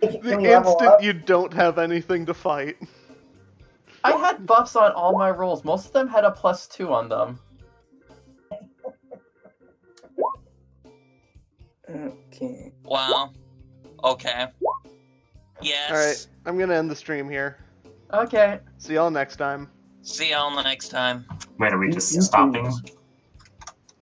The Can we level instant up? you don't have anything to fight. I had buffs on all my rolls. Most of them had a +2 on them. Okay. Wow. Okay. Yes. Alright, I'm gonna end the stream here. Okay. See y'all next time. See y'all next time. Wait, are we just You- stopping?